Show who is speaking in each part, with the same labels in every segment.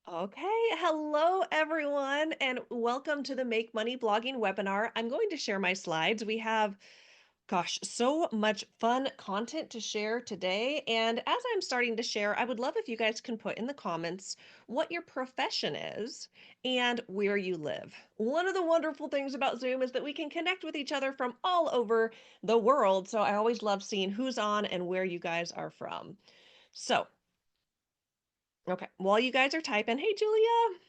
Speaker 1: Okay, hello everyone, and welcome to the Make Money Blogging webinar. I'm going to share my slides. We have, so much fun content to share today. And as I'm starting to share, I would love if you guys can put in the comments what your profession is and where you live. One of the wonderful things about Zoom is that we can connect with each other from all over the world. So I always love seeing who's on and where you guys are from. So, okay, while you guys are typing, hey, Julia.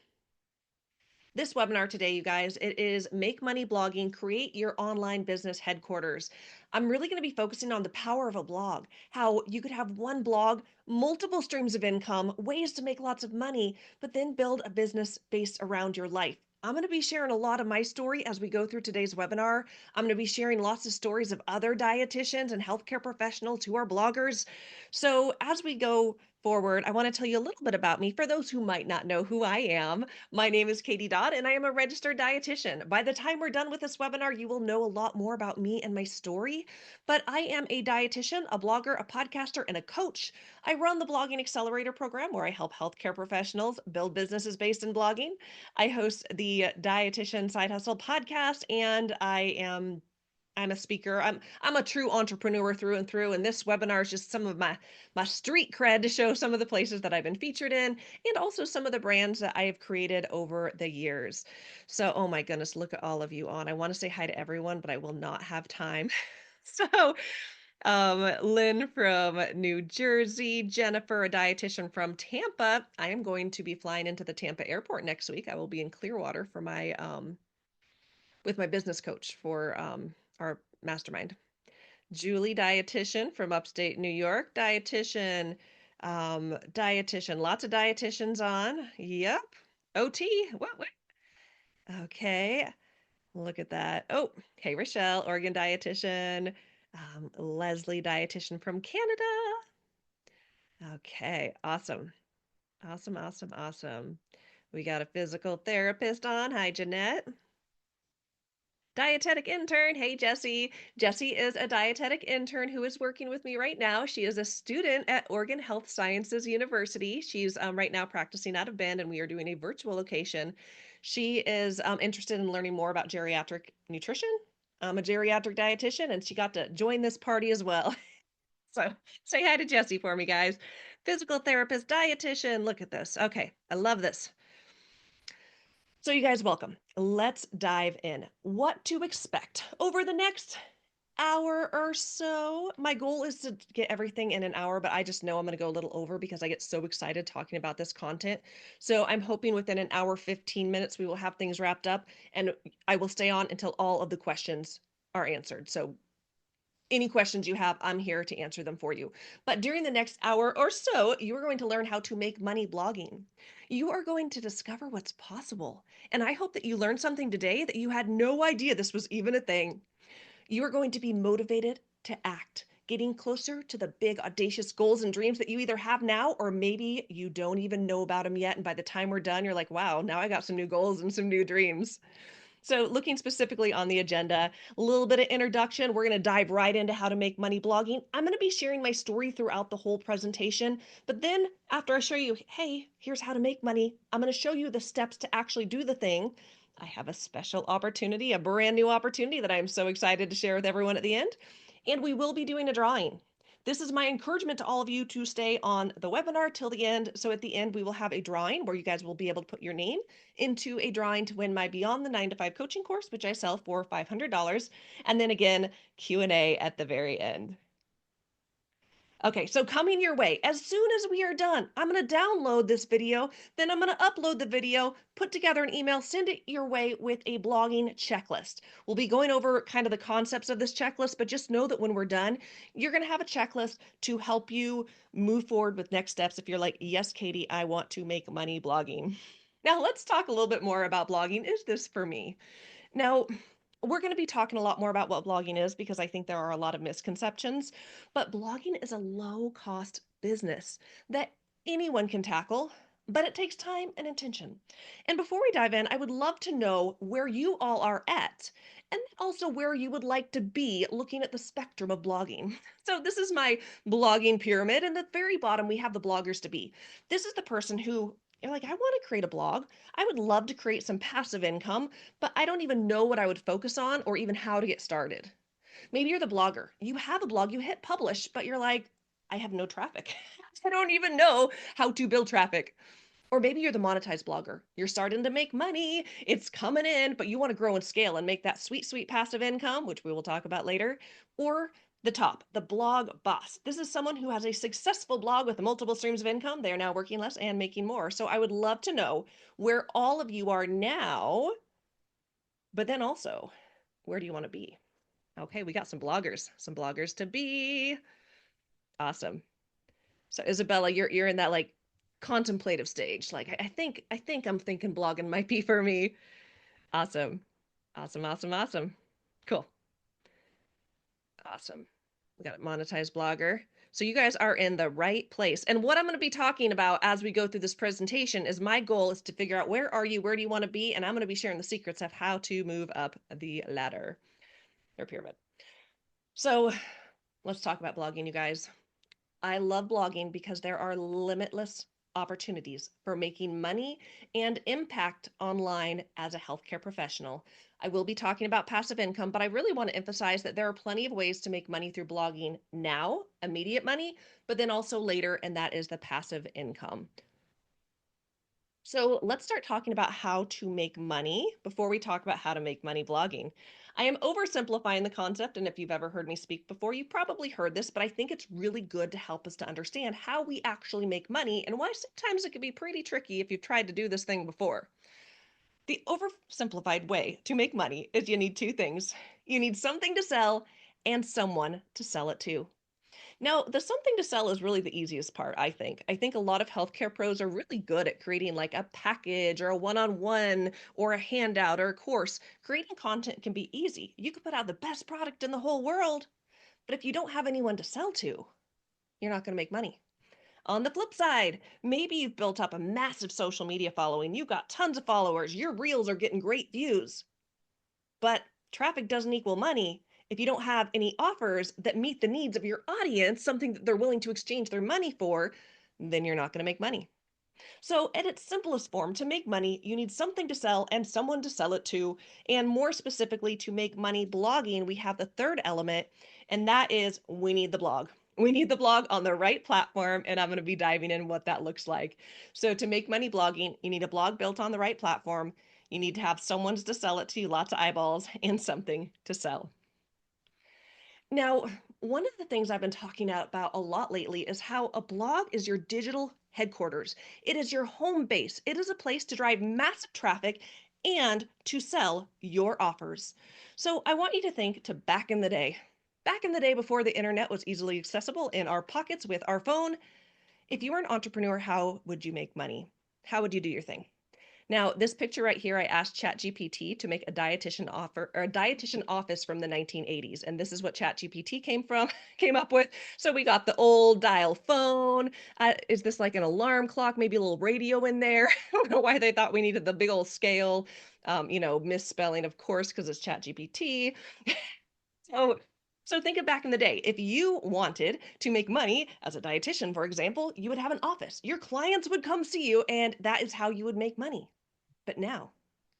Speaker 1: This webinar today, you guys, it is Make Money Blogging, Create Your Online Business Headquarters. I'm really going to be focusing on the power of a blog, how you could have one blog, multiple streams of income, ways to make lots of money, but then build a business based around your life. I'm going to be sharing a lot of my story as we go through today's webinar. I'm going to be sharing lots of stories of other dietitians and healthcare professionals who are bloggers. So, as we go forward, I want to tell you a little bit about me for those who might not know who I am. My name is Katie Dodd, and I am a registered dietitian. By the time we're done with this webinar, you will know a lot more about me and my story. But I am a dietitian, a blogger, a podcaster, and a coach. I run the Blogging Accelerator program where I help healthcare professionals build businesses based in blogging. I host the Dietitian Side Hustle podcast, and I'm a speaker. I'm a true entrepreneur through and through, and this webinar is just some of my street cred to show some of the places that I've been featured in, and also some of the brands that I have created over the years. So, oh my goodness, look at all of you on. I want to say hi to everyone, but I will not have time. So, Lynn from New Jersey, Jennifer, a dietitian from Tampa. I am going to be flying into the Tampa airport next week. I will be in Clearwater for my with my business coach for our mastermind. Julie, dietitian from upstate New York, dietitian, lots of dietitians on. Yep. OT. What? Okay. Look at that. Oh, hey, Rochelle, Oregon dietitian. Leslie, dietitian from Canada. Okay. Awesome. Awesome. Awesome. Awesome. We got a physical therapist on. Hi, Jeanette. Dietetic intern. Hey, Jessie. Jessie is a dietetic intern who is working with me right now. She is a student at Oregon Health Sciences University. She's right now practicing out of Bend, and we are doing a virtual location. She is interested in learning more about geriatric nutrition. I'm a geriatric dietitian, and she got to join this party as well. So say hi to Jessie for me, guys. Physical therapist, dietitian. Look at this. Okay, I love this. So, you guys, welcome. Let's dive in. What to expect over the next hour or so. My goal is to get everything in an hour, but I just know I'm going to go a little over because I get so excited talking about this content. So, I'm hoping within an hour, 15 minutes, we will have things wrapped up and I will stay on until all of the questions are answered. So, any questions you have, I'm here to answer them for you. But during the next hour or so, you are going to learn how to make money blogging. You are going to discover what's possible. And I hope that you learned something today that you had no idea this was even a thing. You are going to be motivated to act, getting closer to the big, audacious goals and dreams that you either have now or maybe you don't even know about them yet. And by the time we're done, you're like, wow, now I got some new goals and some new dreams. So, looking specifically on the agenda, a little bit of introduction. We're going to dive right into how to make money blogging. I'm going to be sharing my story throughout the whole presentation. But then, after I show you, hey, here's how to make money, I'm going to show you the steps to actually do the thing. I have a special opportunity, a brand new opportunity that I'm so excited to share with everyone at the end. And we will be doing a drawing. This is my encouragement to all of you to stay on the webinar till the end. So at the end, we will have a drawing where you guys will be able to put your name into a drawing to win my Beyond the 9 to 5 coaching course, which I sell for $500. And then again, Q&A at the very end. Okay, so coming your way, as soon as we are done, I'm going to download this video, then I'm going to upload the video, put together an email, send it your way with a blogging checklist. We'll be going over kind of the concepts of this checklist, but just know that when we're done, you're going to have a checklist to help you move forward with next steps if you're like, yes, Katie, I want to make money blogging. Now, let's talk a little bit more about blogging. Is this for me? Now, we're going to be talking a lot more about what blogging is because I think there are a lot of misconceptions, but blogging is a low cost business that anyone can tackle, but it takes time and intention. And before we dive in, I would love to know where you all are at and also where you would like to be looking at the spectrum of blogging. So, this is my blogging pyramid, and at the very bottom, we have the bloggers to be. This is the person who You're like, I want to create a blog. I would love to create some passive income, but I don't even know what I would focus on or even how to get started. Maybe you're the blogger. You have a blog, you hit publish, but you're like, I have no traffic. I don't even know how to build traffic. Or maybe you're the monetized blogger. You're starting to make money, it's coming in, but you want to grow and scale and make that sweet, sweet passive income, which we will talk about later. Or the top, the blog boss. This is someone who has a successful blog with multiple streams of income. They are now working less and making more. So I would love to know where all of you are now, but then also, where do you want to be? Okay, we got some bloggers to be. Awesome. So Isabella, you're in that like contemplative stage. Like I think I'm thinking blogging might be for me. Awesome. Awesome, awesome, awesome. Cool. Awesome. We got a monetized blogger. So you guys are in the right place. And what I'm going to be talking about as we go through this presentation is my goal is to figure out where are you, where do you want to be, and I'm going to be sharing the secrets of how to move up the ladder or pyramid. So let's talk about blogging, you guys. I love blogging because there are limitless opportunities for making money and impact online as a healthcare professional. I will be talking about passive income, but I really want to emphasize that there are plenty of ways to make money through blogging now, immediate money, but then also later, and that is the passive income. So let's start talking about how to make money before we talk about how to make money blogging. I am oversimplifying the concept, and if you've ever heard me speak before, you've probably heard this, but I think it's really good to help us to understand how we actually make money and why sometimes it can be pretty tricky if you've tried to do this thing before. The oversimplified way to make money is you need two things. You need something to sell and someone to sell it to. Now, the something to sell is really the easiest part, I think. I think a lot of healthcare pros are really good at creating like a package or a one on one or a handout or a course. Creating content can be easy. You could put out the best product in the whole world, but if you don't have anyone to sell to, you're not going to make money. On the flip side, maybe you've built up a massive social media following, you've got tons of followers, your reels are getting great views, but traffic doesn't equal money. If you don't have any offers that meet the needs of your audience, something that they're willing to exchange their money for, then you're not going to make money. So, at its simplest form, to make money, you need something to sell and someone to sell it to. And more specifically, to make money blogging, we have the third element, and that is we need the blog. We need the blog on the right platform, and I'm going to be diving in what that looks like. So, to make money blogging, you need a blog built on the right platform. You need to have someone to sell it to, lots of eyeballs, and something to sell. Now, one of the things I've been talking about a lot lately is how a blog is your digital headquarters. It is your home base. It is a place to drive massive traffic and to sell your offers. So I want you to think to back in the day. Back in the day before the internet was easily accessible in our pockets with our phone, if you were an entrepreneur, how would you make money? How would you do your thing? Now, this picture right here, I asked ChatGPT to make a dietitian offer or a dietitian office from the 1980s, and this is what ChatGPT came up with. So we got the old dial phone. Is this like an alarm clock? Maybe a little radio in there. I don't know why they thought we needed the big old scale. Misspelling, of course, because it's ChatGPT. So so think of back in the day. If you wanted to make money as a dietitian, for example, you would have an office. Your clients would come see you, and that is how you would make money. But now,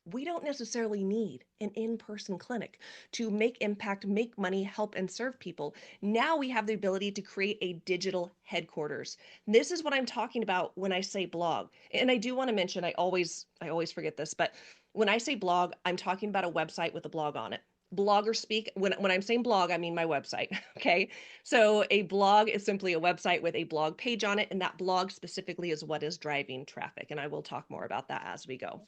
Speaker 1: we don't necessarily need an in person clinic to make impact, make money, help, and serve people. Now we have the ability to create a digital headquarters. This is what I'm talking about when I say blog. And I do want to mention, I always forget this, but when I say blog, I'm talking about a website with a blog on it. Blogger speak, when I'm saying blog, I mean my website. Okay. So a blog is simply a website with a blog page on it. And that blog specifically is what is driving traffic. And I will talk more about that as we go.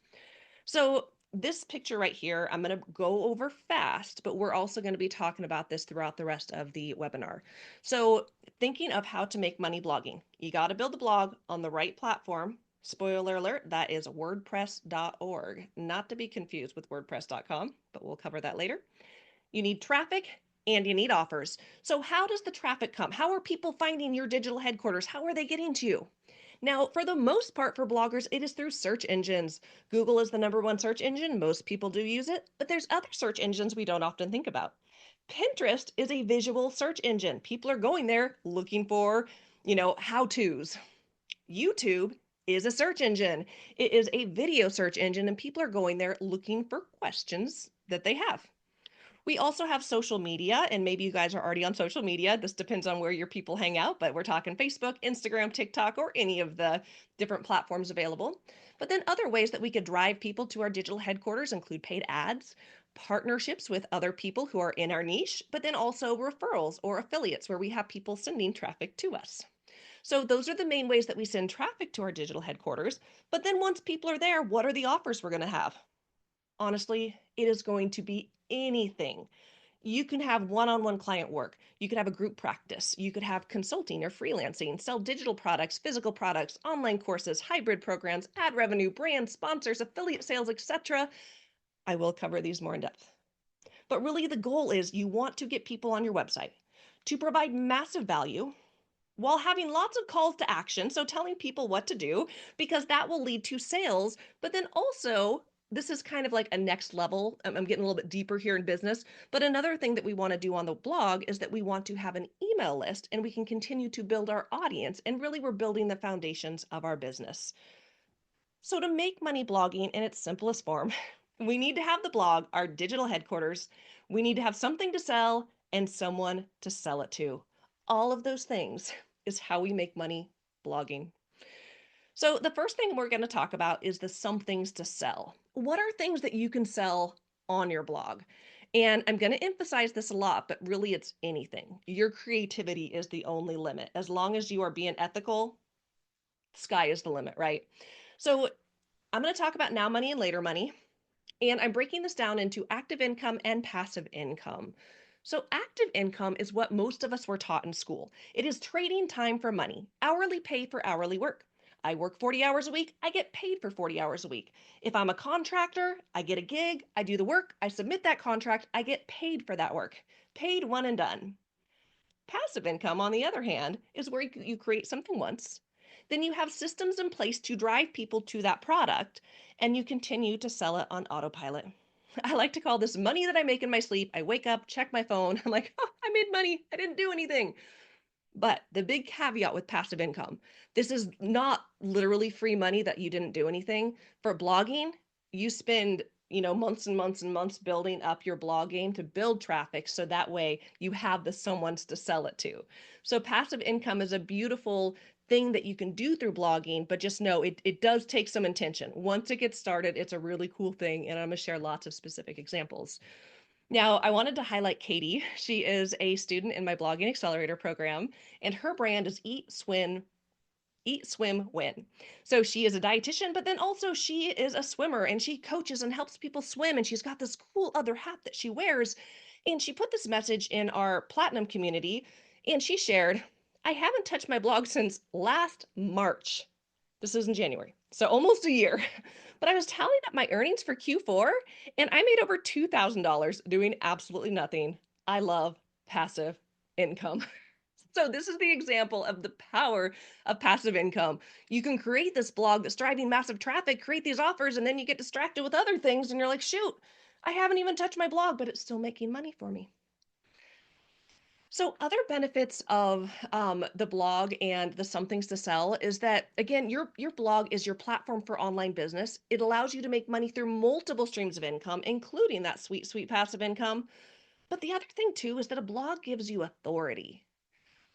Speaker 1: So this picture right here, I'm going to go over fast, but we're also going to be talking about this throughout the rest of the webinar. So thinking of how to make money blogging, you got to build a blog on the right platform. Spoiler alert, that is wordpress.org, not to be confused with wordpress.com, but we'll cover that later. You need traffic and you need offers. So how does the traffic come? How are people finding your digital headquarters? How are they getting to you? Now, for the most part for bloggers, it is through search engines. Google is the #1 search engine. Most people do use it, but there's other search engines we don't often think about. Pinterest is a visual search engine. People are going there looking for, how-tos. YouTube is a search engine. It is a video search engine, and people are going there looking for questions that they have. We also have social media, and maybe you guys are already on social media. This depends on where your people hang out, but we're talking Facebook, Instagram, TikTok, or any of the different platforms available. But then other ways that we could drive people to our digital headquarters include paid ads, partnerships with other people who are in our niche, but then also referrals or affiliates where we have people sending traffic to us. So those are the main ways that we send traffic to our digital headquarters. But then once people are there, what are the offers we're going to have? Honestly, it is going to be anything. You can have one-on-one client work. You could have a group practice. You could have consulting or freelancing, sell digital products, physical products, online courses, hybrid programs, ad revenue, brands, sponsors, affiliate sales, etc. I will cover these more in depth. But really the goal is you want to get people on your website to provide massive value while having lots of calls to action. So telling people what to do, because that will lead to sales. But then also, this is kind of like a next level. I'm getting a little bit deeper here in business. But another thing that we want to do on the blog is that we want to have an email list and we can continue to build our audience. And really, we're building the foundations of our business. So, to make money blogging in its simplest form, we need to have the blog, our digital headquarters. We need to have something to sell and someone to sell it to. All of those things is how we make money blogging. So, the first thing we're going to talk about is the some things to sell. What are things that you can sell on your blog? And I'm going to emphasize this a lot, but really it's anything. Your creativity is the only limit. As long as you are being ethical, sky is the limit, right? So, I'm going to talk about now money and later money. And I'm breaking this down into active income and passive income. So, active income is what most of us were taught in school. It is trading time for money, hourly pay for hourly work. I work 40 hours a week, I get paid for 40 hours a week. If I'm a contractor, I get a gig, I do the work, I submit that contract, I get paid for that work. Paid one and done. Passive income, on the other hand, is where you create something once, then you have systems in place to drive people to that product, and you continue to sell it on autopilot. I like to call this money that I make in my sleep. I wake up, check my phone, I'm like, oh, I made money. I didn't do anything. But the big caveat with passive income, this is not literally free money that you didn't do anything. For blogging, you spend, months and months and months building up your blog game to build traffic so that way you have the someone's to sell it to. So passive income is a beautiful thing that you can do through blogging, but just know it does take some intention. Once it gets started, it's a really cool thing, and I'm going to share lots of specific examples. Now, I wanted to highlight Katie. She is a student in my blogging accelerator program, and her brand is Eat, Swim, Win. So she is a dietitian, but then also she is a swimmer and she coaches and helps people swim. And she's got this cool other hat that she wears. And she put this message in our platinum community and she shared, I haven't touched my blog since last March. This is in January, so almost a year. But I was tallying up my earnings for Q4 and I made over $2,000 doing absolutely nothing. I love passive income. So this is the example of the power of passive income. You can create this blog that's driving massive traffic, create these offers, and then you get distracted with other things and you're like, shoot, I haven't even touched my blog, but it's still making money for me. So other benefits of the blog and the some things to sell is that, again, your blog is your platform for online business. It allows you to make money through multiple streams of income, including that sweet, sweet passive income. But the other thing too is that a blog gives you authority.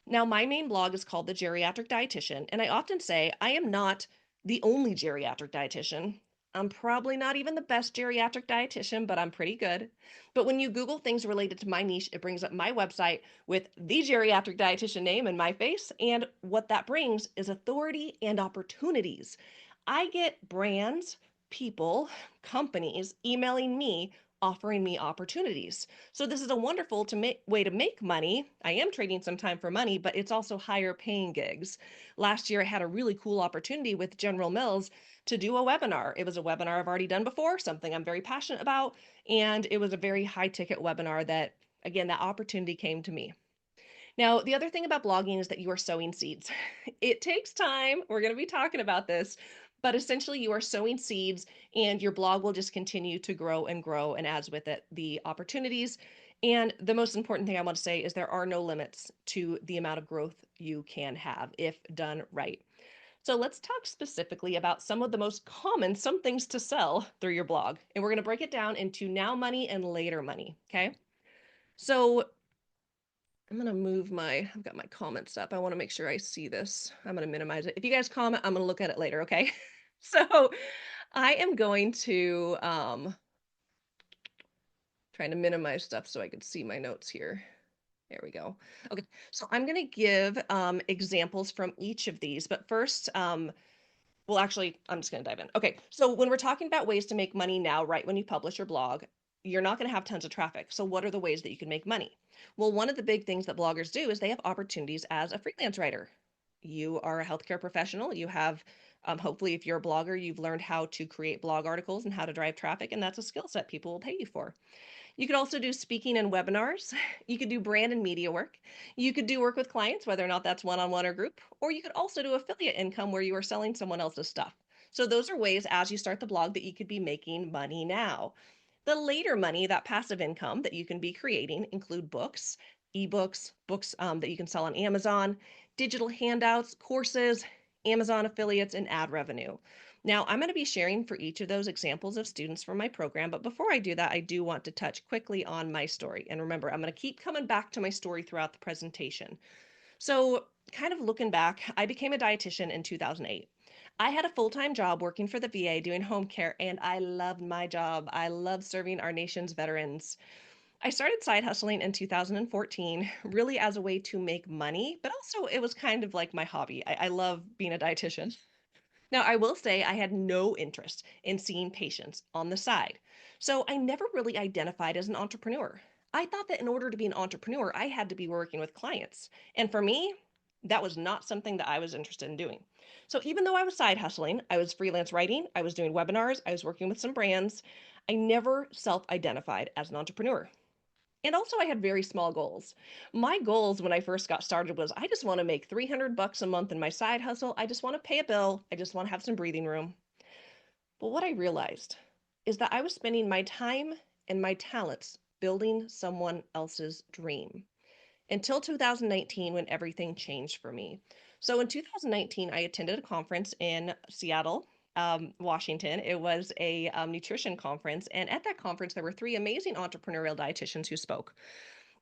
Speaker 1: Now, my main blog is called The Geriatric Dietitian, and I often say I am not the only geriatric dietitian. I'm probably not even the best geriatric dietitian, but I'm pretty good. But when you Google things related to my niche, it brings up my website with the geriatric dietitian name and my face. And what that brings is authority and opportunities. I get brands, people, companies emailing me offering me opportunities. So this is a wonderful way to make money. I am trading some time for money, but it's also higher paying gigs. Last year, I had a really cool opportunity with General Mills to do a webinar. It was a webinar I've already done before, something I'm very passionate about, and it was a very high ticket webinar that, again, that opportunity came to me. Now, the other thing about blogging is that you are sowing seeds. It takes time. We're going to be talking about this, but essentially you are sowing seeds and your blog will just continue to grow and grow, and as with it, the opportunities. And the most important thing I want to say is there are no limits to the amount of growth you can have if done right. So let's talk specifically about some of the most common some things to sell through your blog. And we're going to break it down into now money and later money. Okay. So I'm going to I've got my comments up. I want to make sure I see this. I'm going to minimize it. If you guys comment, I'm going to look at it later. Okay. So I am going to, trying to minimize stuff so I can see my notes here. There we go. Okay. So I'm going to give examples from each of these. But first, well, actually, I'm just going to dive in. Okay. So when we're talking about ways to make money now, right when you publish your blog, you're not going to have tons of traffic. So what are the ways that you can make money? Well, one of the big things that bloggers do is they have opportunities as a freelance writer. You are a healthcare professional. You have, hopefully, if you're a blogger, you've learned how to create blog articles and how to drive traffic, and that's a skill set people will pay you for. You could also do speaking and webinars. You could do brand and media work. You could do work with clients, whether or not that's one-on-one or group, or you could also do affiliate income where you are selling someone else's stuff. So those are ways as you start the blog that you could be making money now. The later money, that passive income that you can be creating, include books, ebooks, books that you can sell on Amazon, digital handouts, courses, Amazon affiliates, and ad revenue. Now, I'm going to be sharing for each of those examples of students from my program, but before I do that, I do want to touch quickly on my story. And remember, I'm going to keep coming back to my story throughout the presentation. So, kind of looking back, I became a dietitian in 2008. I had a full-time job working for the VA doing home care, and I loved my job. I loved serving our nation's veterans. I started side hustling in 2014, really as a way to make money, but also it was kind of like my hobby. I love being a dietitian. Now, I will say I had no interest in seeing patients on the side. So I never really identified as an entrepreneur. I thought that in order to be an entrepreneur, I had to be working with clients. And for me, that was not something that I was interested in doing. So even though I was side hustling, I was freelance writing, I was doing webinars, I was working with some brands, I never self identified as an entrepreneur. And also I had very small goals. My goals when I first got started was I just want to make 300 bucks a month in my side hustle. I just want to pay a bill. I just want to have some breathing room. But what I realized is that I was spending my time and my talents building someone else's dream until 2019 when everything changed for me. So in 2019, I attended a conference in Seattle, Washington. It was a nutrition conference. And at that conference, there were three amazing entrepreneurial dietitians who spoke.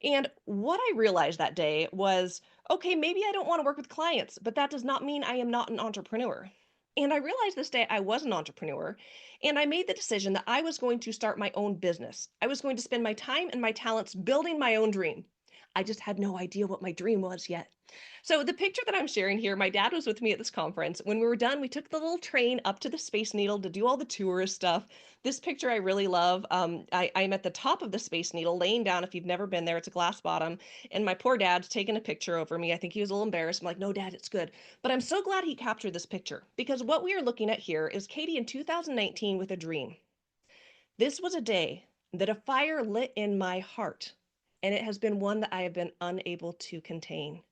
Speaker 1: And what I realized that day was, okay, maybe I don't want to work with clients, but that does not mean I am not an entrepreneur. And I realized this day I was an entrepreneur, and I made the decision that I was going to start my own business. I was going to spend my time and my talents building my own dream. I just had no idea what my dream was yet. So the picture that I'm sharing here, my dad was with me at this conference. When we were done, we took the little train up to the Space Needle to do all the tourist stuff. This picture I really love. I'm at the top of the Space Needle, laying down. If you've never been there, it's a glass bottom. And my poor dad's taking a picture over me. I think he was a little embarrassed. I'm like, no, Dad, it's good. But I'm so glad he captured this picture because what we are looking at here is Katie in 2019 with a dream. This was a day that a fire lit in my heart, and it has been one that I have been unable to contain.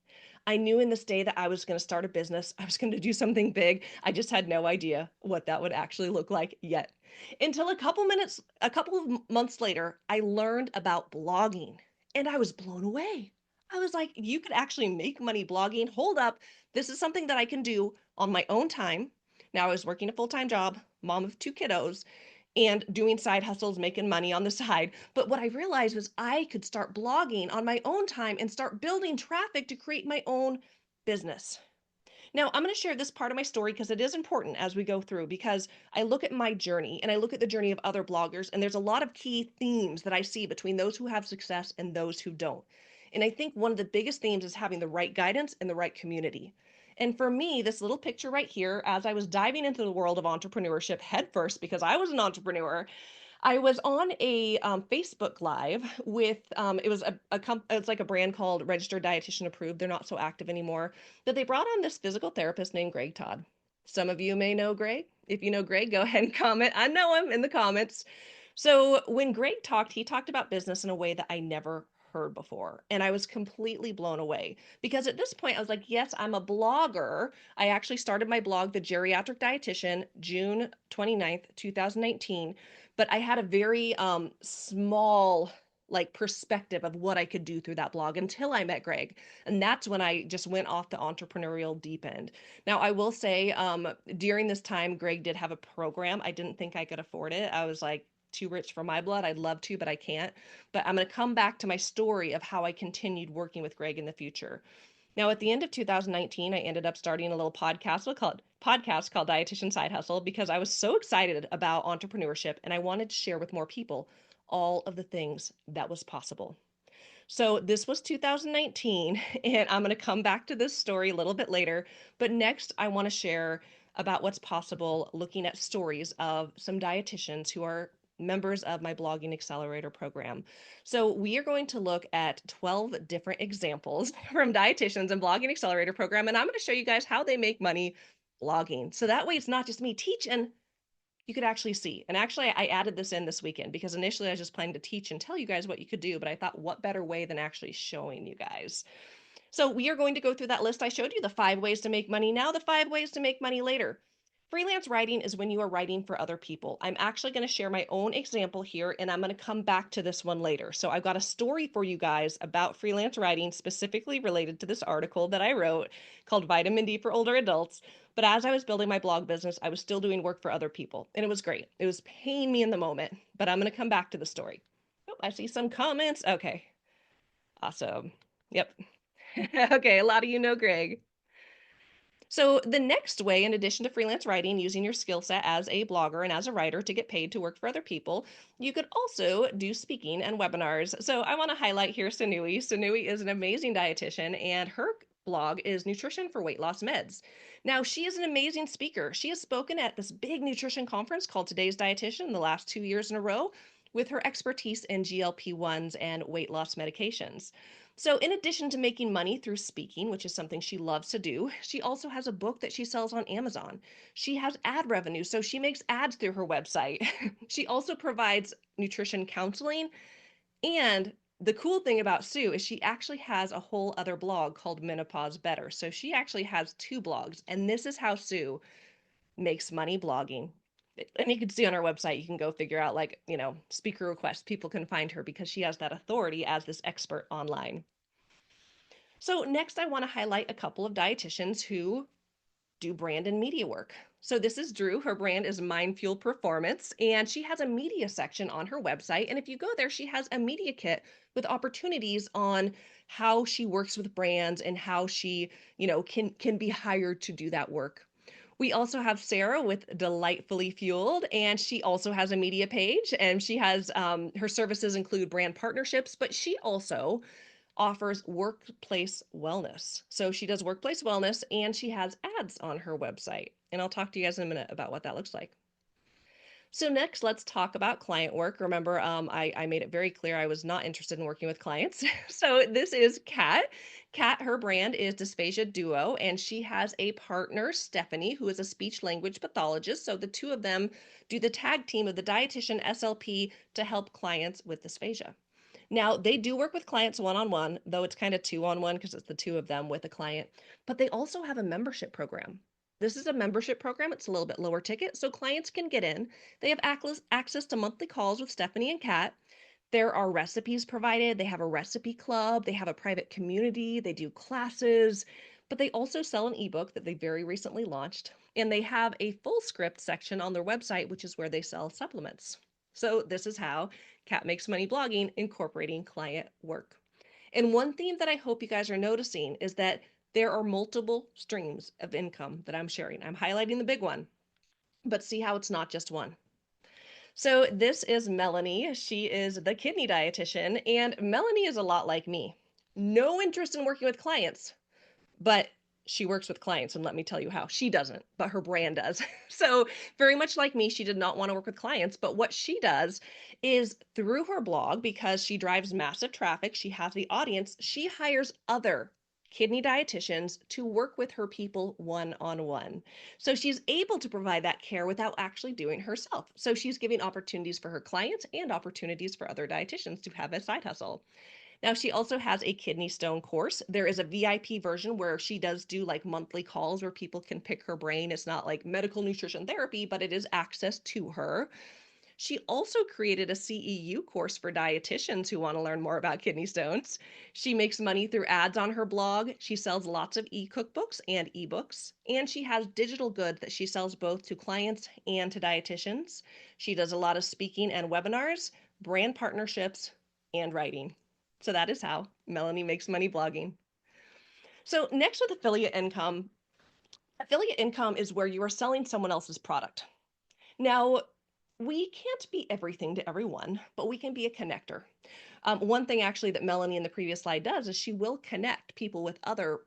Speaker 1: I knew in this day that I was going to start a business. I was going to do something big. I just had no idea what that would actually look like yet. Until a couple of months later, I learned about blogging and I was blown away. I was like, you could actually make money blogging. Hold up. This is something that I can do on my own time. Now, I was working a full time job, mom of two kiddos, and doing side hustles, making money on the side. But what I realized was I could start blogging on my own time and start building traffic to create my own business. Now, I'm going to share this part of my story because it is important as we go through because I look at my journey and I look at the journey of other bloggers, and there's a lot of key themes that I see between those who have success and those who don't. And I think one of the biggest themes is having the right guidance and the right community. And for me, this little picture right here, as I was diving into the world of entrepreneurship headfirst, because I was an entrepreneur, I was on a Facebook Live with it was it's like a brand called Registered Dietitian Approved. They're not so active anymore, but they brought on this physical therapist named Greg Todd. Some of you may know Greg. If you know Greg, go ahead and comment. I know him in the comments. So when Greg talked, he talked about business in a way that I never heard before. And I was completely blown away because at this point I was like, yes, I'm a blogger. I actually started my blog, The Geriatric Dietitian, June 29th, 2019. But I had a very small like perspective of what I could do through that blog until I met Greg. And that's when I just went off the entrepreneurial deep end. Now, I will say, during this time, Greg did have a program. I didn't think I could afford it. I was like, too rich for my blood. I'd love to, but I can't. But I'm going to come back to my story of how I continued working with Greg in the future. Now, at the end of 2019, I ended up starting a little podcast called Dietitian Side Hustle because I was so excited about entrepreneurship and I wanted to share with more people all of the things that was possible. So this was 2019, and I'm going to come back to this story a little bit later. But next, I want to share about what's possible looking at stories of some dietitians who are members of my Blogging Accelerator program. So we are going to look at 12 different examples from dietitians and Blogging Accelerator program, and I'm going to show you guys how they make money blogging. So that way it's not just me teaching, you could actually see. And actually, I added this in this weekend because initially I was just planning to teach and tell you guys what you could do, but I thought, what better way than actually showing you guys? So we are going to go through that list I showed you, the 5 ways to make money now, the 5 ways to make money later. Freelance writing is when you are writing for other people. I'm actually going to share my own example here, and I'm going to come back to this one later. So I've got a story for you guys about freelance writing specifically related to this article that I wrote called Vitamin D for Older Adults. But as I was building my blog business, I was still doing work for other people, and it was great. It was paying me in the moment, but I'm going to come back to the story. Oh, I see some comments. Okay, awesome. Yep. Okay, a lot of you know Greg. So, the next way, in addition to freelance writing, using your skill set as a blogger and as a writer to get paid to work for other people, you could also do speaking and webinars. So, I want to highlight here Sanui. Sanui is an amazing dietitian, and her blog is Nutrition for Weight Loss Meds. Now, she is an amazing speaker. She has spoken at this big nutrition conference called Today's Dietitian the last 2 years in a row with her expertise in GLP-1s and weight loss medications. So, in addition to making money through speaking, which is something she loves to do, she also has a book that she sells on Amazon. She has ad revenue, so she makes ads through her website. She also provides nutrition counseling. And the cool thing about Sue is she actually has a whole other blog called Menopause Better. So, she actually has two blogs, and this is how Sue makes money blogging. And you can see on our website, you can go figure out, like, speaker requests. People can find her because she has that authority as this expert online. So next, I want to highlight a couple of dietitians who do brand and media work. So this is Drew. Her brand is Mind Fuel Performance, and she has a media section on her website. And if you go there, she has a media kit with opportunities on how she works with brands and how she, can be hired to do that work. We also have Sarah with Delightfully Fueled, and she also has a media page, and she has her services include brand partnerships, but she also offers workplace wellness. So she does workplace wellness and she has ads on her website. And I'll talk to you guys in a minute about what that looks like. So next, let's talk about client work. Remember, I made it very clear I was not interested in working with clients. So this is Kat. Kat, her brand is Dysphagia Duo, and she has a partner, Stephanie, who is a speech language pathologist. So the two of them do the tag team of the dietitian SLP to help clients with dysphagia. Now, they do work with clients one-on-one, though it's kind of two-on-one because it's the two of them with a client, but they also have a membership program. This is a membership program. It's a little bit lower ticket, so clients can get in. They have access to monthly calls with Stephanie and Kat. There are recipes provided. They have a recipe club. They have a private community. They do classes, but they also sell an ebook that they very recently launched. And they have a full script section on their website, which is where they sell supplements. So this is how Kat Makes Money Blogging incorporating client work. And one theme that I hope you guys are noticing is that there are multiple streams of income that I'm sharing. I'm highlighting the big one, but see how it's not just one. So this is Melanie. She is the kidney dietitian, and Melanie is a lot like me. No interest in working with clients, but she works with clients, and let me tell you how. She doesn't, but her brand does. So very much like me, she did not want to work with clients, but what she does is through her blog, because she drives massive traffic, she has the audience, she hires other kidney dietitians to work with her people one-on-one. So she's able to provide that care without actually doing it herself. So she's giving opportunities for her clients and opportunities for other dietitians to have a side hustle. Now, she also has a kidney stone course. There is a VIP version where she does do like monthly calls where people can pick her brain. It's not like medical nutrition therapy, but it is access to her. She also created a CEU course for dietitians who want to learn more about kidney stones. She makes money through ads on her blog. She sells lots of e-cookbooks and ebooks, and she has digital goods that she sells both to clients and to dietitians. She does a lot of speaking and webinars, brand partnerships, and writing. So that is how Melanie makes money blogging. So next with affiliate income is where you are selling someone else's product. Now, we can't be everything to everyone, but we can be a connector. One thing actually that Melanie in the previous slide does is she will connect people with other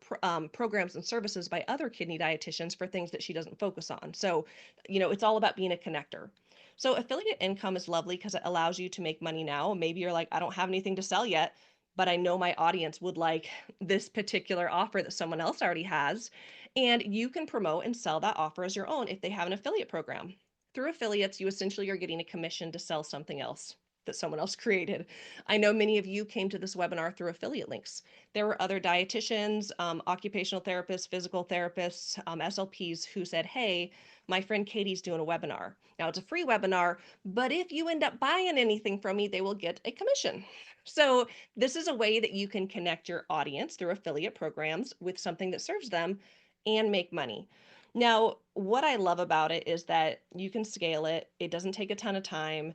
Speaker 1: programs and services by other kidney dietitians for things that she doesn't focus on. So, it's all about being a connector. So affiliate income is lovely because it allows you to make money now. Maybe you're like, I don't have anything to sell yet, but I know my audience would like this particular offer that someone else already has. And you can promote and sell that offer as your own if they have an affiliate program. Through affiliates, you essentially are getting a commission to sell something else that someone else created. I know many of you came to this webinar through affiliate links. There were other dietitians, occupational therapists, physical therapists, SLPs who said, hey, my friend Katie's doing a webinar. Now it's a free webinar, but if you end up buying anything from me, they will get a commission. So this is a way that you can connect your audience through affiliate programs with something that serves them and make money. Now, what I love about it is that you can scale it. It doesn't take a ton of time,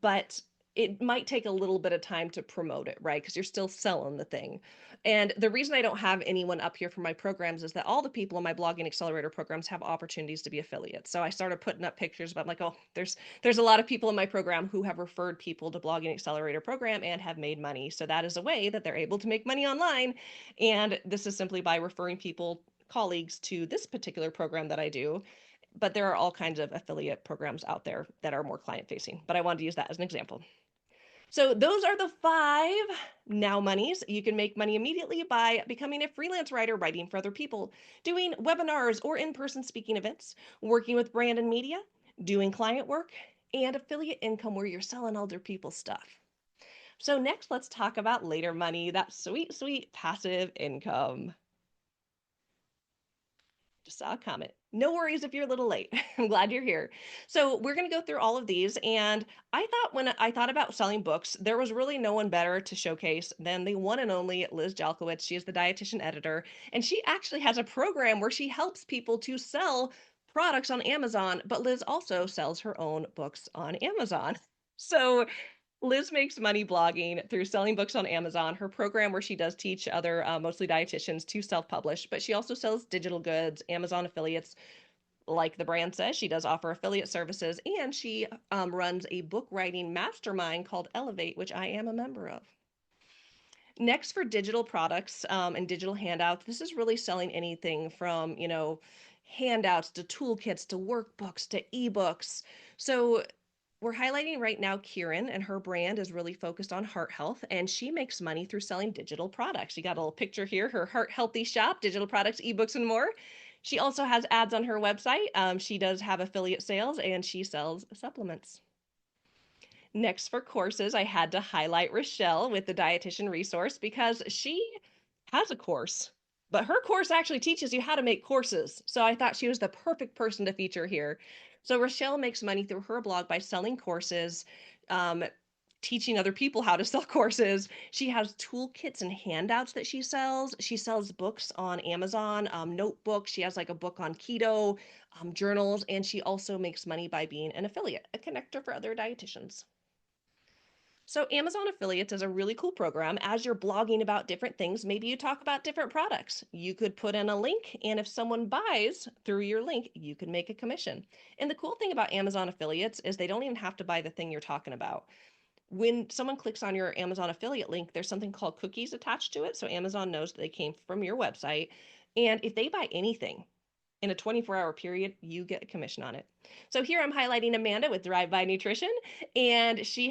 Speaker 1: but it might take a little bit of time to promote it, right? Because you're still selling the thing. And the reason I don't have anyone up here for my programs is that all the people in my blogging accelerator programs have opportunities to be affiliates. So I started putting up pictures, but I'm like, oh, there's a lot of people in my program who have referred people to blogging accelerator program and have made money. So that is a way that they're able to make money online. And this is simply by referring people, colleagues, to this particular program that I do, but there are all kinds of affiliate programs out there that are more client facing, but I wanted to use that as an example. So those are the 5 now monies. You can make money immediately by becoming a freelance writer, writing for other people, doing webinars or in-person speaking events, working with brand and media, doing client work, and affiliate income where you're selling other people's stuff. So next, let's talk about later money, that sweet, sweet passive income. Just saw a comment. No worries if you're a little late. I'm glad you're here. So we're going to go through all of these. And I thought when I thought about selling books, there was really no one better to showcase than the one and only Liz Jalkowitz. She is the dietitian editor, and she actually has a program where she helps people to sell products on Amazon, but Liz also sells her own books on Amazon. So Liz makes money blogging through selling books on Amazon. Her program where she does teach other, mostly dietitians, to self-publish, but she also sells digital goods, Amazon affiliates. Like the brand says, she does offer affiliate services, and she runs a book writing mastermind called Elevate, which I am a member of. Next, for digital products and digital handouts, this is really selling anything from, handouts to toolkits to workbooks to ebooks. So we're highlighting right now Kieran, and her brand is really focused on heart health, and she makes money through selling digital products. You got a little picture here, her heart healthy shop, digital products, ebooks, and more. She also has ads on her website. She does have affiliate sales, and she sells supplements. Next, for courses, I had to highlight Rochelle with the dietitian resource because she has a course, but her course actually teaches you how to make courses. So I thought she was the perfect person to feature here. So Rochelle makes money through her blog by selling courses, um, teaching other people how to sell courses. She has toolkits and handouts that she sells. She sells books on Amazon, notebooks. She has like a book on keto, journals, and she also makes money by being an affiliate, a connector for other dietitians. So Amazon Affiliates is a really cool program. As you're blogging about different things, maybe you talk about different products. You could put in a link, and if someone buys through your link, you can make a commission. And the cool thing about Amazon Affiliates is they don't even have to buy the thing you're talking about. When someone clicks on your Amazon affiliate link, there's something called cookies attached to it. So Amazon knows that they came from your website. And if they buy anything, in a 24-hour period, you get a commission on it. So here I'm highlighting Amanda with Drive By Nutrition, and she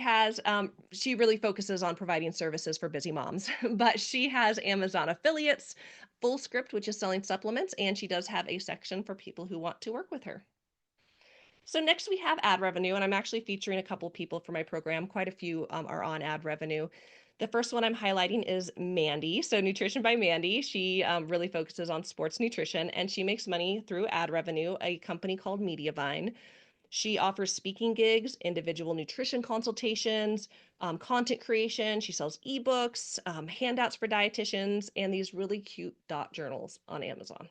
Speaker 1: really focuses on providing services for busy moms, but she has Amazon affiliates, Fullscript, which is selling supplements, and she does have a section for people who want to work with her. So next we have ad revenue, and I'm actually featuring a couple people for my program. Quite a few are on ad revenue. The first one I'm highlighting is Mandy. So Nutrition by Mandy. She really focuses on sports nutrition, and she makes money through ad revenue, a company called Mediavine. She offers speaking gigs, individual nutrition consultations, content creation. She sells ebooks, handouts for dietitians, and these really cute dot journals on Amazon.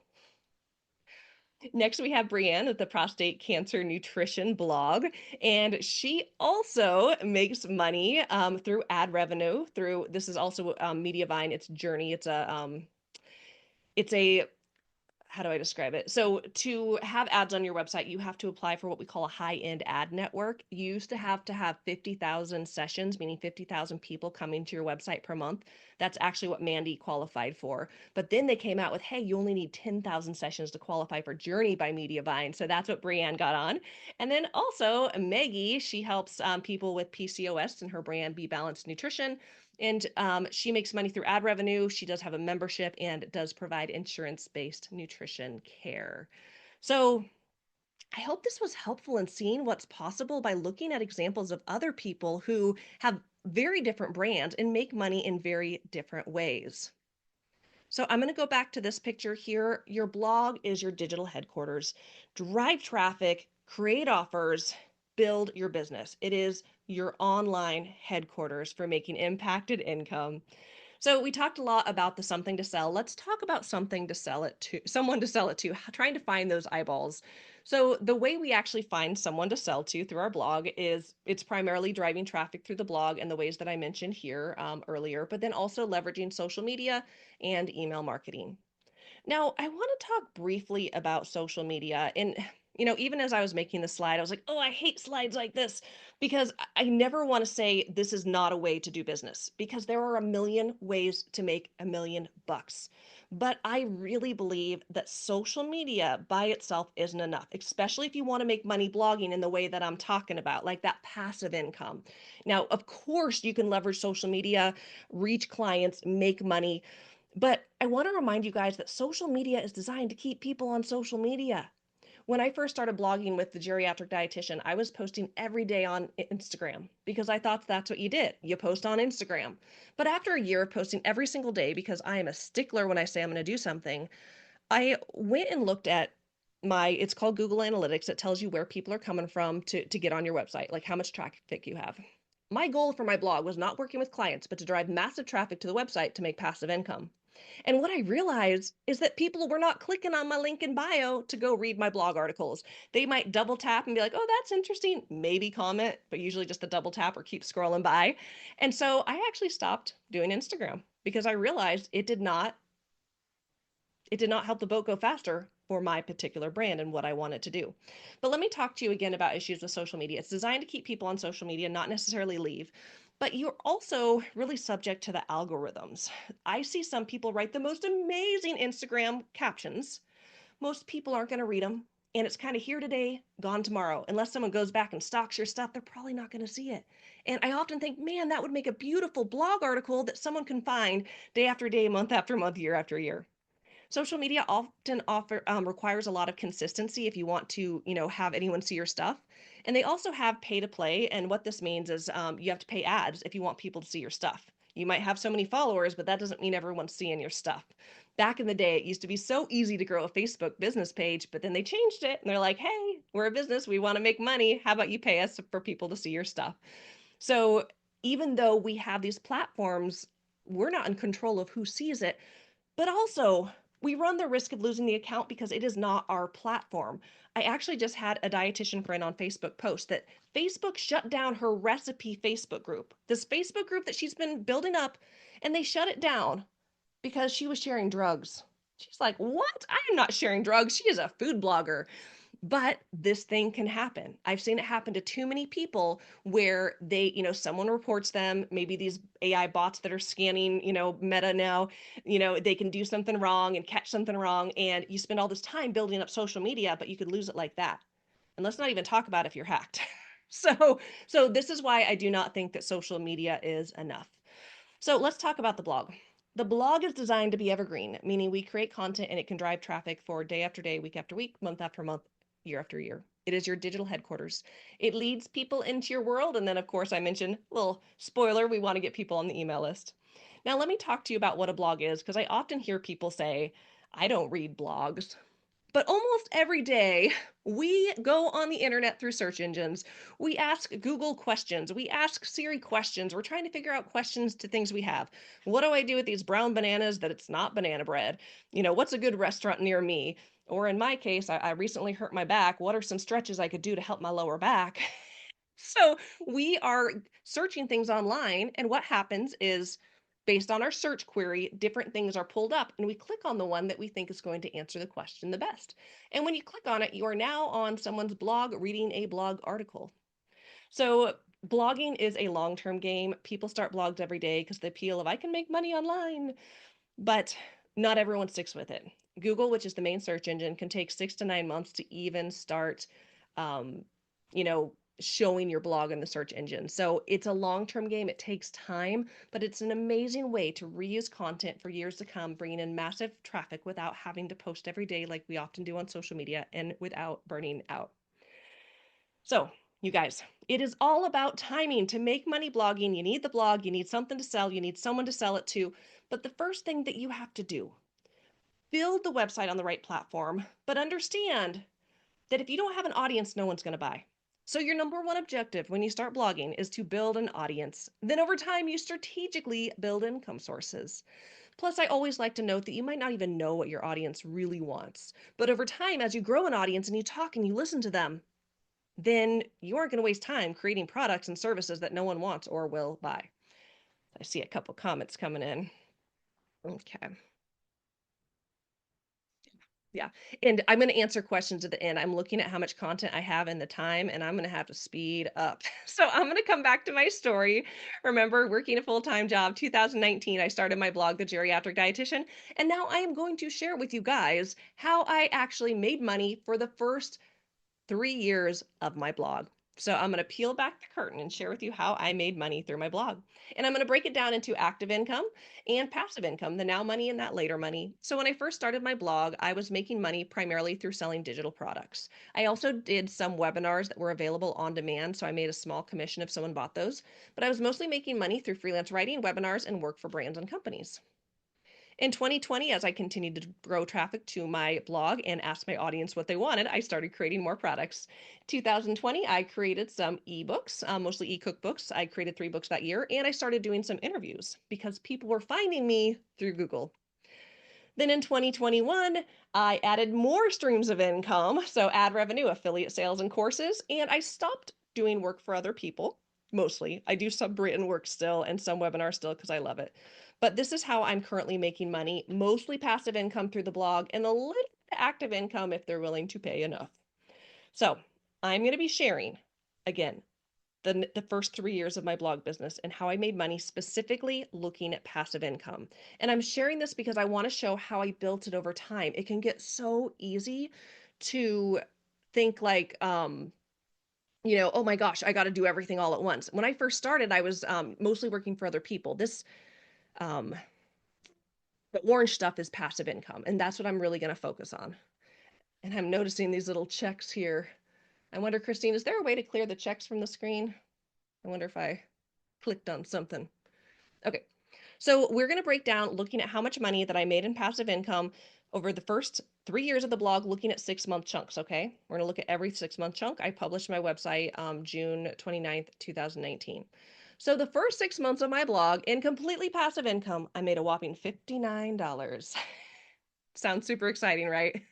Speaker 1: Next, we have Brienne with the Prostate Cancer Nutrition blog, and she also makes money through ad revenue. Through this is also Mediavine. It's Journey. It's a how do I describe it? So to have ads on your website, you have to apply for what we call a high-end ad network. You used to have 50,000 sessions, meaning 50,000 people coming to your website per month. That's actually what Mandy qualified for. But then they came out with, hey, you only need 10,000 sessions to qualify for Journey by Mediavine. So that's what Brienne got on. And then also Maggie, she helps people with PCOS and her brand Be Balanced Nutrition. And she makes money through ad revenue. She does have a membership and does provide insurance-based nutrition care. So I hope this was helpful in seeing what's possible by looking at examples of other people who have very different brands and make money in very different ways. So I'm going to go back to this picture here. Your blog is your digital headquarters. Drive traffic, create offers, build your business. It is your online headquarters for making impacted income. So we talked a lot about the something to sell. Let's talk about something to sell it to, someone to sell it to, trying to find those eyeballs. So the way we actually find someone to sell to through our blog is it's primarily driving traffic through the blog in the ways that I mentioned here earlier, but then also leveraging social media and email marketing. Now, I want to talk briefly about social media. And, even as I was making the slide, I was like, oh, I hate slides like this because I never want to say this is not a way to do business because there are a million ways to make $1,000,000. But I really believe that social media by itself isn't enough, especially if you want to make money blogging in the way that I'm talking about, like that passive income. Now, of course, you can leverage social media, reach clients, make money, but I want to remind you guys that social media is designed to keep people on social media. When I first started blogging with the geriatric dietitian, I was posting every day on Instagram because I thought that's what you did. You post on Instagram. But after a year of posting every single day, because I am a stickler when I say I'm going to do something, I went and looked at it's called Google Analytics. It tells you where people are coming from to get on your website, like how much traffic you have. My goal for my blog was not working with clients, but to drive massive traffic to the website to make passive income. And what I realized is that people were not clicking on my link in bio to go read my blog articles. They might double tap and be like, oh, that's interesting, maybe comment, but usually just a double tap or keep scrolling by. And so I actually stopped doing Instagram because I realized it did not help the boat go faster for my particular brand and what I wanted to do. But let me talk to you again about issues with social media. It's designed to keep people on social media, not necessarily leave. But you're also really subject to the algorithms. I see some people write the most amazing Instagram captions. Most people aren't going to read them. And it's kind of here today, gone tomorrow. Unless someone goes back and stalks your stuff, they're probably not going to see it. And I often think, man, that would make a beautiful blog article that someone can find day after day, month after month, year after year. Social media often requires a lot of consistency if you want to, have anyone see your stuff. And they also have pay to play. And what this means is you have to pay ads if you want people to see your stuff. You might have so many followers, but that doesn't mean everyone's seeing your stuff. Back in the day, it used to be so easy to grow a Facebook business page, but then they changed it and they're like, hey, we're a business. We want to make money. How about you pay us for people to see your stuff? So even though we have these platforms, we're not in control of who sees it, but also, we run the risk of losing the account because it is not our platform. I actually just had a dietitian friend on Facebook post that Facebook shut down her recipe Facebook group, this Facebook group that she's been building up, and they shut it down because she was sharing drugs. She's like, what? I am not sharing drugs. She is a food blogger. But this thing can happen. I've seen it happen to too many people where someone reports them, maybe these AI bots that are scanning, Meta now, they can do something wrong and catch something wrong. And you spend all this time building up social media, but you could lose it like that. And let's not even talk about if you're hacked. So this is why I do not think that social media is enough. So let's talk about the blog. The blog is designed to be evergreen, meaning we create content and it can drive traffic for day after day, week after week, month after month, year after year. It is your digital headquarters. It leads people into your world. And then, of course, I mentioned, little spoiler, we want to get people on the email list. Now, let me talk to you about what a blog is, because I often hear people say, I don't read blogs. But almost every day, we go on the internet through search engines. We ask Google questions. We ask Siri questions. We're trying to figure out questions to things we have. What do I do with these brown bananas that it's not banana bread? What's a good restaurant near me? Or in my case, I recently hurt my back. What are some stretches I could do to help my lower back? So we are searching things online, and what happens is based on our search query, different things are pulled up, and we click on the one that we think is going to answer the question the best. And when you click on it, you are now on someone's blog reading a blog article. So blogging is a long-term game. People start blogs every day because the appeal of I can make money online, but not everyone sticks with it. Google, which is the main search engine, can take 6 to 9 months to even start, um, you know, showing your blog in the search engine. So it's a long-term game. It takes time, but it's an amazing way to reuse content for years to come, bringing in massive traffic without having to post every day like we often do on social media and without burning out. So, you guys, it is all about timing. To make money blogging, you need the blog, you need something to sell, you need someone to sell it to. But the first thing that you have to do, build the website on the right platform, but understand that if you don't have an audience, no one's going to buy. So your number one objective when you start blogging is to build an audience. Then over time, you strategically build income sources. Plus, I always like to note that you might not even know what your audience really wants. But over time, as you grow an audience and you talk and you listen to them, then you aren't going to waste time creating products and services that no one wants or will buy. I see a couple comments coming in. Okay. Yeah. And I'm going to answer questions at the end. I'm looking at how much content I have in the time, and I'm going to have to speed up. So I'm going to come back to my story. Remember, working a full-time job, 2019, I started my blog, The Geriatric Dietitian. And now I am going to share with you guys how I actually made money for the first 3 years of my blog. So I'm going to peel back the curtain and share with you how I made money through my blog. And I'm going to break it down into active income and passive income, the now money and that later money. So when I first started my blog, I was making money primarily through selling digital products. I also did some webinars that were available on demand, so I made a small commission if someone bought those. But I was mostly making money through freelance writing, webinars, and work for brands and companies. In 2020, as I continued to grow traffic to my blog and ask my audience what they wanted, I started creating more products. 2020, I created some ebooks, mostly e-cookbooks. I created 3 books that year, and I started doing some interviews because people were finding me through Google. Then in 2021, I added more streams of income, so ad revenue, affiliate sales, and courses, and I stopped doing work for other people. Mostly. I do some written work still and some webinars still because I love it. But this is how I'm currently making money, mostly passive income through the blog and a little bit of active income if they're willing to pay enough. So I'm going to be sharing, again, the first 3 years of my blog business and how I made money specifically looking at passive income. And I'm sharing this because I want to show how I built it over time. It can get so easy to think like, oh my gosh, I got to do everything all at once. When I first started, I was mostly working for other people. Um, the orange stuff is passive income, and that's what I'm really going to focus on. And I'm noticing these little checks here. I wonder, Christine, is there a way to clear the checks from the screen? I wonder if I clicked on something. Okay, so we're going to break down looking at how much money that I made in passive income over the first 3 years of the blog, looking at 6-month chunks. Okay, we're going to look at every 6-month chunk. I published my website June 29th, 2019. So the first 6 months of my blog in completely passive income, I made a whopping $59. Sounds super exciting, right?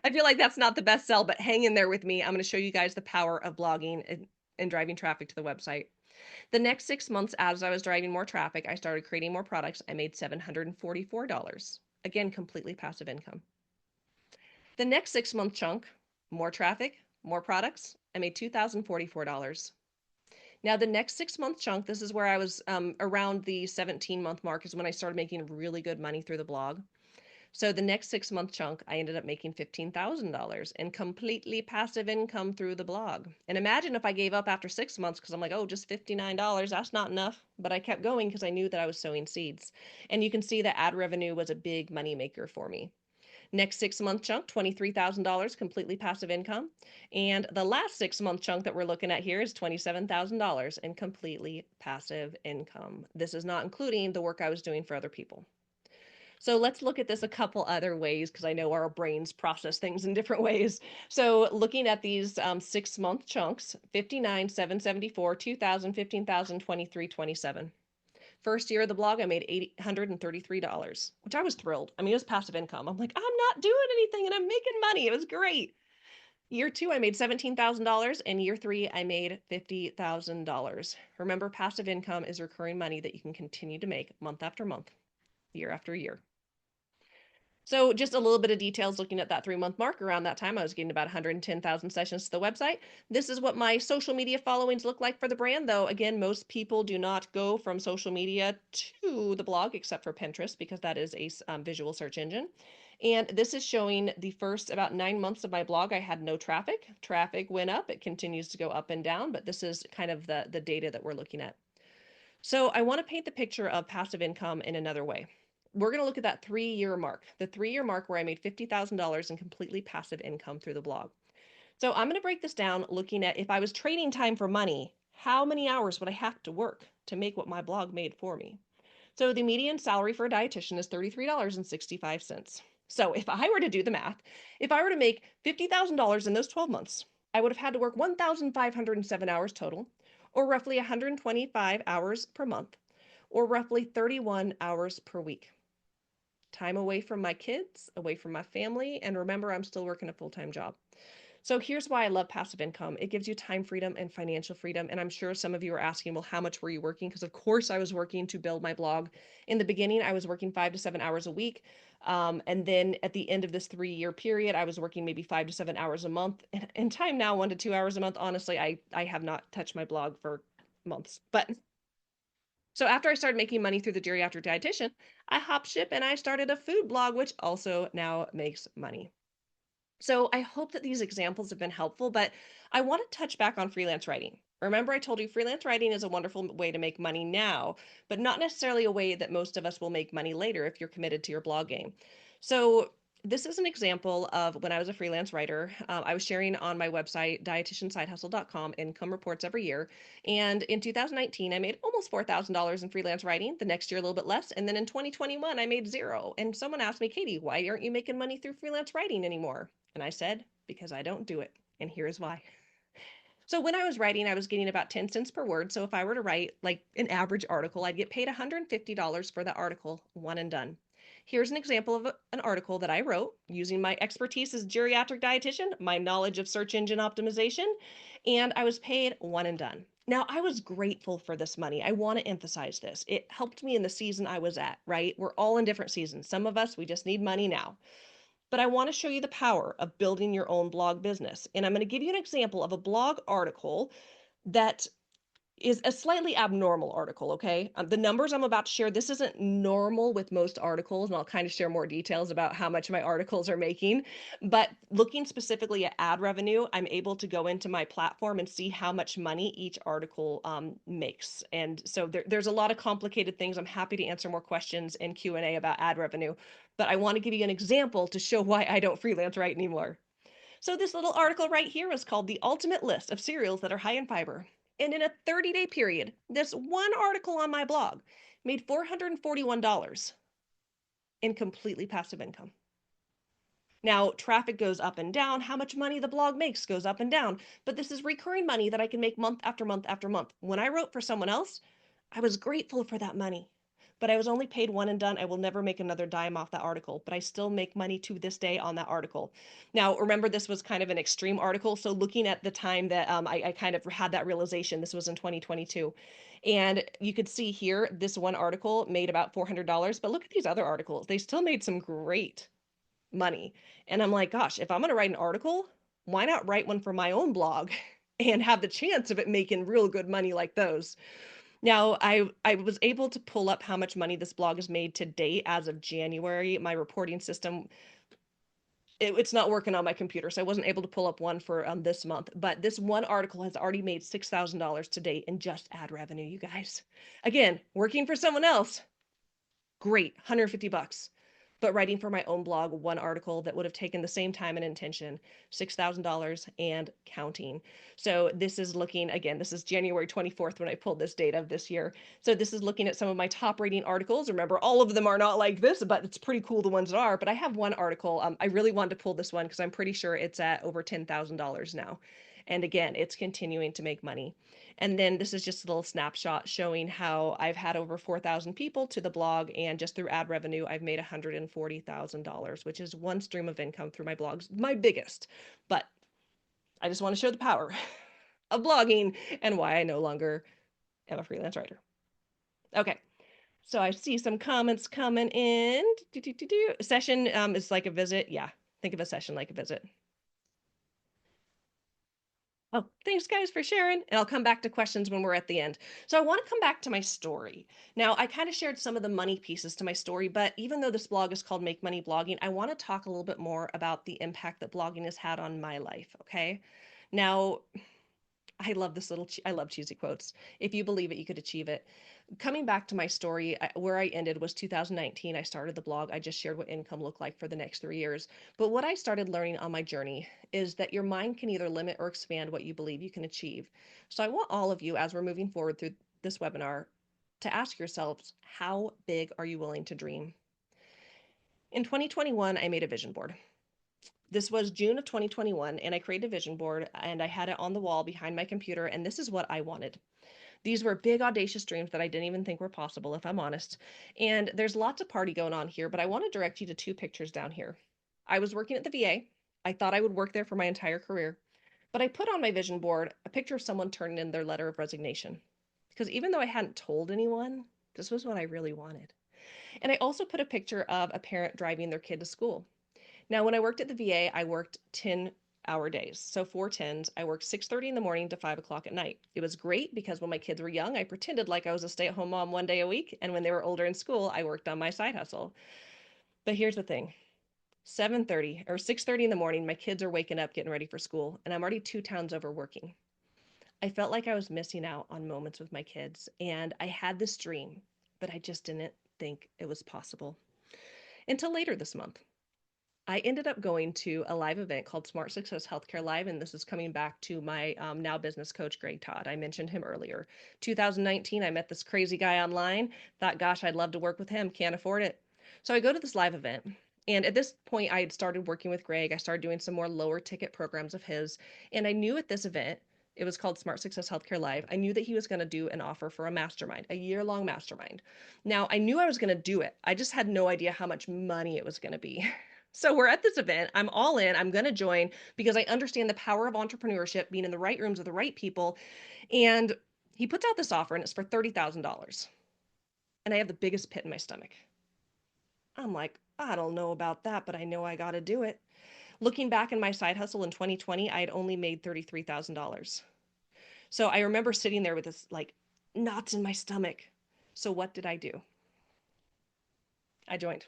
Speaker 1: I feel like that's not the best sell, but hang in there with me. I'm going to show you guys the power of blogging and driving traffic to the website. The next 6 months, as I was driving more traffic, I started creating more products. I made $744. Again, completely passive income. The next 6-month chunk, more traffic, more products, I made $2,044. Now, the next 6-month chunk, this is where I was around the 17-month mark, is when I started making really good money through the blog. So the next 6-month chunk, I ended up making $15,000 in completely passive income through the blog. And imagine if I gave up after 6 months because I'm like, oh, just $59, that's not enough. But I kept going because I knew that I was sowing seeds. And you can see that ad revenue was a big money maker for me. Next 6-month chunk, $23,000 completely passive income. And the last 6-month chunk that we're looking at here is $27,000 in completely passive income. This is not including the work I was doing for other people. So let's look at this a couple other ways because I know our brains process things in different ways. So looking at these 6 month chunks, 59, 774, 2000, 15,000, 23, 27. First year of the blog, I made $833, which I was thrilled. I mean, it was passive income. I'm like, I'm not doing anything and I'm making money. It was great. Year two, I made $17,000, and year three, I made $50,000. Remember, passive income is recurring money that you can continue to make month after month, year after year. So just a little bit of details looking at that 3 month mark. Around that time, I was getting about 110,000 sessions to the website. This is what my social media followings look like for the brand, though. Again, most people do not go from social media to the blog, except for Pinterest, because that is a visual search engine. And this is showing the first about 9 months of my blog. I had no traffic. Traffic went up. It continues to go up and down, but this is kind of the data that we're looking at. So I want to paint the picture of passive income in another way. We're going to look at that 3 year mark, the 3 year mark where I made $50,000 in completely passive income through the blog. So I'm going to break this down looking at if I was trading time for money, how many hours would I have to work to make what my blog made for me? So the median salary for a dietitian is $33.65. So if I were to do the math, if I were to make $50,000 in those 12 months, I would have had to work 1,507 hours total, or roughly 125 hours per month, or roughly 31 hours per week. Time away from my kids, away from my family, and remember, I'm still working a full-time job. So here's why I love passive income. It gives you time freedom and financial freedom. And I'm sure some of you are asking, well, how much were you working? Because of course I was working to build my blog. In the beginning, I was working 5 to 7 hours a week. And then at the end of this 3 year period, I was working maybe 5 to 7 hours a month. And in time now, 1 to 2 hours a month. Honestly, I have not touched my blog for months. But so after I started making money through the geriatric dietitian, I hop ship and I started a food blog, which also now makes money. So I hope that these examples have been helpful, but I want to touch back on freelance writing. Remember, I told you freelance writing is a wonderful way to make money now, but not necessarily a way that most of us will make money later if you're committed to your blog game. So this is an example of when I was a freelance writer. I was sharing on my website, dietitiansidehustle.com, income reports every year. And in 2019, I made almost $4,000 in freelance writing. The next year, a little bit less. And then in 2021, I made zero. And someone asked me, Katie, why aren't you making money through freelance writing anymore? And I said, because I don't do it. And here's why. So when I was writing, I was getting about 10 cents per word. So if I were to write like an average article, I'd get paid $150 for the article, one and done. Here's an example of an article that I wrote using my expertise as geriatric dietitian, my knowledge of search engine optimization, and I was paid one and done. Now, I was grateful for this money. I want to emphasize this. It helped me in the season I was at, right? We're all in different seasons. Some of us, we just need money now. But I want to show you the power of building your own blog business. And I'm going to give you an example of a blog article that is a slightly abnormal article, okay? The numbers I'm about to share, this isn't normal with most articles, and I'll kind of share more details about how much my articles are making. But looking specifically at ad revenue, I'm able to go into my platform and see how much money each article makes. And so there's a lot of complicated things. I'm happy to answer more questions in Q&A about ad revenue, but I want to give you an example to show why I don't freelance write anymore. So this little article right here is called The Ultimate List of Cereals That Are High in Fiber. And in a 30-day period, this one article on my blog made $441 in completely passive income. Now, traffic goes up and down. How much money the blog makes goes up and down. But this is recurring money that I can make month after month after month. When I wrote for someone else, I was grateful for that money. But I was only paid one and done. I will never make another dime off that article, but I still make money to this day on that article. Now, remember, this was kind of an extreme article. So looking at the time that I kind of had that realization, this was in 2022. And you could see here, this one article made about $400, but look at these other articles. They still made some great money. And I'm like, gosh, if I'm going to write an article, why not write one for my own blog and have the chance of it making real good money like those? Now, I was able to pull up how much money this blog has made to date as of January. My reporting system, it's not working on my computer, so I wasn't able to pull up one for this month. But this one article has already made $6,000 to date in just ad revenue, you guys. Again, working for someone else, great, $150. But writing for my own blog, one article that would have taken the same time and intention, $6,000 and counting. So this is looking, again, this is January 24th when I pulled this data of this year. So this is looking at some of my top rating articles. Remember, all of them are not like this, but it's pretty cool the ones that are. But I have one article. I really wanted to pull this one because I'm pretty sure it's at over $10,000 now. And again, it's continuing to make money. And then this is just a little snapshot showing how I've had over 4,000 people to the blog, and just through ad revenue, I've made $140,000, which is one stream of income through my blogs, my biggest. But I just want to show the power of blogging and why I no longer am a freelance writer. Okay. So I see some comments coming in. Session is like a visit. Yeah. Think of a session like a visit. Oh, thanks guys for sharing. And I'll come back to questions when we're at the end. So I want to come back to my story. Now, I kind of shared some of the money pieces to my story, but even though this blog is called Make Money Blogging, I want to talk a little bit more about the impact that blogging has had on my life, okay? Now, I love this little, I love cheesy quotes. If you believe it, you could achieve it. Coming back to my story, where I ended was 2019. I started the blog. I just shared what income looked like for the next 3 years. But what I started learning on my journey is that your mind can either limit or expand what you believe you can achieve. So I want all of you, as we're moving forward through this webinar, to ask yourselves, how big are you willing to dream? In 2021, I made a vision board. This was June of 2021, and I created a vision board and I had it on the wall behind my computer, and this is what I wanted. These were big, audacious dreams that I didn't even think were possible, if I'm honest. And there's lots of party going on here, but I want to direct you to two pictures down here. I was working at the VA. I thought I would work there for my entire career, but I put on my vision board a picture of someone turning in their letter of resignation. Because even though I hadn't told anyone, this was what I really wanted. And I also put a picture of a parent driving their kid to school. Now, when I worked at the VA, I worked 10-hour days. So 4 10s. I worked 6:30 in the morning to 5 o'clock at night. It was great because when my kids were young, I pretended like I was a stay-at-home mom one day a week. And when they were older in school, I worked on my side hustle. But here's the thing. 7:30 or 6:30 in the morning, my kids are waking up, getting ready for school, and I'm already 2 towns over working. I felt like I was missing out on moments with my kids, and I had this dream, but I just didn't think it was possible until later this month. I ended up going to a live event called Smart Success Healthcare Live, and this is coming back to my now business coach, Greg Todd. I mentioned him earlier. 2019, I met this crazy guy online. Thought, gosh, I'd love to work with him. Can't afford it. So I go to this live event. And at this point, I had started working with Greg. I started doing some more lower ticket programs of his. And I knew at this event, it was called Smart Success Healthcare Live. I knew that he was going to do an offer for a mastermind, a year-long mastermind. Now, I knew I was going to do it. I just had no idea how much money it was going to be. So we're at this event. I'm all in. I'm going to join because I understand the power of entrepreneurship, being in the right rooms with the right people. And he puts out this offer and it's for $30,000. And I have the biggest pit in my stomach. I'm like, I don't know about that, but I know I got to do it. Looking back in my side hustle in 2020, I had only made $33,000. So I remember sitting there with this like knots in my stomach. So what did I do? I joined.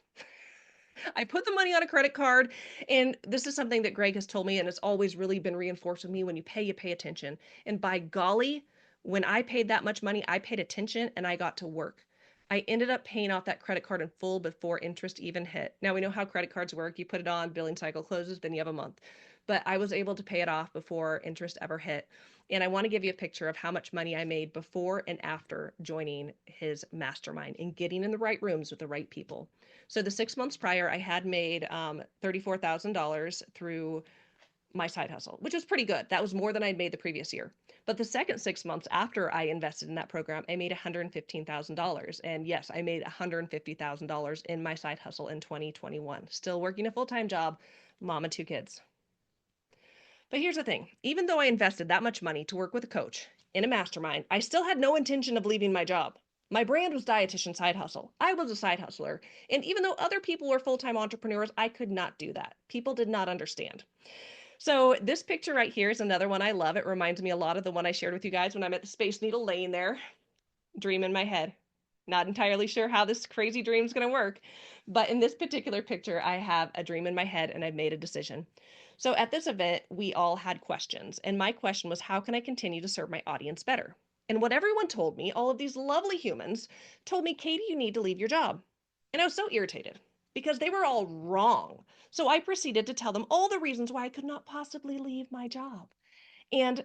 Speaker 1: I put the money on a credit card. And this is something that Greg has told me, and it's always really been reinforced with me. When you pay attention. And by golly, when I paid that much money, I paid attention and I got to work. I ended up paying off that credit card in full before interest even hit. Now we know how credit cards work. You put it on, billing cycle closes, then you have a month. But I was able to pay it off before interest ever hit. And I want to give you a picture of how much money I made before and after joining his mastermind and getting in the right rooms with the right people. So the 6 months prior, I had made $34,000 through my side hustle, which was pretty good. That was more than I'd made the previous year. But the second 6 months after I invested in that program, I made $115,000. And yes, I made $150,000 in my side hustle in 2021. Still working a full-time job, mom of two kids. But here's the thing. Even though I invested that much money to work with a coach in a mastermind, I still had no intention of leaving my job. My brand was Dietitian Side Hustle. I was a side hustler. And even though other people were full-time entrepreneurs, I could not do that. People did not understand. So this picture right here is another one I love. It reminds me a lot of the one I shared with you guys when I'm at the Space Needle laying there, dream in my head. Not entirely sure how this crazy dream is going to work, but in this particular picture, I have a dream in my head and I've made a decision. So at this event, we all had questions, and my question was, how can I continue to serve my audience better? And what everyone told me, all of these lovely humans, told me, Katie, you need to leave your job. And I was so irritated because they were all wrong. So I proceeded to tell them all the reasons why I could not possibly leave my job. And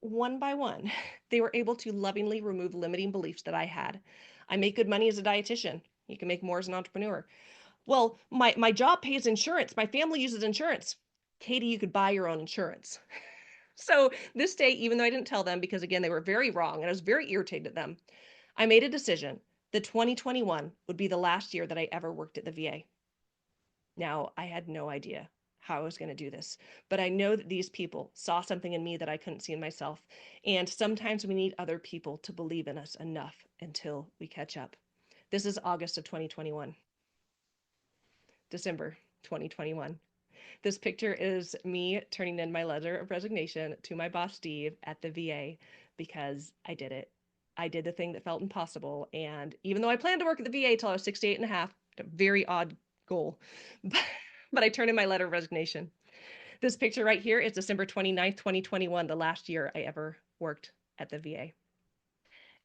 Speaker 1: one by one, they were able to lovingly remove limiting beliefs that I had. I make good money as a dietitian. You can make more as an entrepreneur. Well, my job pays insurance. My family uses insurance. Katie, you could buy your own insurance. So this day, even though I didn't tell them, because again, they were very wrong and I was very irritated at them, I made a decision that 2021 would be the last year that I ever worked at the VA. Now, I had no idea how I was going to do this, but I know that these people saw something in me that I couldn't see in myself. And sometimes we need other people to believe in us enough until we catch up. This is August of 2021, December 2021. This picture is me turning in my letter of resignation to my boss, Steve, at the VA because I did it. I did the thing that felt impossible. And even though I planned to work at the VA till I was 68 and a half, a very odd goal, but I turned in my letter of resignation. This picture right here is December 29th, 2021, the last year I ever worked at the VA.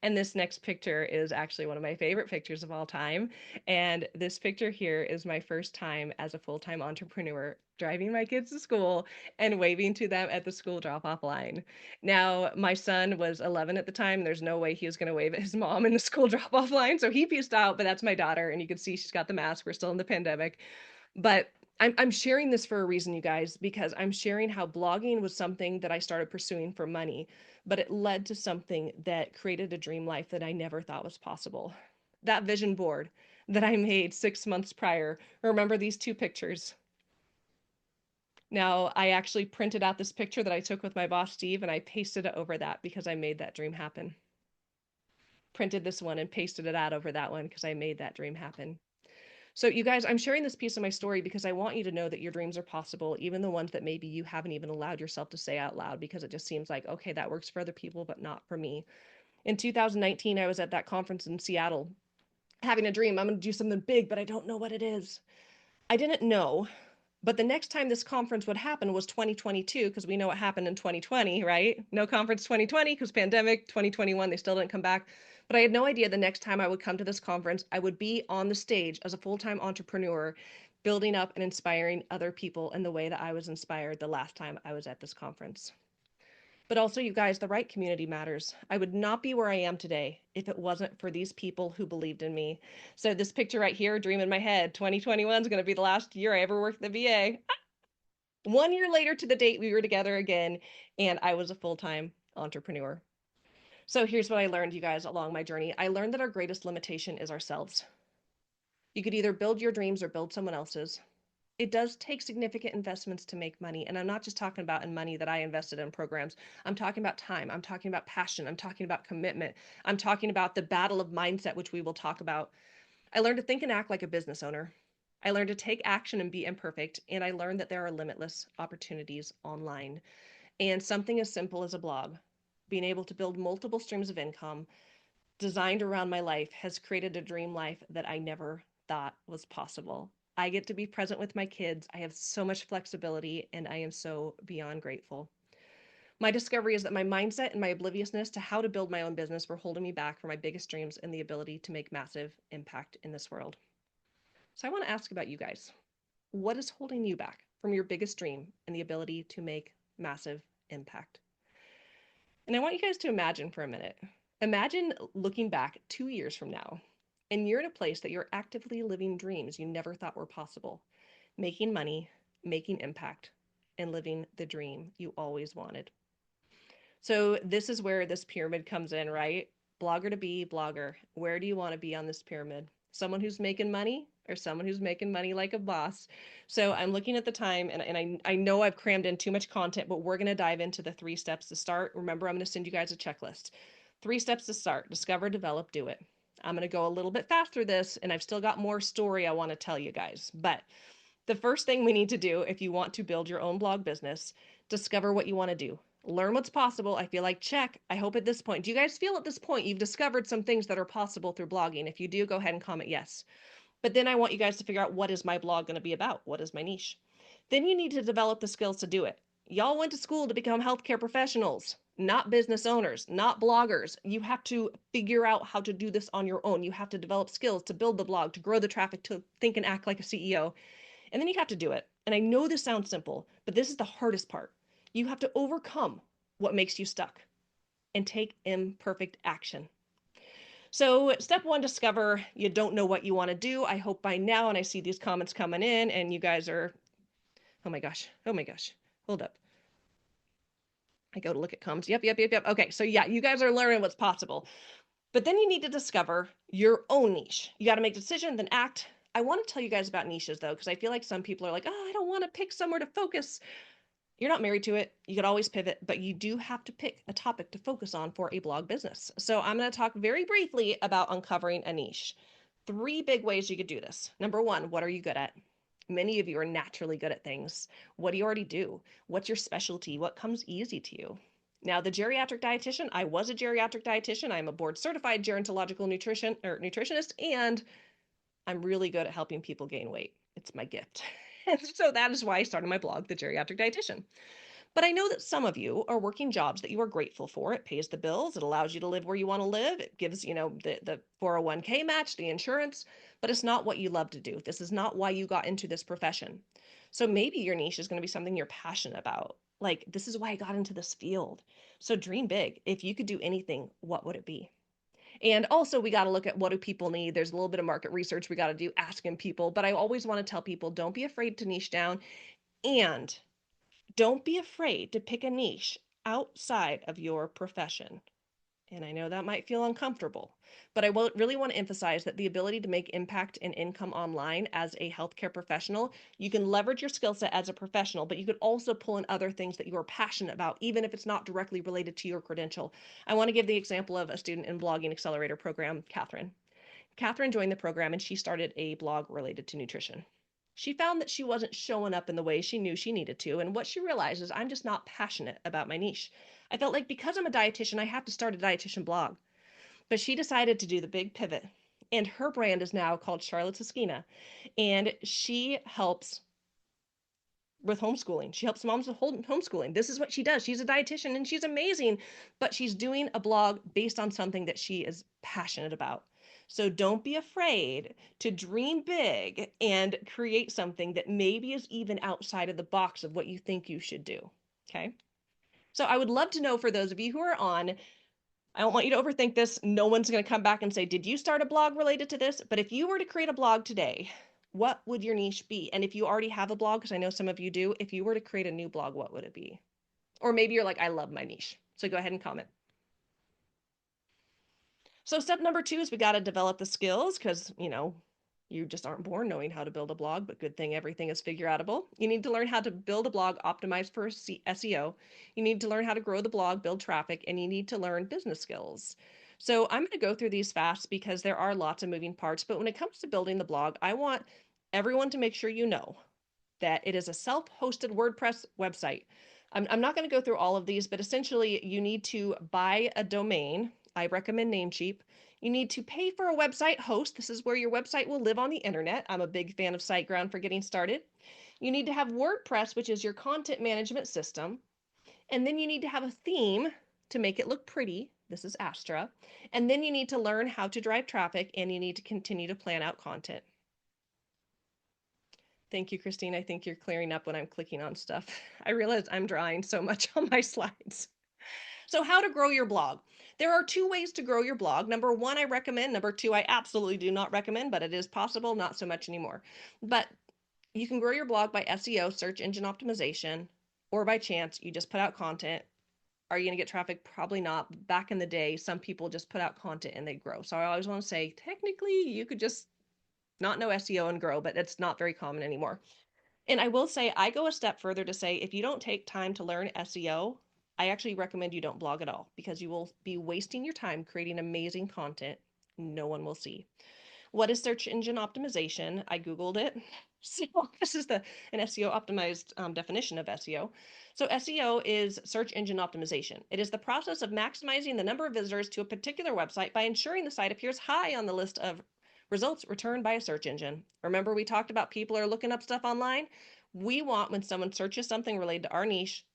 Speaker 1: And this next picture is actually one of my favorite pictures of all time. And this picture here is my first time as a full-time entrepreneur driving my kids to school and waving to them at the school drop-off line. Now, my son was 11 at the time. There's no way he was going to wave at his mom in the school drop-off line. So he pieced out, but that's my daughter. And you can see she's got the mask. We're still in the pandemic. But I'm sharing this for a reason, you guys, because I'm sharing how blogging was something that I started pursuing for money, but it led to something that created a dream life that I never thought was possible. That vision board that I made 6 months prior, remember these two pictures. Now, I actually printed out this picture that I took with my boss, Steve, and I pasted it over that because I made that dream happen. Printed this one and pasted it out over that one because I made that dream happen. So, you guys, I'm sharing this piece of my story because I want you to know that your dreams are possible, even the ones that maybe you haven't even allowed yourself to say out loud because it just seems like, okay, that works for other people, but not for me. In 2019, I was at that conference in Seattle having a dream. I'm going to do something big, but I don't know what it is. I didn't know. But the next time this conference would happen was 2022, because we know what happened in 2020, right? No conference 2020 because pandemic, 2021, they still didn't come back. But I had no idea the next time I would come to this conference, I would be on the stage as a full-time entrepreneur, building up and inspiring other people in the way that I was inspired the last time I was at this conference. But also, you guys, the right community matters. I would not be where I am today if it wasn't for these people who believed in me. So this picture right here, dream in my head, 2021 is going to be the last year I ever worked at the VA. 1 year later to the date, we were together again, and I was a full-time entrepreneur. So here's what I learned, you guys, along my journey. I learned that our greatest limitation is ourselves. You could either build your dreams or build someone else's. It does take significant investments to make money. And I'm not just talking about in money that I invested in programs. I'm talking about time. I'm talking about passion. I'm talking about commitment. I'm talking about the battle of mindset, which we will talk about. I learned to think and act like a business owner. I learned to take action and be imperfect. And I learned that there are limitless opportunities online. And something as simple as a blog, being able to build multiple streams of income designed around my life has created a dream life that I never thought was possible. I get to be present with my kids. I have so much flexibility and I am so beyond grateful. My discovery is that my mindset and my obliviousness to how to build my own business were holding me back from my biggest dreams and the ability to make massive impact in this world. So I want to ask about you guys. What is holding you back from your biggest dream and the ability to make massive impact? And I want you guys to imagine for a minute. Imagine looking back 2 years from now, and you're in a place that you're actively living dreams you never thought were possible, making money, making impact, and living the dream you always wanted. So, this is where this pyramid comes in, right? Blogger to be blogger. Where do you want to be on this pyramid? Someone who's making money or someone who's making money like a boss? So I'm looking at the time and I know I've crammed in too much content, but we're going to dive into the 3 steps to start. Remember, I'm going to send you guys a checklist. 3 steps to start: discover, develop, do it. I'm going to go a little bit faster this, and I've still got more story I want to tell you guys. But the first thing we need to do if you want to build your own blog business, discover what you want to do. Learn what's possible. I feel like check. I hope at this point, do you guys feel at this point you've discovered some things that are possible through blogging? If you do, go ahead and comment yes. But then I want you guys to figure out, what is my blog going to be about? What is my niche? Then you need to develop the skills to do it. Y'all went to school to become healthcare professionals, not business owners, not bloggers. You have to figure out how to do this on your own. You have to develop skills to build the blog, to grow the traffic, to think and act like a CEO. And then you have to do it. And I know this sounds simple, but this is the hardest part. You have to overcome what makes you stuck and take imperfect action. So, step one, discover you don't know what you want to do. I hope by now, and I see these comments coming in, and you guys are, oh my gosh, hold up. I go to look at comments. Yep. Okay, so yeah, you guys are learning what's possible. But then you need to discover your own niche. You got to make a decision, then act. I want to tell you guys about niches though, because I feel like some people are like, oh, I don't want to pick somewhere to focus. You're not married to it. You could always pivot, but you do have to pick a topic to focus on for a blog business. So I'm going to talk very briefly about uncovering a niche. 3 big ways you could do this. Number 1, what are you good at? Many of you are naturally good at things. What do you already do? What's your specialty? What comes easy to you? Now, the geriatric dietitian, I was a geriatric dietitian. I'm a board certified gerontological nutritionist, and I'm really good at helping people gain weight. It's my gift. And so that is why I started my blog, The Geriatric Dietitian. But I know that some of you are working jobs that you are grateful for. It pays the bills. It allows you to live where you want to live. It gives, the 401k match, the insurance, but it's not what you love to do. This is not why you got into this profession. So maybe your niche is going to be something you're passionate about. Like, this is why I got into this field. So dream big. If you could do anything, what would it be? And also, we got to look at what do people need. There's a little bit of market research we got to do, asking people. But I always want to tell people, don't be afraid to niche down, and don't be afraid to pick a niche outside of your profession. And I know that might feel uncomfortable, but I really want to emphasize that the ability to make impact and income online as a healthcare professional, you can leverage your skill set as a professional, but you could also pull in other things that you are passionate about, even if it's not directly related to your credential. I want to give the example of a student in Blogging Accelerator program, Catherine. Catherine joined the program and she started a blog related to nutrition. She found that she wasn't showing up in the way she knew she needed to. And what she realized is I'm just not passionate about my niche. I felt like because I'm a dietitian, I have to start a dietitian blog. But she decided to do the big pivot. And her brand is now called Charlotte's Esquina. And she helps with homeschooling. She helps moms with homeschooling. This is what she does. She's a dietitian and she's amazing, but she's doing a blog based on something that she is passionate about. So don't be afraid to dream big and create something that maybe is even outside of the box of what you think you should do. Okay. So I would love to know, for those of you who are on, I don't want you to overthink this. No one's going to come back and say, did you start a blog related to this? But if you were to create a blog today, what would your niche be? And if you already have a blog, because I know some of you do, if you were to create a new blog, what would it be? Or maybe you're like, I love my niche. So go ahead and comment. So step number 2 is we got to develop the skills, because, you just aren't born knowing how to build a blog, but good thing everything is figure outable. You need to learn how to build a blog optimized for SEO. You need to learn how to grow the blog, build traffic, and you need to learn business skills. So I'm going to go through these fast because there are lots of moving parts, but when it comes to building the blog, I want everyone to make sure you know that it is a self-hosted WordPress website. I'm not going to go through all of these, but essentially you need to buy a domain. I recommend Namecheap. You need to pay for a website host. This is where your website will live on the internet. I'm a big fan of SiteGround for getting started. You need to have WordPress, which is your content management system. And then you need to have a theme to make it look pretty. This is Astra. And then you need to learn how to drive traffic, and you need to continue to plan out content. Thank you, Christine. I think you're clearing up when I'm clicking on stuff. I realize I'm drawing so much on my slides. So how to grow your blog. There are 2 ways to grow your blog. Number 1, I recommend. Number 2, I absolutely do not recommend, but it is possible, not so much anymore. But you can grow your blog by SEO, search engine optimization, or by chance, you just put out content. Are you going to get traffic? Probably not. Back in the day, some people just put out content and they grow. So I always want to say, technically, you could just not know SEO and grow, but it's not very common anymore. And I will say, I go a step further to say, if you don't take time to learn SEO, I actually recommend you don't blog at all, because you will be wasting your time creating amazing content no one will see. What is search engine optimization? I Googled it. So this is an SEO optimized definition of SEO. So SEO is search engine optimization. It is the process of maximizing the number of visitors to a particular website by ensuring the site appears high on the list of results returned by a search engine. Remember, we talked about people are looking up stuff online? We want, when someone searches something related to our niche,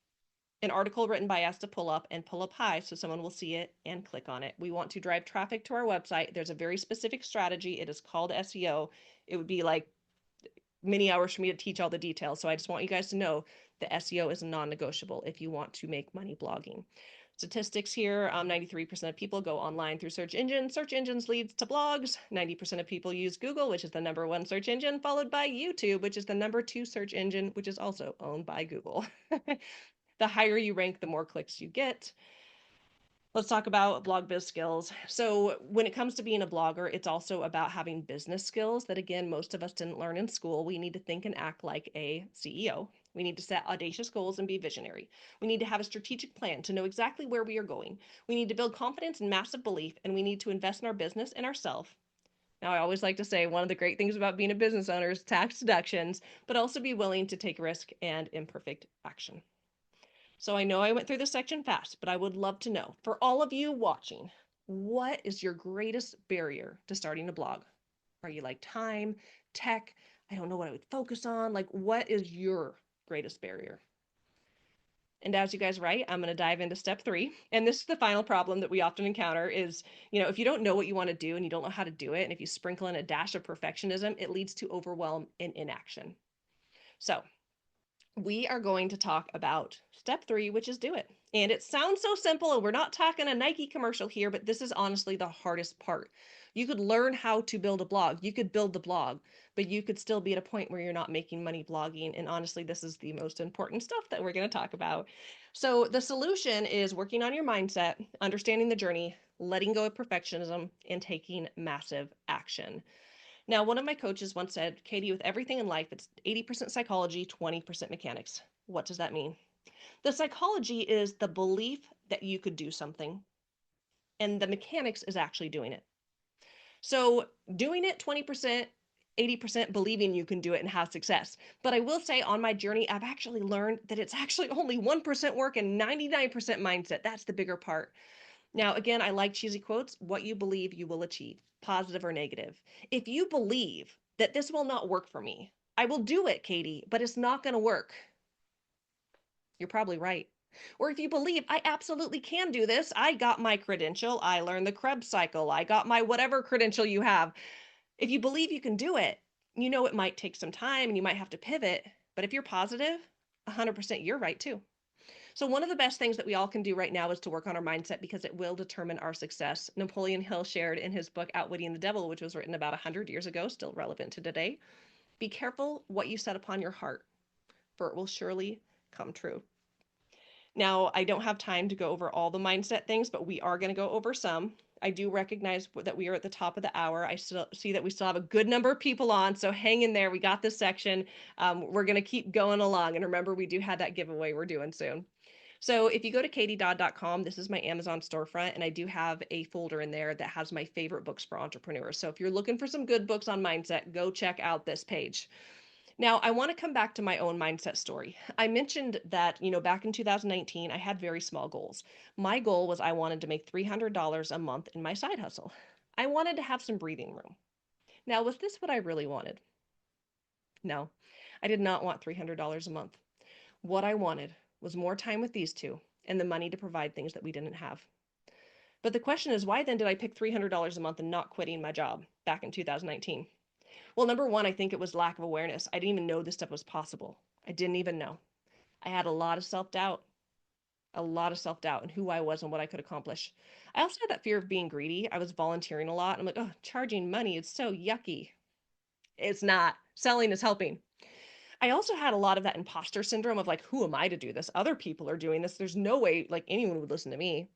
Speaker 1: An article written by us to pull up high so someone will see it and click on it. We want to drive traffic to our website. There's a very specific strategy. It is called SEO. It would be like many hours for me to teach all the details. So I just want you guys to know that SEO is non-negotiable if you want to make money blogging. Statistics here, 93% of people go online through search engines. Search engines leads to blogs. 90% of people use Google, which is the #1 search engine, followed by YouTube, which is the #2 search engine, which is also owned by Google. The higher you rank, the more clicks you get. Let's talk about blog biz skills. So when it comes to being a blogger, it's also about having business skills that, again, most of us didn't learn in school. We need to think and act like a CEO. We need to set audacious goals and be visionary. We need to have a strategic plan to know exactly where we are going. We need to build confidence and massive belief, and we need to invest in our business and ourselves. Now, I always like to say one of the great things about being a business owner is tax deductions, but also be willing to take risk and imperfect action. So I know I went through this section fast, but I would love to know, for all of you watching, what is your greatest barrier to starting a blog? Are you like time, tech? I don't know what I would focus on. Like, what is your greatest barrier? And as you guys write, I'm going to dive into step 3. And this is the final problem that we often encounter is, if you don't know what you want to do and you don't know how to do it, and if you sprinkle in a dash of perfectionism, it leads to overwhelm and inaction. So we are going to talk about step 3, which is do it. And it sounds so simple, and we're not talking a Nike commercial here, but this is honestly the hardest part. You could learn how to build a blog. You could build the blog, but you could still be at a point where you're not making money blogging. And honestly, this is the most important stuff that we're going to talk about. So the solution is working on your mindset, understanding the journey, letting go of perfectionism, and taking massive action. Now, one of my coaches once said, Katie, with everything in life, it's 80% psychology, 20% mechanics. What does that mean? The psychology is the belief that you could do something, and the mechanics is actually doing it. So, doing it 20%, 80% believing you can do it and have success. But I will say on my journey, I've actually learned that it's actually only 1% work and 99% mindset. That's the bigger part. Now, again, I like cheesy quotes. What you believe, you will achieve, positive or negative. If you believe that this will not work for me, I will do it, Katie, but it's not going to work. You're probably right. Or if you believe I absolutely can do this, I got my credential, I learned the Krebs cycle, I got my whatever credential you have. If you believe you can do it, it might take some time and you might have to pivot. But if you're positive, 100% you're right too. So one of the best things that we all can do right now is to work on our mindset because it will determine our success. Napoleon Hill shared in his book Outwitting the Devil, which was written about 100 years ago, still relevant to today. Be careful what you set upon your heart, for it will surely come true. Now, I don't have time to go over all the mindset things, but we are going to go over some. I do recognize that we are at the top of the hour. I still see that we still have a good number of people on, so hang in there. We got this section. We're going to keep going along. And remember, we do have that giveaway we're doing soon. So if you go to katiedodd.com, this is my Amazon storefront, and I do have a folder in there that has my favorite books for entrepreneurs. So if you're looking for some good books on mindset, go check out this page. Now, I want to come back to my own mindset story. I mentioned that, back in 2019, I had very small goals. My goal was I wanted to make $300 a month in my side hustle. I wanted to have some breathing room. Now, was this what I really wanted? No, I did not want $300 a month. What I wanted was more time with these two and the money to provide things that we didn't have. But the question is, why then did I pick $300 a month and not quitting my job back in 2019? Well, number one, I think it was lack of awareness. I didn't even know this stuff was possible. I didn't even know. I had a lot of self doubt in who I was and what I could accomplish. I also had that fear of being greedy. I was volunteering a lot. I'm like, oh, charging money is so yucky. It's not. Selling is helping. I also had a lot of that imposter syndrome of like, who am I to do this? Other people are doing this. There's no way like anyone would listen to me.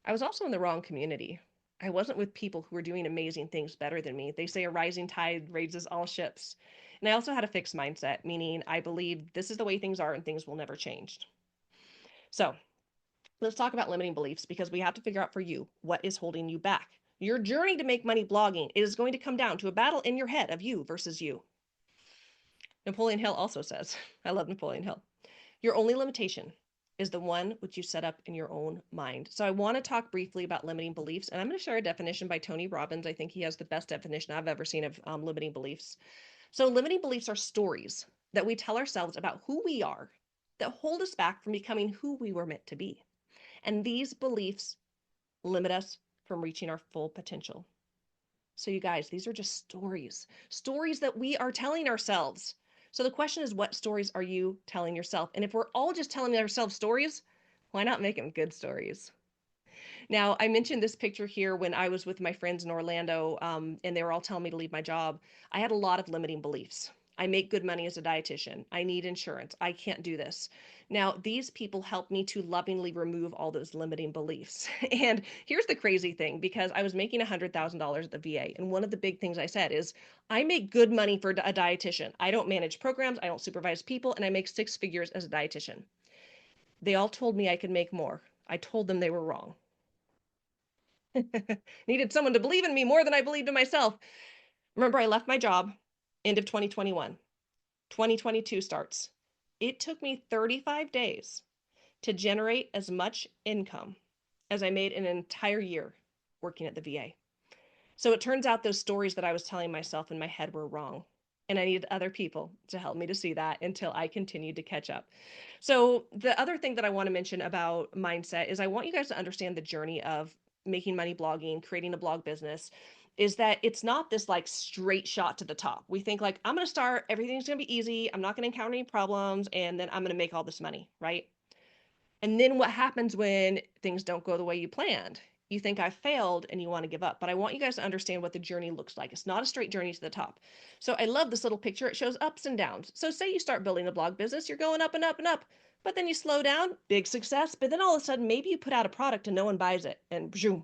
Speaker 1: I was also in the wrong community. I wasn't with people who were doing amazing things better than me. They say a rising tide raises all ships. And I also had a fixed mindset, meaning I believed this is the way things are and things will never change. So let's talk about limiting beliefs because we have to figure out for you what is holding you back. Your journey to make money blogging is going to come down to a battle in your head of you versus you. Napoleon Hill also says, I love Napoleon Hill, your only limitation is the one which you set up in your own mind. So I want to talk briefly about limiting beliefs, and I'm going to share a definition by Tony Robbins. I think he has the best definition I've ever seen of limiting beliefs. So limiting beliefs are stories that we tell ourselves about who we are that hold us back from becoming who we were meant to be. And these beliefs limit us from reaching our full potential. So, you guys, these are just stories that we are telling ourselves. So, the question is, what stories are you telling yourself? And if we're all just telling ourselves stories, why not make them good stories? Now, I mentioned this picture here when I was with my friends in Orlando, and they were all telling me to leave my job. I had a lot of limiting beliefs. I make good money as a dietitian. I need insurance. I can't do this. Now, these people helped me to lovingly remove all those limiting beliefs. And here's the crazy thing, because I was making $100,000 at the VA. And one of the big things I said is, I make good money for a dietitian. I don't manage programs, I don't supervise people, and I make six figures as a dietitian. They all told me I could make more. I told them they were wrong. Needed someone to believe in me more than I believed in myself. Remember, I left my job end of 2021. 2022 starts. It took me 35 days to generate as much income as I made in an entire year working at the VA. So it turns out those stories that I was telling myself in my head were wrong. And I needed other people to help me to see that until I continued to catch up. So, the other thing that I want to mention about mindset is I want you guys to understand the journey of making money blogging, creating a blog business, is that it's not this like straight shot to the top. We think like, I'm going to start, everything's going to be easy, I'm not going to encounter any problems, and then I'm going to make all this money, right? And then what happens when things don't go the way you planned? You think I failed and you want to give up. But I want you guys to understand what the journey looks like. It's not a straight journey to the top. So I love this little picture. It shows ups and downs. So say you start building a blog business, you're going up and up and up, but then you slow down, big success. But then all of a sudden, maybe you put out a product and no one buys it, and boom,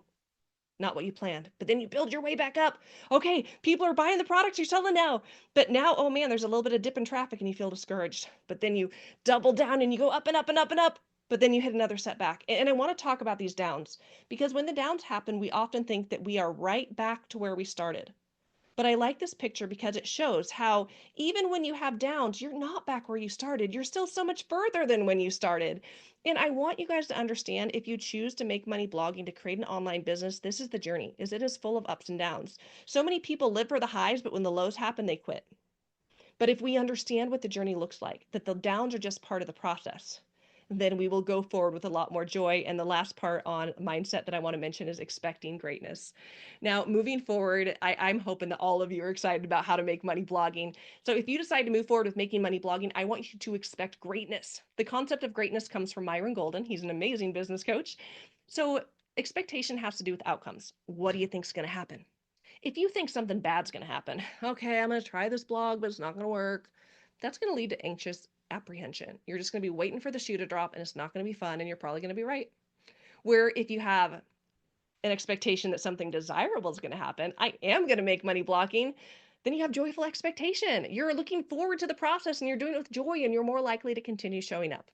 Speaker 1: not what you planned. But then you build your way back up. Okay, people are buying the products you're selling now. But now, oh man, there's a little bit of dip in traffic and you feel discouraged. But then you double down and you go up and up and up and up. But then you hit another setback. And I want to talk about these downs because when the downs happen, we often think that we are right back to where we started. But I like this picture because it shows how even when you have downs, you're not back where you started. You're still so much further than when you started. And I want you guys to understand, if you choose to make money blogging to create an online business, this is the journey, is it is full of ups and downs. So many people live for the highs, but when the lows happen, they quit. But if we understand what the journey looks like, that the downs are just part of the process, then we will go forward with a lot more joy. And the last part on mindset that I want to mention is expecting greatness. Now, moving forward, I'm hoping that all of you are excited about how to make money blogging. So if you decide to move forward with making money blogging, I want you to expect greatness. The concept of greatness comes from Myron Golden. He's an amazing business coach. So expectation has to do with outcomes. What do you think is going to happen? If you think something bad's going to happen, okay, I'm going to try this blog, but it's not going to work, that's going to lead to anxious apprehension. You're just going to be waiting for the shoe to drop and it's not going to be fun and you're probably going to be right. Where if you have an expectation that something desirable is going to happen, I am going to make money blocking, then you have joyful expectation. You're looking forward to the process and you're doing it with joy and you're more likely to continue showing up.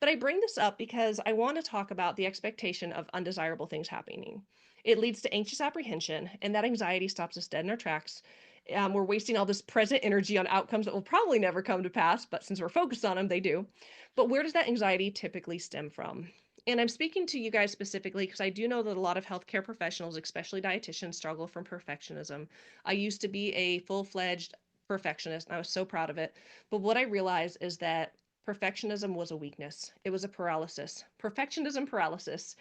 Speaker 1: But I bring this up because I want to talk about the expectation of undesirable things happening. It leads to anxious apprehension, and that anxiety stops us dead in our tracks. We're wasting all this present energy on outcomes that will probably never come to pass, but since we're focused on them, they do. But where does that anxiety typically stem from? And I'm speaking to you guys specifically because I do know that a lot of healthcare professionals, especially dietitians, struggle from perfectionism. I used to be a full-fledged perfectionist, and I was so proud of it. But what I realized is that perfectionism was a weakness. It was a paralysis. Perfectionism paralysis.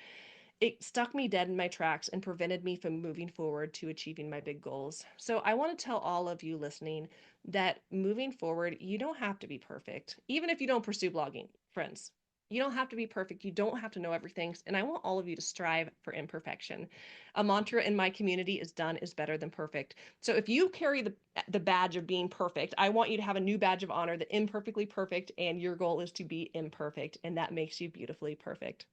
Speaker 1: It stuck me dead in my tracks and prevented me from moving forward to achieving my big goals. So I want to tell all of you listening that moving forward, you don't have to be perfect. Even if you don't pursue blogging, friends, you don't have to be perfect. You don't have to know everything. And I want all of you to strive for imperfection. A mantra in my community is done is better than perfect. So if you carry the badge of being perfect, I want you to have a new badge of honor, the imperfectly perfect, and your goal is to be imperfect. And that makes you beautifully perfect.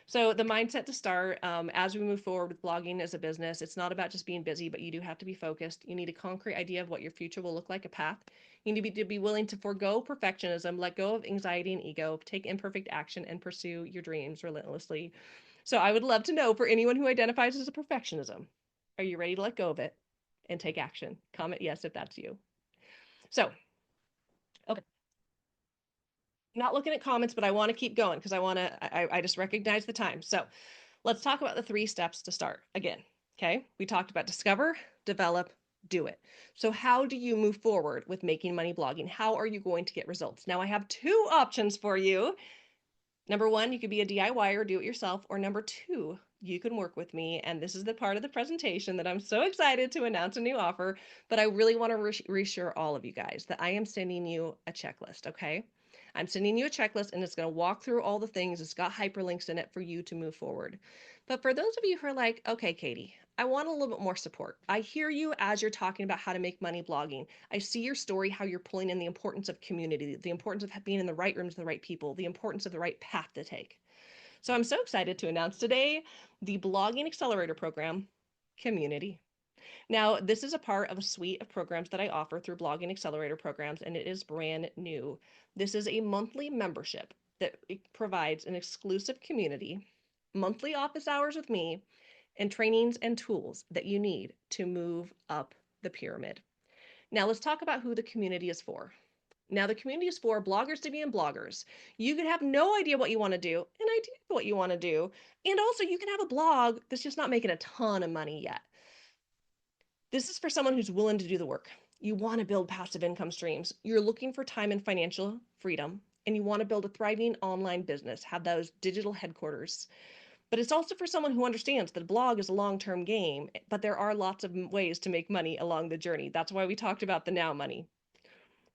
Speaker 1: So the mindset to start, as we move forward with blogging as a business, it's not about just being busy, but you do have to be focused. You need a concrete idea of what your future will look like, a path. You need to be willing to forego perfectionism, let go of anxiety and ego, take imperfect action, and pursue your dreams relentlessly. So I would love to know, for anyone who identifies as a perfectionism, are you ready to let go of it and take action? Comment yes if that's you. So, okay. Not looking at comments, but I want to keep going because I just recognize the time. So let's talk about the 3 steps to start again. Okay. We talked about discover, develop, do it. So how do you move forward with making money blogging? How are you going to get results? Now I have two options for you. Number one, you could be a DIYer, do it yourself, or number two, you can work with me. And this is the part of the presentation that I'm so excited to announce a new offer. But I really want to reassure all of you guys that I am sending you a checklist, okay? I'm sending you a checklist and it's going to walk through all the things. It's got hyperlinks in it for you to move forward. But for those of you who are like, okay, Katie, I want a little bit more support. I hear you as you're talking about how to make money blogging. I see your story, how you're pulling in the importance of community, the importance of being in the right rooms with the right people, the importance of the right path to take. So I'm so excited to announce today the Blogging Accelerator Program Community. Now, this is a part of a suite of programs that I offer through Blogging Accelerator programs, and it is brand new. This is a monthly membership that provides an exclusive community, monthly office hours with me, and trainings and tools that you need to move up the pyramid. Now, let's talk about who the community is for. Now, the community is for bloggers to be in bloggers. You could have no idea what you want to do, and I do what you want to do. And also, you can have a blog that's just not making a ton of money yet. This is for someone who's willing to do the work. You want to build passive income streams. You're looking for time and financial freedom, and you want to build a thriving online business, have those digital headquarters. But it's also for someone who understands that a blog is a long-term game, but there are lots of ways to make money along the journey. That's why we talked about the now money.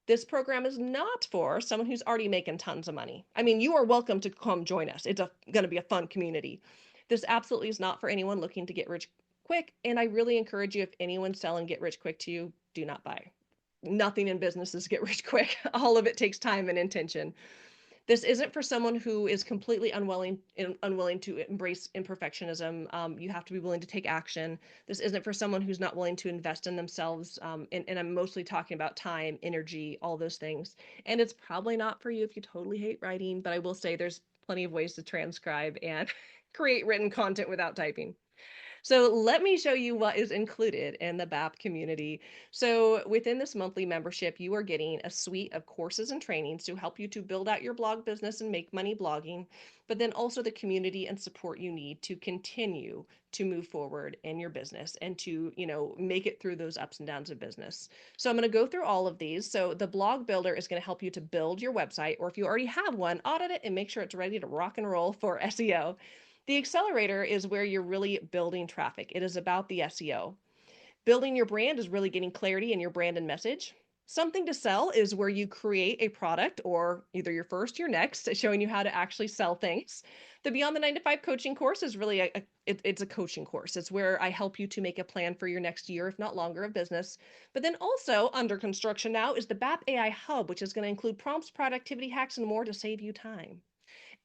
Speaker 1: This program is not for someone who's already making tons of money. I mean, you are welcome to come join us. It's going to be a fun community. This absolutely is not for anyone looking to get rich quick. And I really encourage you, if anyone's selling get rich quick to you, do not buy. Nothing in business is get rich quick. All of it takes time and intention. This isn't for someone who is completely unwilling to embrace imperfectionism. You have to be willing to take action. This isn't for someone who's not willing to invest in themselves. And I'm mostly talking about time, energy, all those things. And it's probably not for you if you totally hate writing, but I will say there's plenty of ways to transcribe and create written content without typing. So let me show you what is included in the BAP community. So within this monthly membership, you are getting a suite of courses and trainings to help you to build out your blog business and make money blogging, but then also the community and support you need to continue to move forward in your business and to, make it through those ups and downs of business. So I'm going to go through all of these. So the blog builder is going to help you to build your website, or if you already have one, audit it and make sure it's ready to rock and roll for SEO. The accelerator is where you're really building traffic. It is about the SEO. Building your brand is really getting clarity in your brand and message. Something to sell is where you create a product, or either your first, your next, showing you how to actually sell things. The Beyond the 9 to 5 coaching course is really it's a coaching course. It's where I help you to make a plan for your next year, if not longer, of business. But then also under construction now is the BAP AI Hub, which is going to include prompts, productivity hacks, and more to save you time.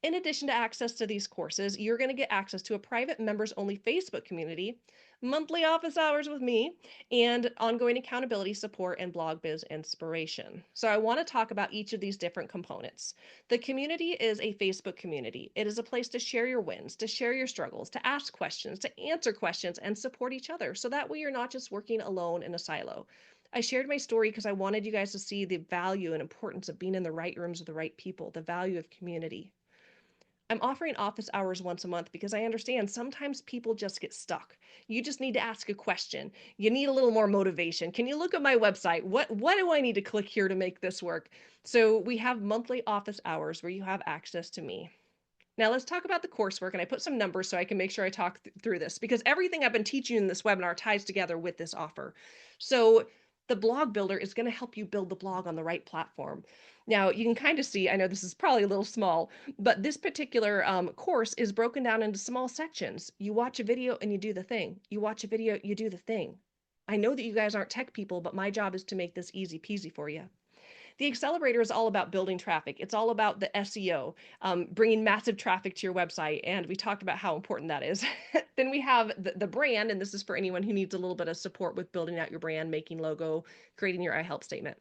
Speaker 1: In addition to access to these courses, you're going to get access to a private members only Facebook community, monthly office hours with me, and ongoing accountability support and blog biz inspiration. So I want to talk about each of these different components. The community is a Facebook community. It is a place to share your wins, to share your struggles, to ask questions, to answer questions, and support each other. So that way you're not just working alone in a silo. I shared my story because I wanted you guys to see the value and importance of being in the right rooms with the right people, the value of community. I'm offering office hours once a month because I understand sometimes people just get stuck. You just need to ask a question. You need a little more motivation. Can you look at my website? What do I need to click here to make this work? So we have monthly office hours where you have access to me. Now let's talk about the coursework, and I put some numbers so I can make sure I talk through this, because everything I've been teaching in this webinar ties together with this offer. So the blog builder is going to help you build the blog on the right platform. Now you can kind of see, I know this is probably a little small, but this particular course is broken down into small sections. You watch a video and you do the thing. You watch a video, you do the thing. I know that you guys aren't tech people, but my job is to make this easy peasy for you. The accelerator is all about building traffic. It's all about the SEO, bringing massive traffic to your website. And we talked about how important that is. Then we have the brand, and this is for anyone who needs a little bit of support with building out your brand, making logo, creating your I help statement.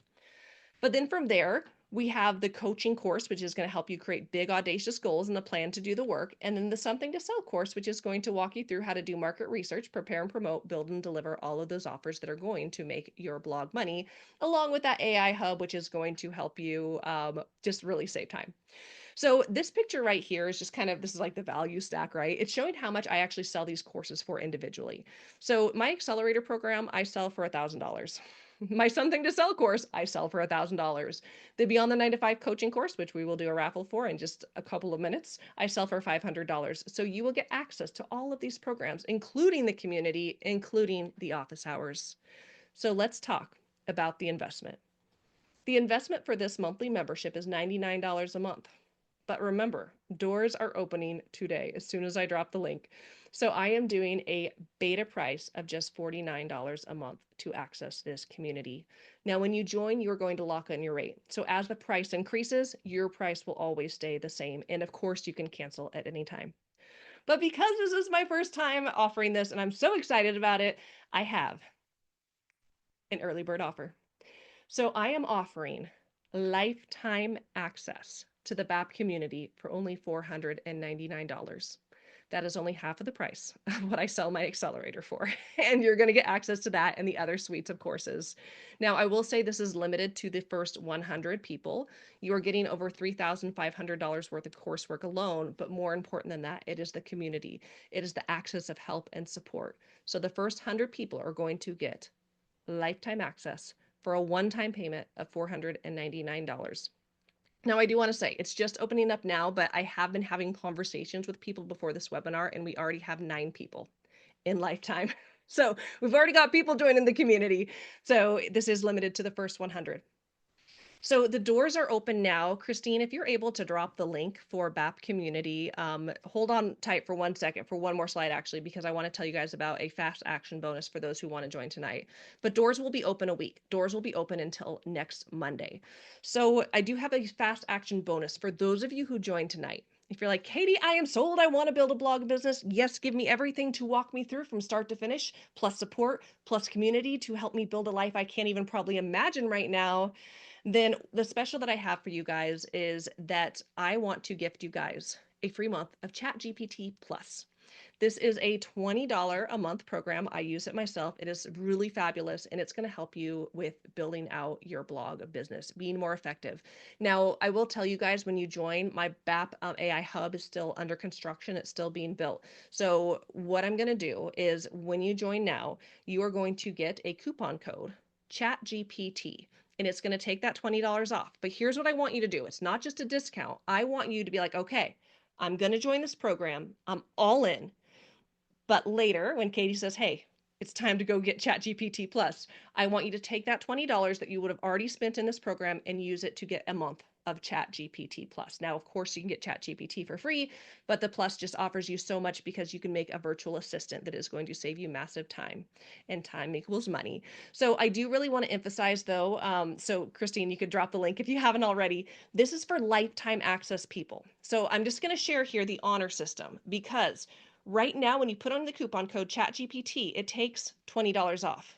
Speaker 1: But then from there, we have the coaching course, which is going to help you create big, audacious goals and a plan to do the work. And then the Something to Sell course, which is going to walk you through how to do market research, prepare and promote, build and deliver all of those offers that are going to make your blog money, along with that AI Hub, which is going to help you just really save time. So this picture right here is just kind of, this is like the value stack, right? It's showing how much I actually sell these courses for individually. So my accelerator program, I sell for $1,000. My Something to Sell course, I sell for $1,000. The Beyond the 9 to 5 coaching course, which we will do a raffle for in just a couple of minutes, I sell for $500. So you will get access to all of these programs, including the community, including the office hours. So let's talk about the investment. The investment for this monthly membership is $99 a month. But remember, doors are opening today as soon as I drop the link. So I am doing a beta price of just $49 a month to access this community. Now, when you join, you're going to lock in your rate. So as the price increases, your price will always stay the same. And of course, you can cancel at any time. But because this is my first time offering this and I'm so excited about it, I have an early bird offer. So I am offering lifetime access to the BAP community for only $499. That is only half of the price of what I sell my accelerator for. And you're going to get access to that and the other suites of courses. Now, I will say this is limited to the first 100 people. You are getting over $3,500 worth of coursework alone. But more important than that, it is the community. It is the access of help and support. So the first 100 people are going to get lifetime access for a one-time payment of $499. Now, I do want to say it's just opening up now, but I have been having conversations with people before this webinar, and we already have 9 people in lifetime. So we've already got people joining the community. So this is limited to the first 100. So the doors are open now. Christine, if you're able to drop the link for BAP community, hold on tight for 1 second for one more slide, actually, because I want to tell you guys about a fast action bonus for those who want to join tonight. But doors will be open a week. Doors will be open until next Monday. So I do have a fast action bonus for those of you who join tonight. If you're like, Katie, I am sold, I want to build a blog business. Yes, give me everything to walk me through from start to finish, plus support, plus community to help me build a life I can't even probably imagine right now. Then the special that I have for you guys is that I want to gift you guys a free month of ChatGPT Plus. This is a $20 a month program. I use it myself. It is really fabulous, and it's going to help you with building out your blog business, being more effective. Now, I will tell you guys, when you join, my BAP AI Hub is still under construction. It's still being built. So what I'm going to do is when you join now, you are going to get a coupon code, ChatGPT. And it's going to take that $20 off. But here's what I want you to do. It's not just a discount. I want you to be like, okay, I'm going to join this program. I'm all in. But later, when Katie says, hey, it's time to go get ChatGPT Plus, I want you to take that $20 that you would have already spent in this program and use it to get a month of ChatGPT Plus. Now, of course, you can get ChatGPT for free, but the Plus just offers you so much because you can make a virtual assistant that is going to save you massive time, and time equals money. So I do really want to emphasize, though, so Christine, you could drop the link if you haven't already. This is for lifetime access people. So I'm just going to share here the honor system, because right now, when you put on the coupon code ChatGPT, it takes $20 off.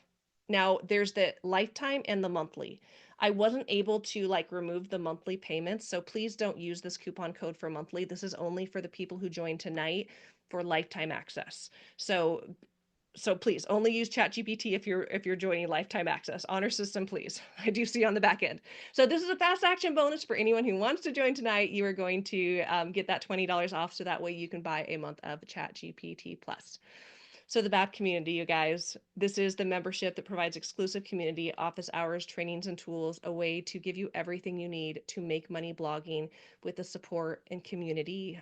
Speaker 1: Now, there's the lifetime and the monthly. I wasn't able to remove the monthly payments, so please don't use this coupon code for monthly. This is only for the people who join tonight for lifetime access. So please only use ChatGPT if you're joining lifetime access. Honor system, please. I do see on the back end. So this is a fast action bonus for anyone who wants to join tonight. You are going to get that $20 off, so that way you can buy a month of ChatGPT Plus. So the BAP community, you guys, this is the membership that provides exclusive community, office hours, trainings, and tools, a way to give you everything you need to make money blogging with the support and community.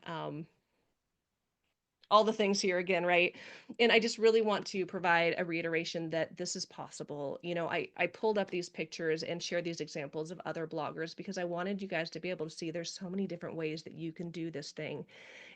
Speaker 1: All the things here again, right? And I just really want to provide a reiteration that this is possible. I pulled up these pictures and shared these examples of other bloggers because I wanted you guys to be able to see there's so many different ways that you can do this thing.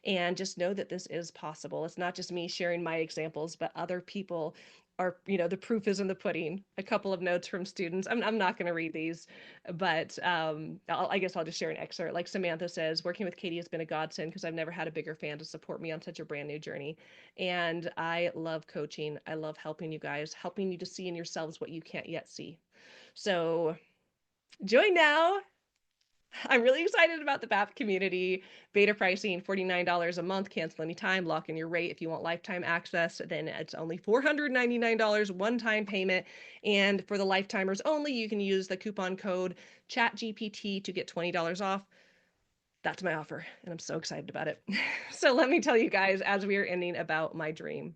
Speaker 1: And just know that this is possible. It's not just me sharing my examples, but other people are, the proof is in the pudding. A couple of notes from students. I'm not going to read these, but I guess I'll just share an excerpt. Like Samantha says, working with Katie has been a godsend because I've never had a bigger fan to support me on such a brand new journey. And I love coaching. I love helping you guys, helping you to see in yourselves what you can't yet see. So join now. I'm really excited about the BAP community. Beta pricing, $49 a month, cancel anytime, lock in your rate. If you want lifetime access, then it's only $499, one-time payment. And for the lifetimers only, you can use the coupon code ChatGPT to get $20 off. That's my offer, and I'm so excited about it. So let me tell you guys, as we are ending, about my dream.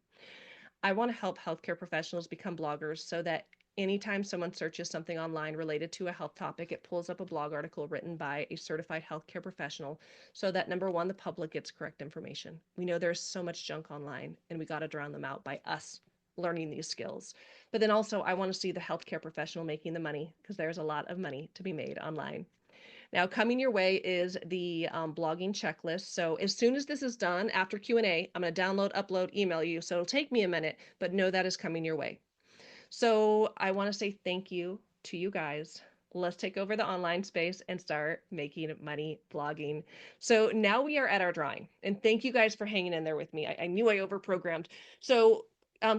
Speaker 1: I want to help healthcare professionals become bloggers so that anytime someone searches something online related to a health topic, it pulls up a blog article written by a certified healthcare professional so that number one, the public gets correct information. We know there's so much junk online and we got to drown them out by us learning these skills. But then also, I want to see the healthcare professional making the money because there's a lot of money to be made online. Now, coming your way is the blogging checklist. So as soon as this is done, after Q&A, I'm going to download, upload, email you. So it'll take me a minute, but know that is coming your way. So I want to say thank you to you guys. Let's take over the online space and start making money blogging. So now we are at our drawing. And thank you guys for hanging in there with me. I knew I overprogrammed. So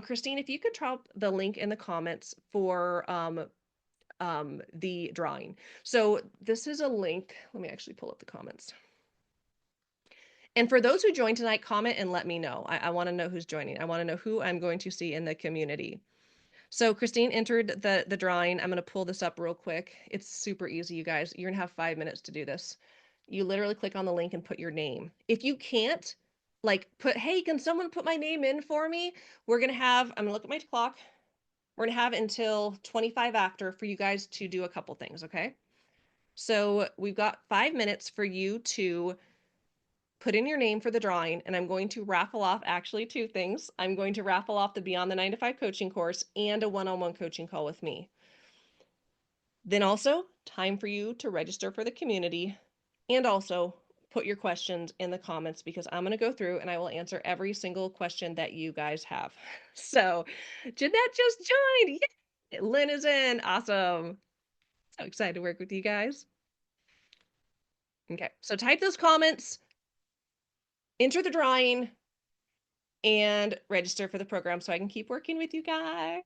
Speaker 1: Christine, if you could drop the link in the comments for the drawing. So this is a link. Let me actually pull up the comments. And for those who joined tonight, comment and let me know. I want to know who's joining. I want to know who I'm going to see in the community. So Christine entered the drawing. I'm going to pull this up real quick. It's super easy, you guys. You're going to have 5 minutes to do this. You literally click on the link and put your name. If you can't, like put, hey, can someone put my name in for me? We're going to have, I'm going to look at my clock. We're going to have until 25 after for you guys to do a couple things, okay? So we've got 5 minutes for you to put in your name for the drawing, and I'm going to raffle off actually two things. I'm going to raffle off the Beyond the 9 to 5 coaching course and a one-on-one coaching call with me. Then also, time for you to register for the community and also put your questions in the comments because I'm going to go through and I will answer every single question that you guys have. So, Jeanette just joined. Yay! Lynn is in. Awesome. So excited to work with you guys. Okay, so type those comments, enter the drawing, and register for the program so I can keep working with you guys.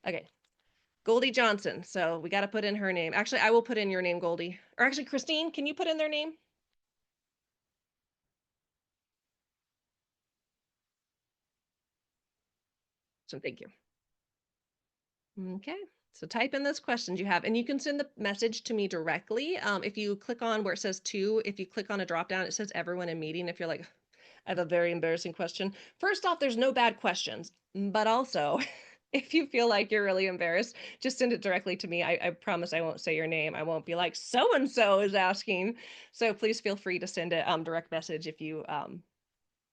Speaker 1: Okay, Goldie Johnson. So we got to put in her name. Actually, I will put in your name, Goldie. Or actually, Christine, can you put in their name? So thank you. Okay. So type in those questions you have, and you can send the message to me directly. If you click on where it says to, if you click on a drop down, it says everyone in meeting. If you're like, I have a very embarrassing question. First off, there's no bad questions, but also if you feel like you're really embarrassed, just send it directly to me. I promise I won't say your name. I won't be like, so-and-so is asking. So please feel free to send a direct message if you,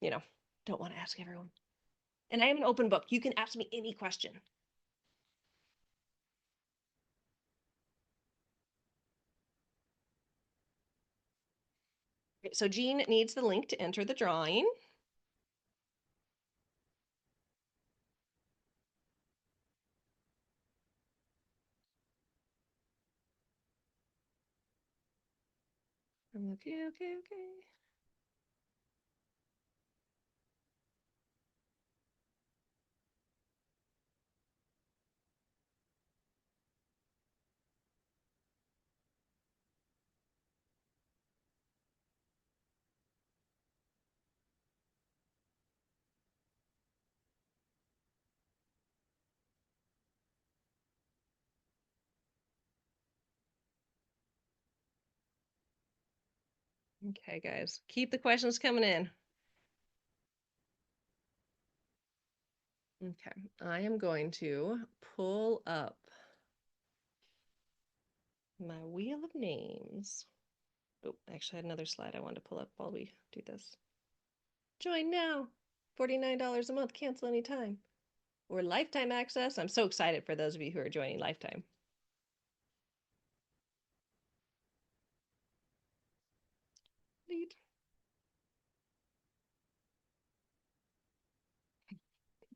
Speaker 1: you know, don't want to ask everyone. And I am an open book. You can ask me any question. Okay, so Jean needs the link to enter the drawing. Okay, okay, okay. Okay, guys, keep the questions coming in. Okay, I am going to pull up my wheel of names. Oh, actually, I had another slide I wanted to pull up while we do this. Join now. $49 a month, cancel anytime. Or lifetime access. I'm so excited for those of you who are joining lifetime. Neat.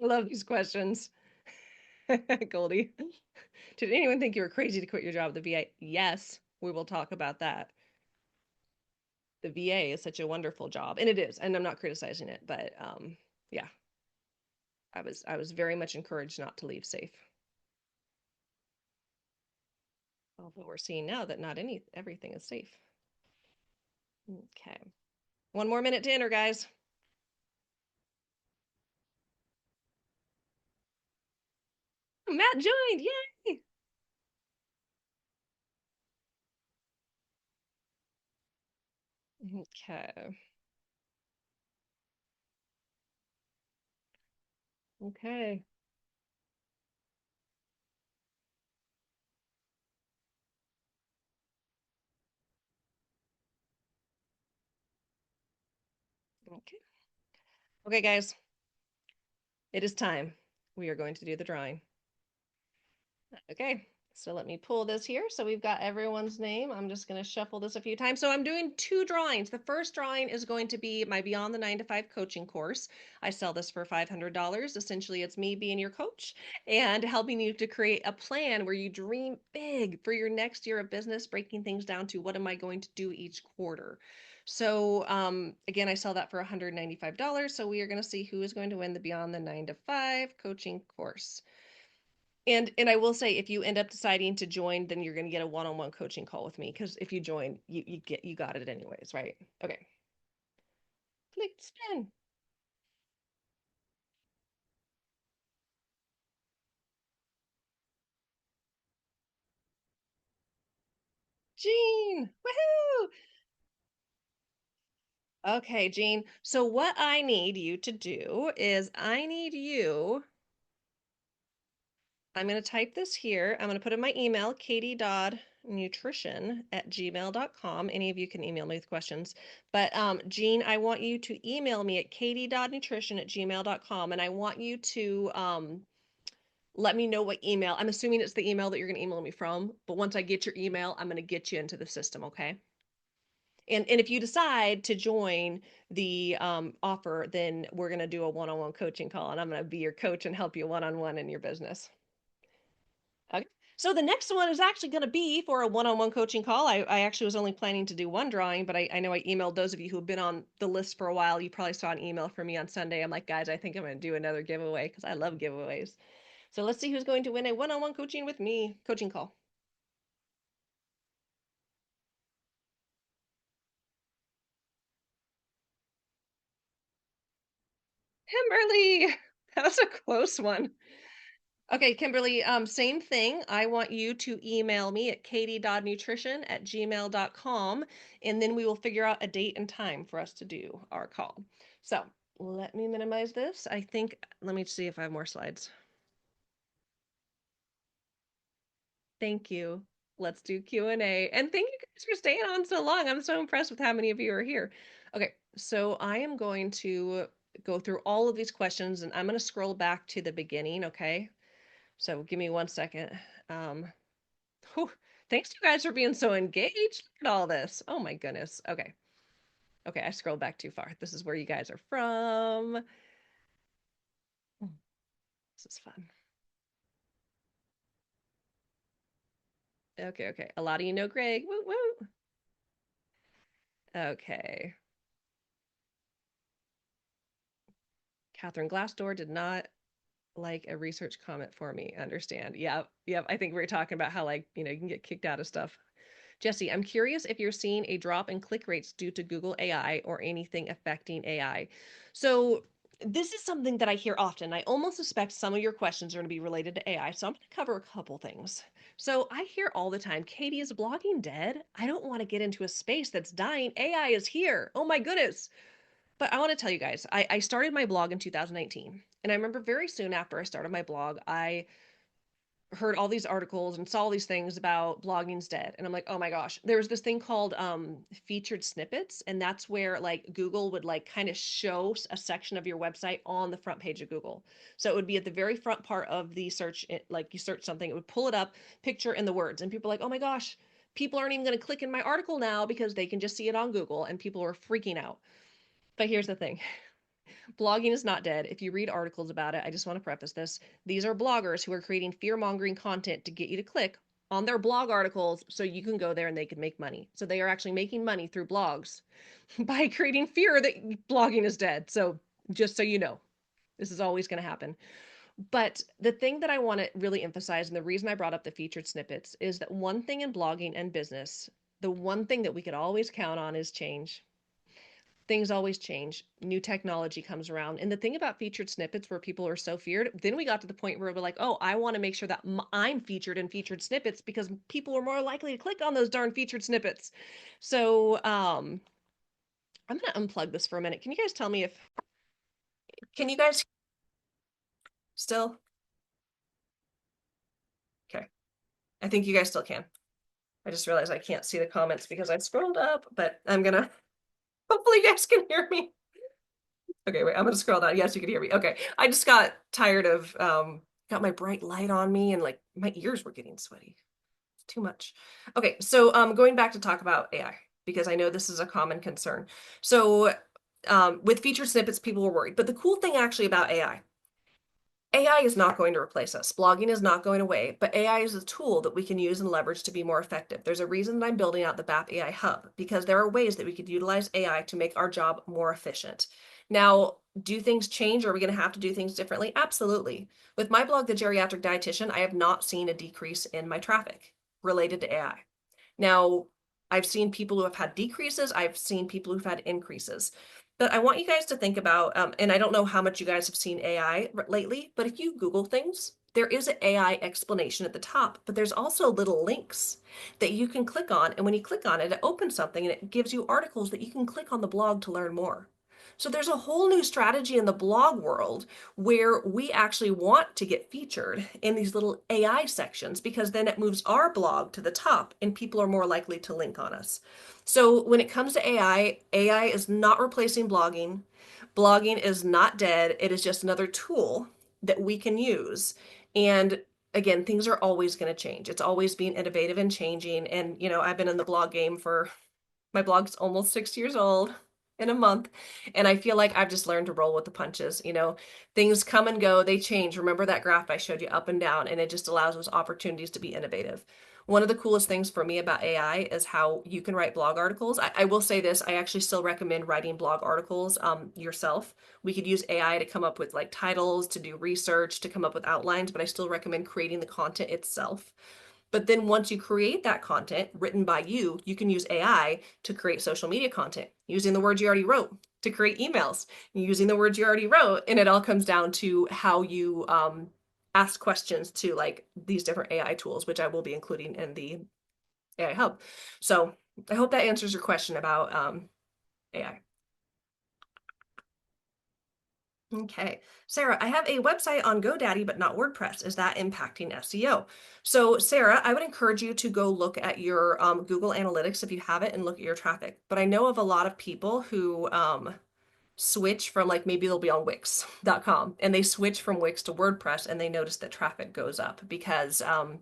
Speaker 1: I love these questions. Goldie. Did anyone think you were crazy to quit your job at the VA? Yes, we will talk about that. The VA is such a wonderful job, and it is, and I'm not criticizing it, but yeah, I was very much encouraged not to leave safe. Although we're seeing now that not everything is safe. Okay. One more minute to enter, guys. Matt joined. Yay! Okay. Okay. Okay. Okay, guys, it is time. We are going to do the drawing. Okay, so let me pull this here. So we've got everyone's name. I'm just going to shuffle this a few times. So I'm doing two drawings. The first drawing is going to be my Beyond the 9 to 5 coaching course. I sell this for $500. Essentially, it's me being your coach and helping you to create a plan where you dream big for your next year of business, breaking things down to what am I going to do each quarter. So again, I sell that for $195. So we are going to see who is going to win the Beyond the 9 to 5 coaching course. And I will say, if you end up deciding to join, then you're going to get a one-on-one coaching call with me. Because if you join, you got it anyways, right? Okay. Click spin. Jean. Woohoo! Okay, Jean. So what I need you to do is I need you. I'm going to type this here. I'm going to put in my email, katie.nutrition@gmail.com. Any of you can email me with questions. But Jean, I want you to email me at katie.nutrition@gmail.com. And I want you to let me know what email. I'm assuming it's the email that you're going to email me from. But once I get your email, I'm going to get you into the system, okay? And if you decide to join the offer, then we're going to do a one-on-one coaching call. And I'm going to be your coach and help you one-on-one in your business. Okay. So the next one is actually going to be for a one-on-one coaching call. I actually was only planning to do one drawing, but I know I emailed those of you who have been on the list for a while. You probably saw an email from me on Sunday. I'm like, guys, I think I'm going to do another giveaway because I love giveaways. So let's see who's going to win a one-on-one coaching with me coaching call. Kimberly, that was a close one. Okay, Kimberly, same thing. I want you to email me at katie.nutrition@gmail.com, and then we will figure out a date and time for us to do our call. So let me minimize this. I think, let me see if I have more slides. Thank you. Let's do Q&A. And thank you guys for staying on so long. I'm so impressed with how many of you are here. Okay, so I am going to go through all of these questions, and I'm going to scroll back to the beginning, okay? So give me one second. Um, Whew. Thanks you guys for being so engaged. Look at all this. Oh my goodness. Okay. Okay, I scrolled back too far. This is where you guys are from. This is fun. Okay, okay. A lot of you know Greg. Woo woo. Okay. Catherine Glassdoor did not like a research comment for me. Understand. Yep. Yep. I think we are talking about how, like, you can get kicked out of stuff. Jesse, I'm curious if you're seeing a drop in click rates due to Google AI or anything affecting AI. So this is something that I hear often. I almost suspect some of your questions are going to be related to AI. So I'm going to cover a couple things. So I hear all the time, Katie, is blogging dead? I don't want to get into a space that's dying. AI is here. Oh my goodness. But I want to tell you guys, I started my blog in 2019. And I remember very soon after I started my blog, I heard all these articles and saw all these things about blogging's dead, and I'm like, oh my gosh. There was this thing called featured snippets, and that's where like Google would like kind of show a section of your website on the front page of Google. So it would be at the very front part of the search. Like you search something, it would pull it up, picture and the words, and people are like, oh my gosh, people aren't even going to click in my article now because they can just see it on Google, and people are freaking out. But here's the thing, blogging is not dead. If you read articles about it, I just want to preface this. These are bloggers who are creating fear mongering content to get you to click on their blog articles so you can go there and they can make money. So they are actually making money through blogs by creating fear that blogging is dead. So just so you know, this is always going to happen. But the thing that I want to really emphasize, and the reason I brought up the featured snippets, is that one thing in blogging and business, the one thing that we could always count on is change. Things always change. New technology comes around. And the thing about featured snippets where people are so feared, then we got to the point where we're like, oh, I want to make sure that I'm featured in featured snippets because people are more likely to click on those darn featured snippets. So, I'm gonna unplug this for a minute. Can you guys tell me if
Speaker 2: Can you guys still? Okay. I think you guys still can. I just realized I can't see the comments because I scrolled up, but I'm gonna, hopefully you guys can hear me. Okay, wait, I'm gonna scroll down. Yes, you can hear me. Okay. I just got tired of got my bright light on me and like my ears were getting sweaty. It's too much. Okay, so going back to talk about AI because I know this is a common concern. So with featured snippets, people were worried. But the cool thing actually about AI is not going to replace us. Blogging is not going away, but AI is a tool that we can use and leverage to be more effective. There's a reason that I'm building out the BAP AI Hub because there are ways that we could utilize AI to make our job more efficient. Now, do things change? Are we going to have to do things differently? Absolutely. With my blog, The Geriatric Dietitian, I have not seen a decrease in my traffic related to AI. Now, I've seen people who have had decreases, I've seen people who've had increases. But I want you guys to think about, and I don't know how much you guys have seen AI lately, but if you Google things, there is an AI explanation at the top, but there's also little links that you can click on. And when you click on it, it opens something and it gives you articles that you can click on the blog to learn more. So there's a whole new strategy in the blog world where we actually want to get featured in these little AI sections because then it moves our blog to the top and people are more likely to link on us. So when it comes to AI, AI is not replacing blogging. Blogging is not dead. It is just another tool that we can use. And again, things are always going to change. It's always being innovative and changing. And, I've been in the blog game for my blog's almost 6 years old in a month. And I feel like I've just learned to roll with the punches. Things come and go, they change. Remember that graph I showed you up and down, and it just allows those opportunities to be innovative. One of the coolest things for me about AI is how you can write blog articles. I will say this, I actually still recommend writing blog articles yourself. We could use AI to come up with like titles, to do research, to come up with outlines, but I still recommend creating the content itself. But then once you create that content written by you, you can use AI to create social media content using the words you already wrote, to create emails using the words you already wrote. And it all comes down to how you ask questions to like these different AI tools, which I will be including in the AI Hub. So I hope that answers your question about AI. Okay. Sarah, I have a website on GoDaddy, but not WordPress. Is that impacting SEO? So, Sarah, I would encourage you to go look at your Google Analytics if you have it and look at your traffic. But I know of a lot of people who switch from like maybe they'll be on Wix.com and they switch from Wix to WordPress and they notice that traffic goes up because I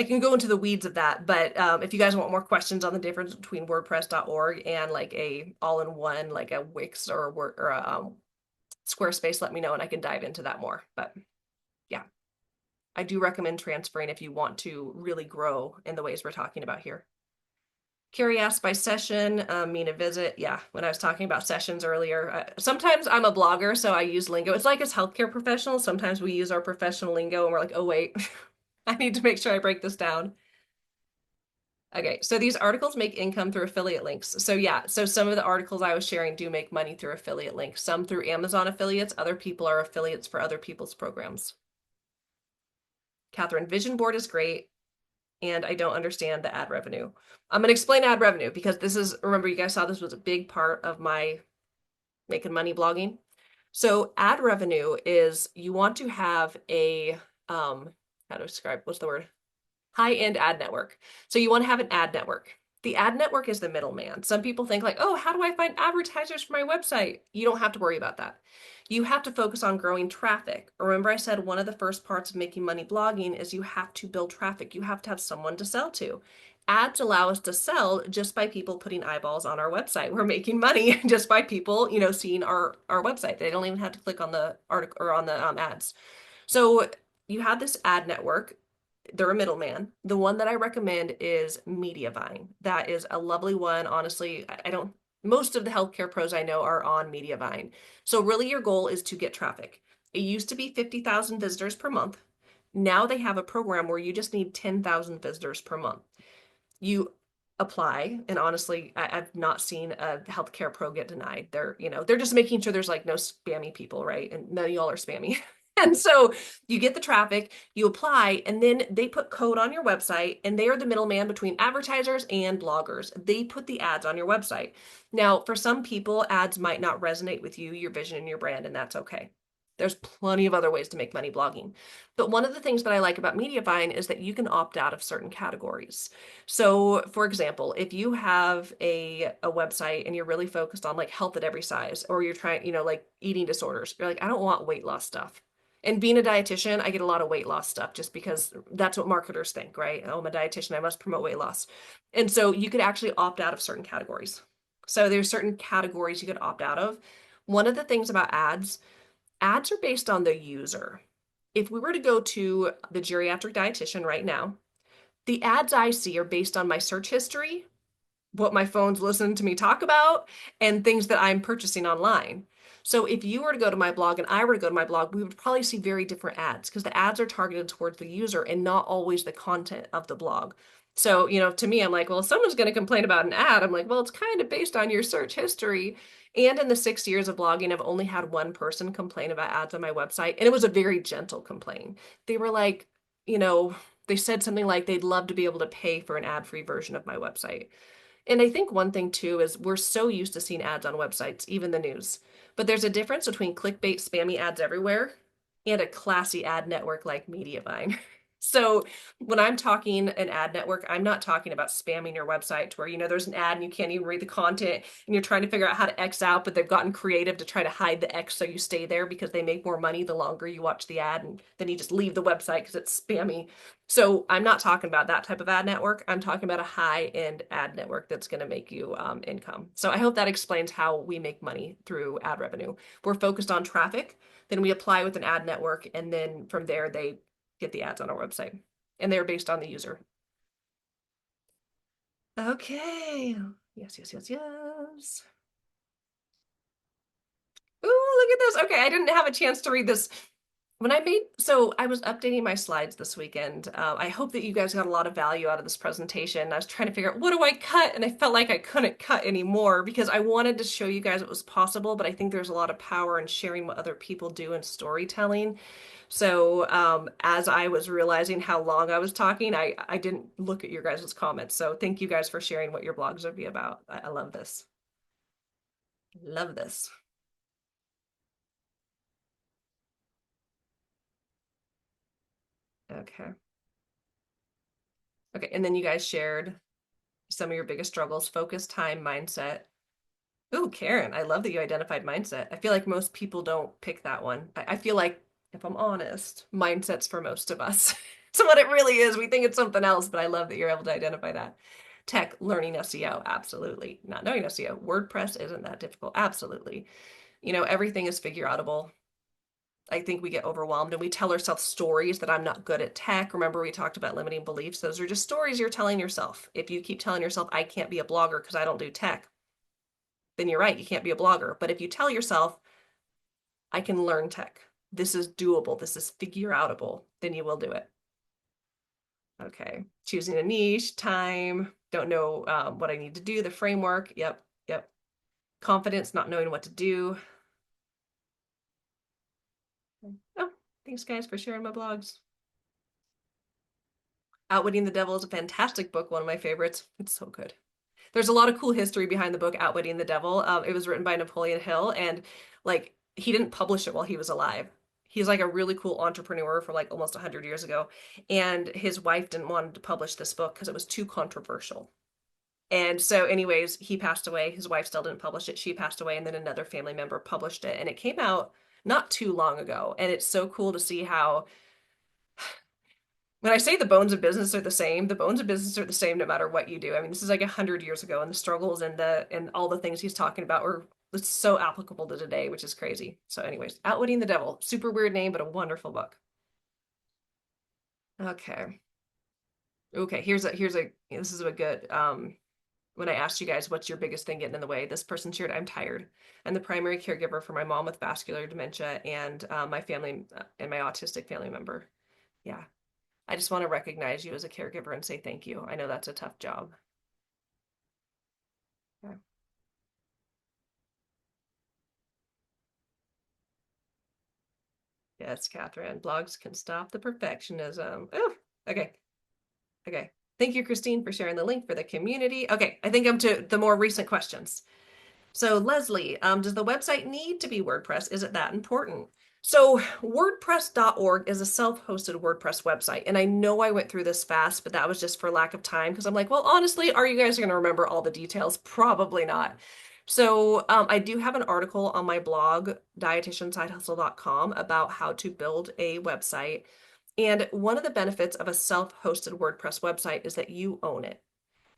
Speaker 2: can go into the weeds of that, but if you guys want more questions on the difference between WordPress.org and like a all-in-one, like a Wix or a Squarespace, let me know and I can dive into that more. But yeah, I do recommend transferring if you want to really grow in the ways we're talking about here. Carrie asked by session, mean a visit. Yeah, when I was talking about sessions earlier, sometimes I'm a blogger, so I use lingo. It's like as healthcare professionals, sometimes we use our professional lingo and we're like, oh, wait, I need to make sure I break this down. Okay, so these articles make income through affiliate links. So yeah, so some of the articles I was sharing do make money through affiliate links, some through Amazon affiliates, other people are affiliates for other people's programs. Catherine, Vision Board is great, and I don't understand the ad revenue. I'm going to explain ad revenue because this is, remember, you guys saw this was a big part of my making money blogging. So ad revenue is you want to have a, how to describe, what's the word? High-end ad network. So you want to have an ad network. The ad network is the middleman. Some people think like, oh, how do I find advertisers for my website? You don't have to worry about that. You have to focus on growing traffic. Remember I said one of the first parts of making money blogging is you have to build traffic. You have to have someone to sell to. Ads allow us to sell just by people putting eyeballs on our website. We're making money just by people, seeing our website. They don't even have to click on the article or on the ads. So you have this ad network. They're a middleman. The one that I recommend is Mediavine. That is a lovely one. Honestly, I don't, most of the healthcare pros I know are on Mediavine. So really your goal is to get traffic. It used to be 50,000 visitors per month. Now they have a program where you just need 10,000 visitors per month. You apply, and honestly, I've not seen a healthcare pro get denied. They're just making sure there's like no spammy people, right? And none of y'all are spammy. And so you get the traffic, you apply, and then they put code on your website, and they are the middleman between advertisers and bloggers. They put the ads on your website. Now, for some people, ads might not resonate with you, your vision, and your brand, and that's okay. There's plenty of other ways to make money blogging. But one of the things that I like about Mediavine is that you can opt out of certain categories. So, for example, if you have a website and you're really focused on like health at every size, or you're trying, like eating disorders, you're like, I don't want weight loss stuff. And being a dietitian, I get a lot of weight loss stuff just because that's what marketers think, right? Oh, I'm a dietitian, I must promote weight loss. And so you could actually opt out of certain categories. So there's certain categories you could opt out of. One of the things about ads are based on the user. If we were to go to the geriatric dietitian right now, the ads I see are based on my search history, what my phone's listening to me talk about, and things that I'm purchasing online. So if you were to go to my blog and I were to go to my blog, we would probably see very different ads because the ads are targeted towards the user and not always the content of the blog. So, to me, I'm like, well, if someone's going to complain about an ad, I'm like, well, it's kind of based on your search history. And in the 6 years of blogging, I've only had one person complain about ads on my website, and it was a very gentle complaint. They were like, you know, they said something like they'd love to be able to pay for an ad-free version of my website. And I think one thing too is we're so used to seeing ads on websites, even the news. But there's a difference between clickbait, spammy ads everywhere and a classy ad network like Mediavine. So when I'm talking an ad network, I'm not talking about spamming your website to where, there's an ad and you can't even read the content and you're trying to figure out how to X out, but they've gotten creative to try to hide the X so you stay there because they make more money the longer you watch the ad and then you just leave the website because it's spammy. So I'm not talking about that type of ad network. I'm talking about a high-end ad network that's going to make you income. So I hope that explains how we make money through ad revenue. We're focused on traffic, then we apply with an ad network, and then from there they get the ads on our website, and they're based on the user. Okay. Yes, yes, yes, yes. Ooh, look at this. Okay, I didn't have a chance to read this. So I was updating my slides this weekend. I hope that you guys got a lot of value out of this presentation. I was trying to figure out what do I cut, and I felt like I couldn't cut anymore because I wanted to show you guys it was possible, but I think there's a lot of power in sharing what other people do in storytelling. So as I was realizing how long I was talking, I didn't look at your guys' comments. So thank you guys for sharing what your blogs would be about. I love this. Love this. Okay. Okay, and then you guys shared some of your biggest struggles, focus, time, mindset. Ooh, Karen, I love that you identified mindset. I feel like most people don't pick that one. I feel like, if I'm honest, mindset's for most of us. So what it really is, we think it's something else, but I love that you're able to identify that. Tech, learning SEO, absolutely. Not knowing SEO. WordPress isn't that difficult, absolutely. Everything is figure outable. I think we get overwhelmed and we tell ourselves stories that I'm not good at tech. Remember, we talked about limiting beliefs. Those are just stories you're telling yourself. If you keep telling yourself, I can't be a blogger because I don't do tech, then you're right, you can't be a blogger. But if you tell yourself, I can learn tech, this is doable, this is figure outable, then you will do it. Okay, choosing a niche, time, don't know what I need to do, the framework. Yep, yep. Confidence, not knowing what to do. Oh, thanks guys for sharing my blogs. Outwitting the Devil is a fantastic book, one of my favorites. It's so good. There's a lot of cool history behind the book Outwitting the Devil. It was written by Napoleon Hill, and like he didn't publish it while he was alive. He's like a really cool entrepreneur from like almost 100 years ago, and his wife didn't want him to publish this book because it was too controversial. And so, anyways, he passed away. His wife still didn't publish it. She passed away, and then another family member published it, and it came out not too long ago. And it's so cool to see how when I say the bones of business are the same, the bones of business are the same no matter what you do. I mean, this is like 100 years ago, and the struggles and all the things he's talking about were it's so applicable to today, which is crazy. So, anyways, Outwitting the Devil, super weird name, but a wonderful book. Okay, okay. Here's a this is a good when I asked you guys what's your biggest thing getting in the way, this person shared, I'm tired. I'm the primary caregiver for my mom with vascular dementia and my family and my autistic family member. Yeah. I just want to recognize you as a caregiver and say thank you. I know that's a tough job. Yeah. Yes, Catherine. Blogs can stop the perfectionism. Oh, okay. Okay. Thank you, Christine, for sharing the link for the community. Okay, I think I'm to the more recent questions. So, Leslie, does the website need to be WordPress? Is it that important? So, WordPress.org is a self-hosted WordPress website. And I know I went through this fast, but that was just for lack of time because I'm like, well, honestly, are you guys going to remember all the details? Probably not. So, I do have an article on my blog, dietitiansidehustle.com, about how to build a website. And one of the benefits of a self-hosted WordPress website is that you own it.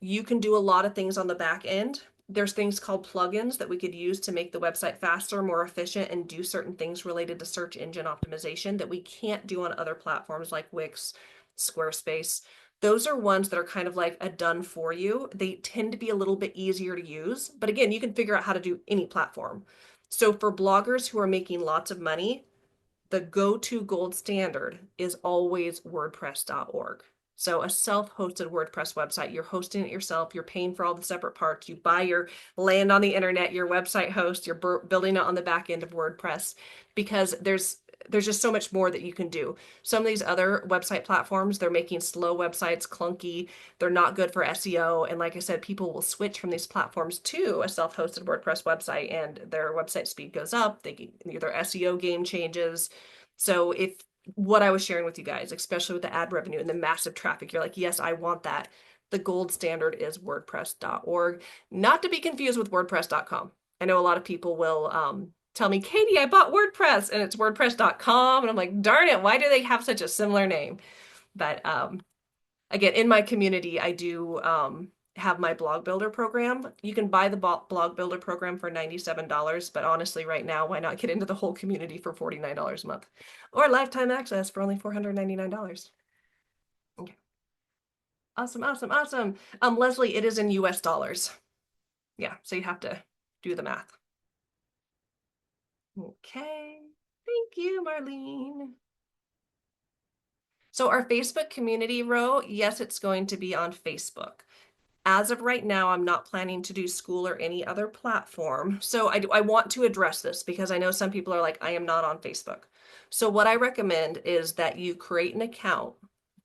Speaker 2: You can do a lot of things on the back end. There's things called plugins that we could use to make the website faster, more efficient, and do certain things related to search engine optimization that we can't do on other platforms like Wix, Squarespace. Those are ones that are kind of like a done for you. They tend to be a little bit easier to use, but again, you can figure out how to do any platform. So for bloggers who are making lots of money, the go-to gold standard is always WordPress.org. So a self-hosted WordPress website, you're hosting it yourself, you're paying for all the separate parts, you buy your land on the internet, your website host, you're building it on the back end of WordPress because there's just so much more that you can do. Some of these other website platforms, they're making slow websites clunky, they're not good for SEO, and like I said, people will switch from these platforms to a self-hosted WordPress website and their website speed goes up, their SEO game changes. So if what I was sharing with you guys, especially with the ad revenue and the massive traffic, you're like, yes, I want that. The gold standard is WordPress.org, not to be confused with WordPress.com. I know a lot of people will tell me, Katie, I bought WordPress, and it's WordPress.com. And I'm like, darn it, why do they have such a similar name? But again, in my community, I do have my blog builder program. You can buy the blog builder program for $97, but honestly, right now, why not get into the whole community for $49 a month or lifetime access for only $499? Okay. Awesome, awesome, awesome. Leslie, it is in US dollars. Yeah, so you have to do the math. Okay. Thank you, Marlene. So our Facebook community row, yes, it's going to be on Facebook. As of right now, I'm not planning to do school or any other platform. So I want to address this because I know some people are like, I am not on Facebook. So what I recommend is that you create an account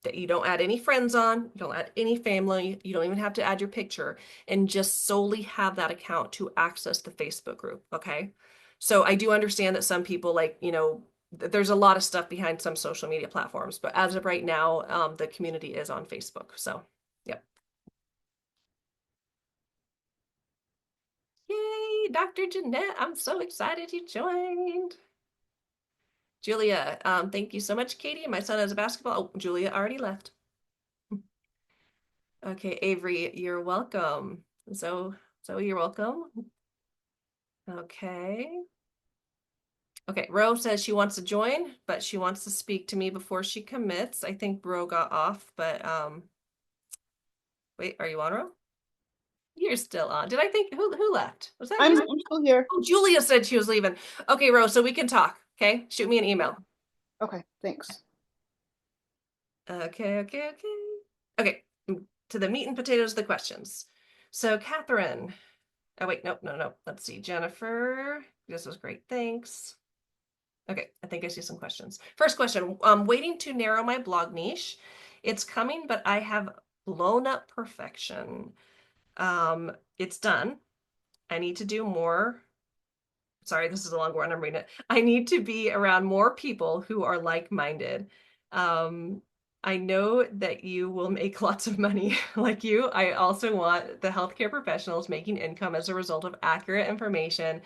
Speaker 2: that you don't add any friends on, you don't add any family, you don't even have to add your picture, and just solely have that account to access the Facebook group, okay? So I do understand that some people like, there's a lot of stuff behind some social media platforms, but as of right now, the community is on Facebook. So, yep. Yay, Dr. Jeanette, I'm so excited you joined. Julia, thank you so much, Katie. My son has a basketball. Oh, Julia already left. Okay, Avery, you're welcome. So you're welcome. Okay. Okay, Ro says she wants to join, but she wants to speak to me before she commits. I think Ro got off, but wait, are you on, Ro? You're still on. Did I think who left? Was that you?
Speaker 3: I'm still here.
Speaker 2: Oh, Julia said she was leaving. Okay, Ro, so we can talk. Okay, shoot me an email.
Speaker 3: Okay, thanks.
Speaker 2: Okay, okay, okay. Okay, to the meat and potatoes of the questions. So, Catherine. Oh, wait, nope, no, no. Let's see. Jennifer. This was great. Thanks. Okay, I think I see some questions. First question. I'm waiting to narrow my blog niche. It's coming, but I have blown up perfection. It's done. I need to do more. Sorry, this is a long one. I'm reading it. I need to be around more people who are like-minded. Um, I know that you will make lots of money like you. I also want the healthcare professionals making income as a result of accurate information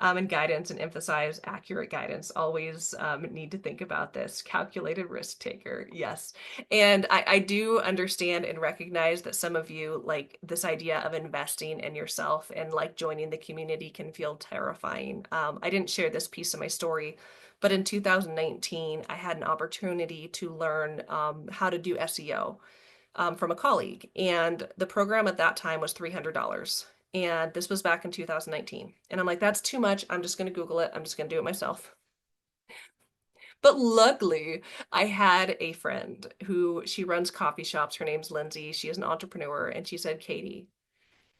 Speaker 2: and guidance, and emphasize accurate guidance. Always need to think about this. Calculated risk taker. Yes. And I do understand and recognize that some of you like this idea of investing in yourself and like joining the community can feel terrifying. I didn't share this piece of my story, but in 2019, I had an opportunity to learn how to do SEO from a colleague. And the program at that time was $300. And this was back in 2019. And I'm like, that's too much. I'm just going to Google it. I'm just going to do it myself. But luckily, I had a friend who she runs coffee shops. Her name's Lindsay. She is an entrepreneur. And she said, Katie,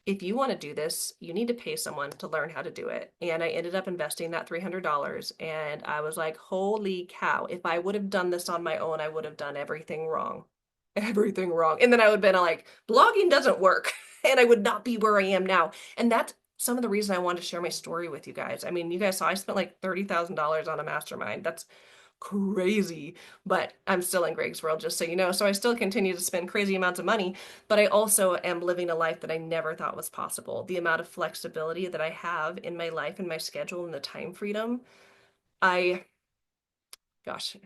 Speaker 2: if you want to do this, you need to pay someone to learn how to do it. And I ended up investing that $300. And I was like, holy cow, if I would have done this on my own, I would have done everything wrong. Everything wrong. And then I would have been like, blogging doesn't work. And I would not be where I am now. And that's some of the reason I wanted to share my story with you guys. I mean, you guys saw I spent like $30,000 on a mastermind. That's crazy, but I'm still in Greg's world, just so you know. So I still continue to spend crazy amounts of money, but I also am living a life that I never thought was possible. The amount of flexibility that I have in my life and my schedule and the time freedom, I, gosh,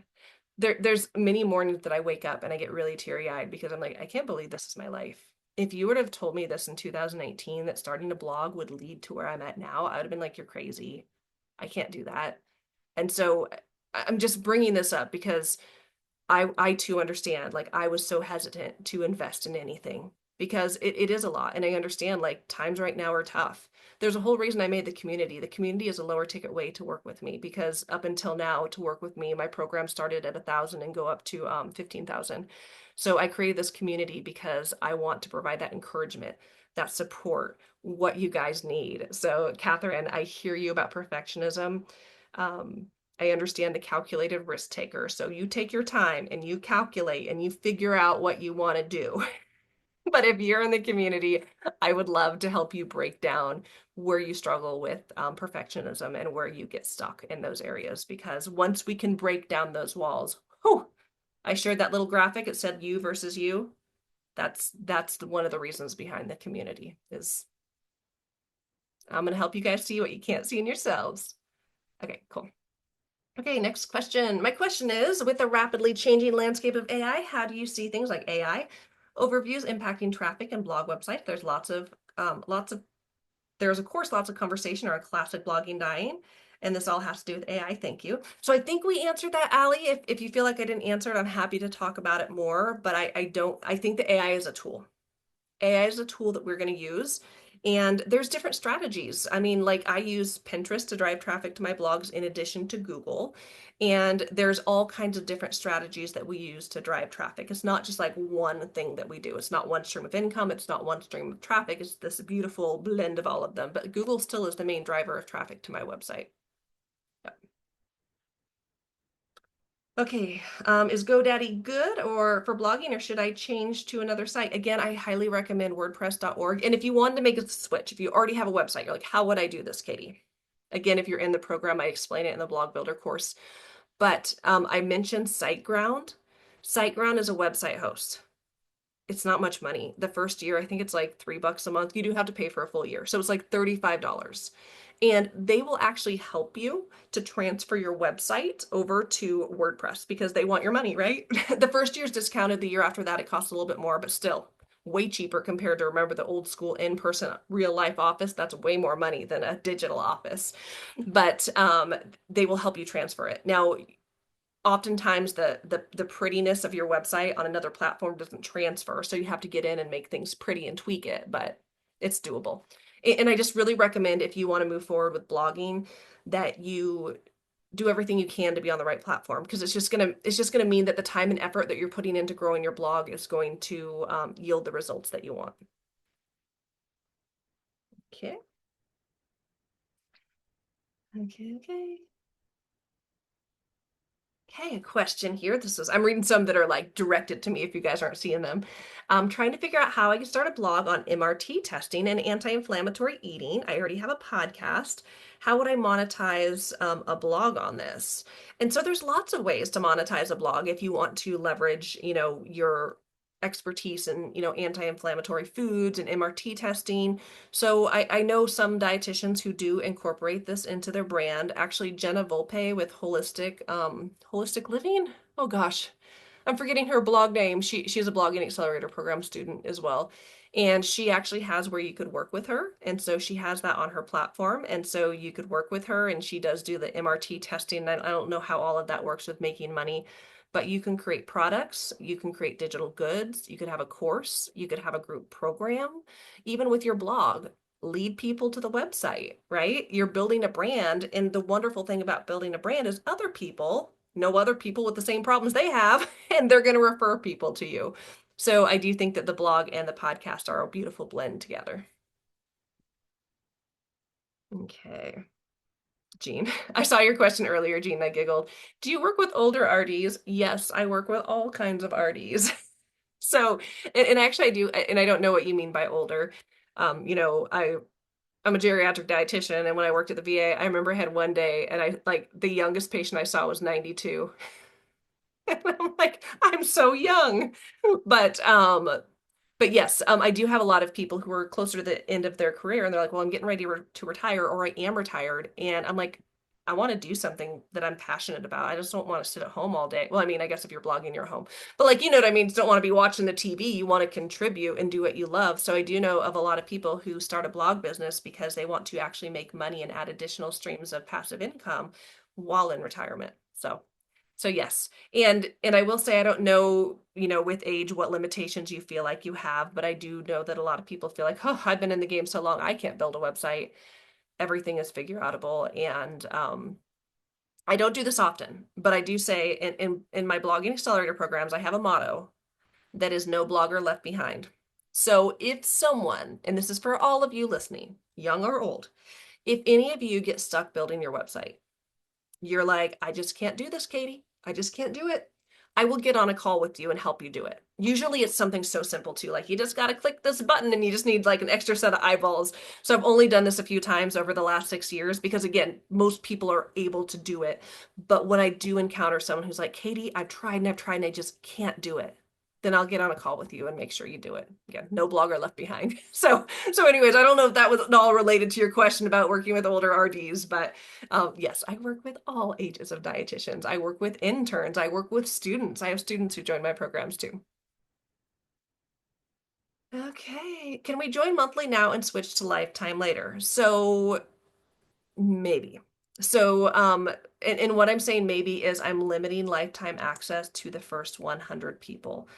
Speaker 2: there's many mornings that I wake up and I get really teary-eyed because I'm like, I can't believe this is my life. If you would have told me this in 2018 that starting a blog would lead to where I'm at now, I would have been like, you're crazy. I can't do that. And so I'm just bringing this up because I too understand. Like I was so hesitant to invest in anything because it is a lot. And I understand like times right now are tough. There's a whole reason I made the community. The community is a lower ticket way to work with me because up until now to work with me, my program started at 1,000 and go up to 15,000. So I created this community because I want to provide that encouragement, that support, what you guys need. So Catherine, I hear you about perfectionism. Um, I understand the calculated risk taker. So you take your time and you calculate and you figure out what you want to do. But if you're in the community, I would love to help you break down where you struggle with perfectionism and where you get stuck in those areas. Because once we can break down those walls, whew, I shared that little graphic. It said you versus you. That's one of the reasons behind the community is I'm going to help you guys see what you can't see in yourselves. Okay, cool. Okay, next question. My question is, with the rapidly changing landscape of AI, how do you see things like AI overviews impacting traffic and blog websites? There's of course lots of conversation around classic blogging dying, and this all has to do with AI. Thank you. So I think we answered that, Allie. If you feel like I didn't answer it, I'm happy to talk about it more, but I don't, I think that AI is a tool. AI is a tool that we're going to use. And there's different strategies. I mean, like I use Pinterest to drive traffic to my blogs in addition to Google. And there's all kinds of different strategies that we use to drive traffic. It's not just like one thing that we do. It's not one stream of income. It's not one stream of traffic. It's this beautiful blend of all of them. But Google still is the main driver of traffic to my website. Yep. Okay, is GoDaddy good or for blogging, or should I change to another site? Again, I highly recommend WordPress.org. And if you wanted to make a switch, if you already have a website, you're like, how would I do this, Katie? Again, if you're in the program, I explain it in the blog builder course. But I mentioned SiteGround. SiteGround is a website host. It's not much money. The first year, I think it's like $3 a month. You do have to pay for a full year. So it's like $35. And they will actually help you to transfer your website over to WordPress because they want your money, right? The first year's discounted. The year after that, it costs a little bit more, but still way cheaper compared to remember the old school in-person real life office. That's way more money than a digital office. But they will help you transfer it. Now, oftentimes the prettiness of your website on another platform doesn't transfer, so you have to get in and make things pretty and tweak it, but it's doable. And I just really recommend if you want to move forward with blogging that you do everything you can to be on the right platform because it's just gonna mean that the time and effort that you're putting into growing your blog is going to yield the results that you want. Okay. Okay. Okay, a question here. I'm reading some that are like directed to me if you guys aren't seeing them. I'm trying to figure out how I can start a blog on MRT testing and anti-inflammatory eating. I already have a podcast. How would I monetize a blog on this? And so there's lots of ways to monetize a blog if you want to leverage, your expertise in, anti-inflammatory foods and MRT testing. So I know some dietitians who do incorporate this into their brand. Actually, Jenna Volpe with Holistic Living. Oh gosh, I'm forgetting her blog name. She's a blogging accelerator program student as well. And she actually has where you could work with her. And so she has that on her platform. And so you could work with her and she does do the MRT testing. I don't know how all of that works with making money, but you can create products, you can create digital goods, you could have a course, you could have a group program, even with your blog, lead people to the website, right? You're building a brand. And the wonderful thing about building a brand is other people know other people with the same problems they have, and they're going to refer people to you. So I do think that the blog and the podcast are a beautiful blend together. Okay. Jean, I saw your question earlier, Jean. I giggled. Do you work with older RDs? Yes, I work with all kinds of RDs. So, and actually I do, and I don't know what you mean by older. You know, I'm a geriatric dietitian, and when I worked at the VA, I remember I had one day, and I like the youngest patient I saw was 92. And I'm like, I'm so young. But but yes, I do have a lot of people who are closer to the end of their career, and they're like, "Well, I'm getting ready to retire, or I am retired," and I'm like, "I want to do something that I'm passionate about. I just don't want to sit at home all day." Well, I mean, I guess if you're blogging, you're home, but like, you know what I mean? You don't want to be watching the TV. You want to contribute and do what you love. So I do know of a lot of people who start a blog business because they want to actually make money and add additional streams of passive income while in retirement. So yes. And I will say I don't know, you know, with age what limitations you feel like you have, but I do know that a lot of people feel like, "Oh, I've been in the game so long, I can't build a website. Everything is figure outable." And I don't do this often, but I do say in my blogging accelerator programs, I have a motto that is no blogger left behind. So if someone, and this is for all of you listening, young or old, if any of you get stuck building your website, you're like, "I just can't do this, Katie. I just can't do it." I will get on a call with you and help you do it. Usually it's something so simple too, like you just got to click this button and you just need like an extra set of eyeballs. So I've only done this a few times over the last 6 years because again, most people are able to do it. But when I do encounter someone who's like, "Katie, I've tried and I've tried and I just can't do it," then I'll get on a call with you and make sure you do it. Again, no blogger left behind. So anyways, I don't know if that was all related to your question about working with older RDs, but yes, I work with all ages of dietitians. I work with interns. I work with students. I have students who join my programs too. Okay. Can we join monthly now and switch to lifetime later? So maybe. So, and what I'm saying maybe is I'm limiting lifetime access to the first 100 people.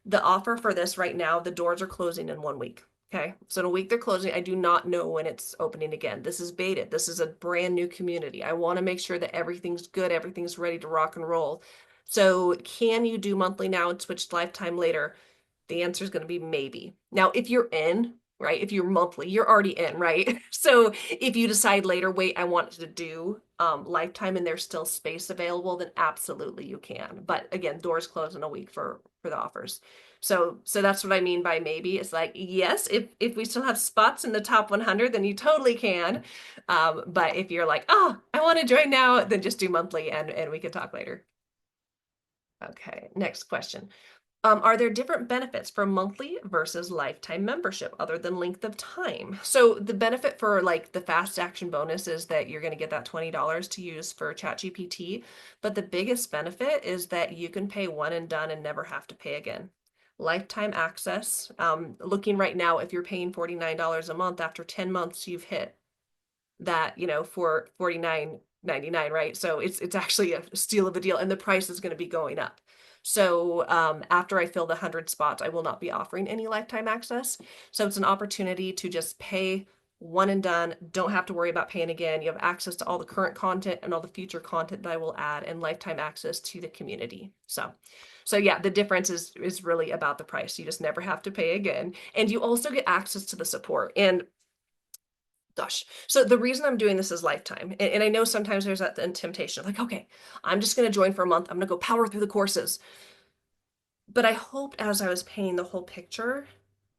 Speaker 2: The offer for this right now, the doors are closing in 1 week. Okay. So in a week they're closing. I do not know when it's opening again. This is beta. This is a brand new community. I want to make sure that everything's good, everything's ready to rock and roll. So can you do monthly now and switch to lifetime later? The answer is going to be maybe. Now, if you're in, right, if you're monthly, you're already in, right? So if you decide later, wait, I want to do lifetime and there's still space available, then absolutely you can. But again, doors close in a week for the offers. So that's what I mean by maybe. It's like, yes, if we still have spots in the top 100, then you totally can. But if you're like, "Oh, I want to join now," then just do monthly and we can talk later. Okay, next question. Are there different benefits for monthly versus lifetime membership other than length of time? So the benefit for like the fast action bonus is that you're going to get that $20 to use for ChatGPT, but the biggest benefit is that you can pay one and done and never have to pay again. Lifetime access, looking right now, if you're paying $49 a month after 10 months, you've hit that, you know, for 49.99, right? So it's actually a steal of a deal, and the price is going to be going up. So after I fill the 100 spots, I will not be offering any lifetime access. So it's an opportunity to just pay one and done. Don't have to worry about paying again. You have access to all the current content and all the future content that I will add, and lifetime access to the community. So yeah, the difference is really about the price. You just never have to pay again, and you also get access to the support. And gosh, so the reason I'm doing this is lifetime, and I know sometimes there's that temptation of like, okay, I'm just going to join for a month. I'm going to go power through the courses. But I hoped as I was painting the whole picture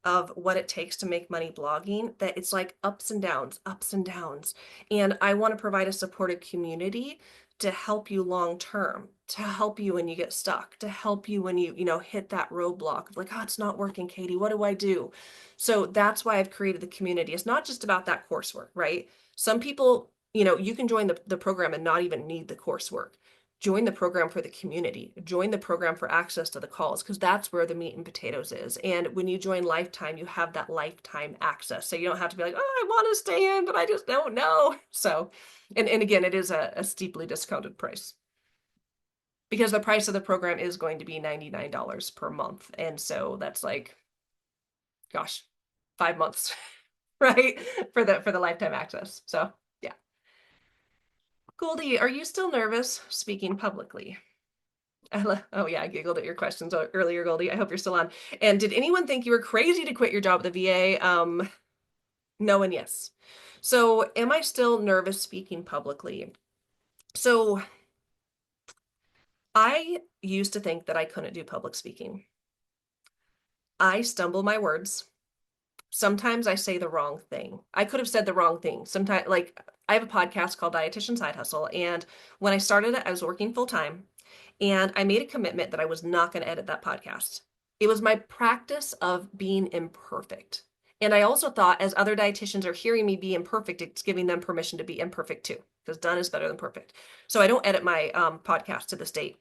Speaker 2: of what it takes to make money blogging, that it's like ups and downs, ups and downs. And I want to provide a supportive community to help you long term, to help you when you get stuck, to help you when you know, hit that roadblock of like, "Oh, it's not working, Katie. What do I do?" So that's why I've created the community. It's not just about that coursework, right? Some people, you know, you can join the program and not even need the coursework. Join the program for the community, join the program for access to the calls, because that's where the meat and potatoes is. And when you join lifetime, you have that lifetime access, so you don't have to be like, "Oh, I want to stay in but I just don't know." So and again, it is a steeply discounted price because the price of the program is going to be $99 per month, and so that's like, gosh, 5 months right, for the lifetime access. So yeah. Goldie, are you still nervous speaking publicly? Oh yeah, I giggled at your questions earlier, Goldie. I hope you're still on. And did anyone think you were crazy to quit your job at the VA? No and yes. So, am I still nervous speaking publicly? So, I used to think that I couldn't do public speaking. I stumble my words. Sometimes I say the wrong thing. I could have said the wrong thing. Sometimes, like, I have a podcast called Dietitian Side Hustle. And when I started it, I was working full time. And I made a commitment that I was not going to edit that podcast. It was my practice of being imperfect. And I also thought, as other dietitians are hearing me be imperfect, it's giving them permission to be imperfect too, because done is better than perfect. So I don't edit my podcast to this date.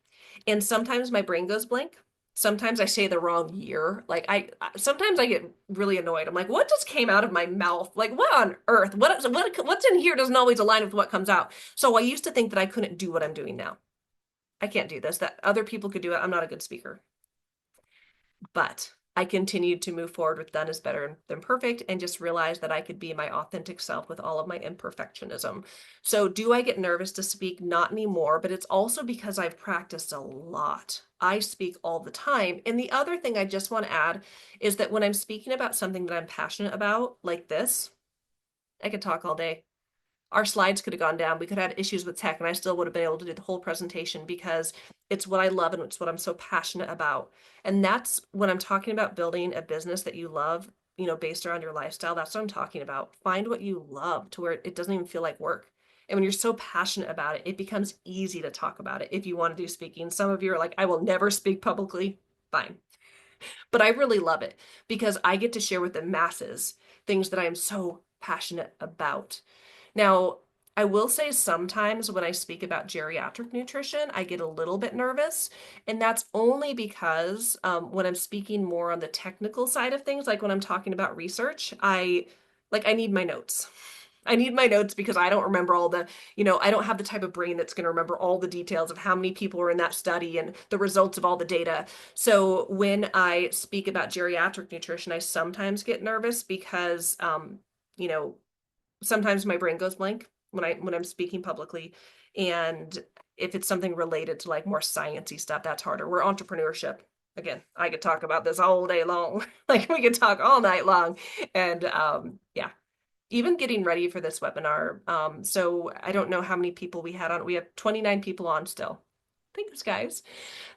Speaker 2: And sometimes my brain goes blank. Sometimes I say the wrong year. Like sometimes I get really annoyed. I'm like, what just came out of my mouth? Like, what on earth? What's in here doesn't always align with what comes out. So I used to think that I couldn't do what I'm doing now. I can't do this, that other people could do it. I'm not a good speaker. But I continued to move forward with done is better than perfect and just realized that I could be my authentic self with all of my imperfectionism. So, do I get nervous to speak? Not anymore, but it's also because I've practiced a lot. I speak all the time. And the other thing I just want to add is that when I'm speaking about something that I'm passionate about, like this, I could talk all day. Our slides could have gone down. We could have had issues with tech, and I still would have been able to do the whole presentation because it's what I love and it's what I'm so passionate about. And that's when I'm talking about building a business that you love, based around your lifestyle. That's what I'm talking about. Find what you love to where it doesn't even feel like work. And when you're so passionate about it, it becomes easy to talk about it if you want to do speaking. Some of you are like, I will never speak publicly. Fine. But I really love it because I get to share with the masses things that I am so passionate about. Now, I will say sometimes when I speak about geriatric nutrition, I get a little bit nervous. And that's only because when I'm speaking more on the technical side of things, like when I'm talking about research, I need my notes. I need my notes because I don't remember I don't have the type of brain that's going to remember all the details of how many people were in that study and the results of all the data. So when I speak about geriatric nutrition, I sometimes get nervous because, you know, sometimes my brain goes blank when I'm speaking publicly. And if it's something related to like more sciencey stuff, that's harder. We're entrepreneurship. Again, I could talk about this all day long. Like we could talk all night long. And yeah, even getting ready for this webinar. So I don't know how many people we had on. We have 29 people on still. Thanks, guys.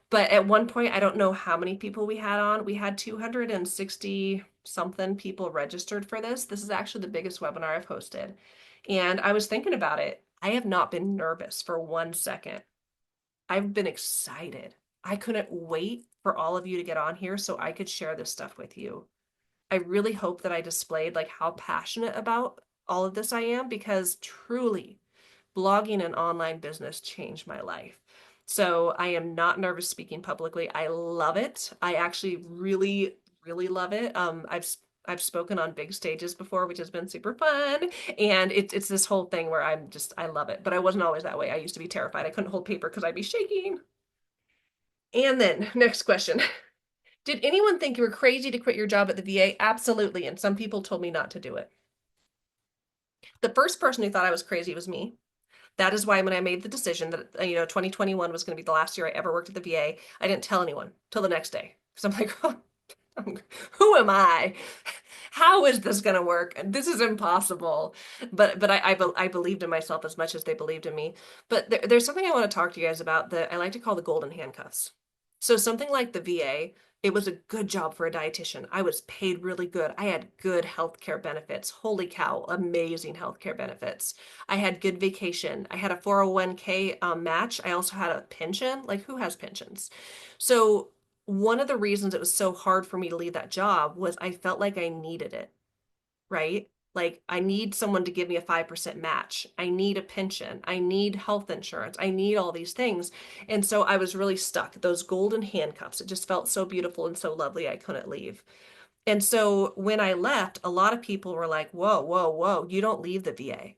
Speaker 2: But at one point, I don't know how many people we had on. We had 260 something people registered for this. This is actually the biggest webinar I've hosted. And I was thinking about it. I have not been nervous for 1 second. I've been excited. I couldn't wait for all of you to get on here so I could share this stuff with you. I really hope that I displayed like how passionate about all of this I am because truly blogging and online business changed my life. So I am not nervous speaking publicly. I love it. I actually really, really love it. I've spoken on big stages before, which has been super fun. And it's this whole thing where I love it. But I wasn't always that way. I used to be terrified. I couldn't hold paper because I'd be shaking. And then next question. Did anyone think you were crazy to quit your job at the VA? Absolutely. And some people told me not to do it. The first person who thought I was crazy was me. That is why when I made the decision that 2021 was going to be the last year I ever worked at the VA, I didn't tell anyone till the next day because I'm like, oh, who am I? How is this going to work? This is impossible. But I believed in myself as much as they believed in me. But there's something I want to talk to you guys about that I like to call the golden handcuffs. So something like the VA, it was a good job for a dietitian. I was paid really good. I had good healthcare benefits. Holy cow, amazing healthcare benefits. I had good vacation. I had a 401k match. I also had a pension. Like, who has pensions? So, one of the reasons it was so hard for me to leave that job was I felt like I needed it, right? Like, I need someone to give me a 5% match. I need a pension. I need health insurance. I need all these things. And so I was really stuck. Those golden handcuffs, it just felt so beautiful and so lovely. I couldn't leave. And so when I left, a lot of people were like, whoa, whoa, whoa, you don't leave the VA.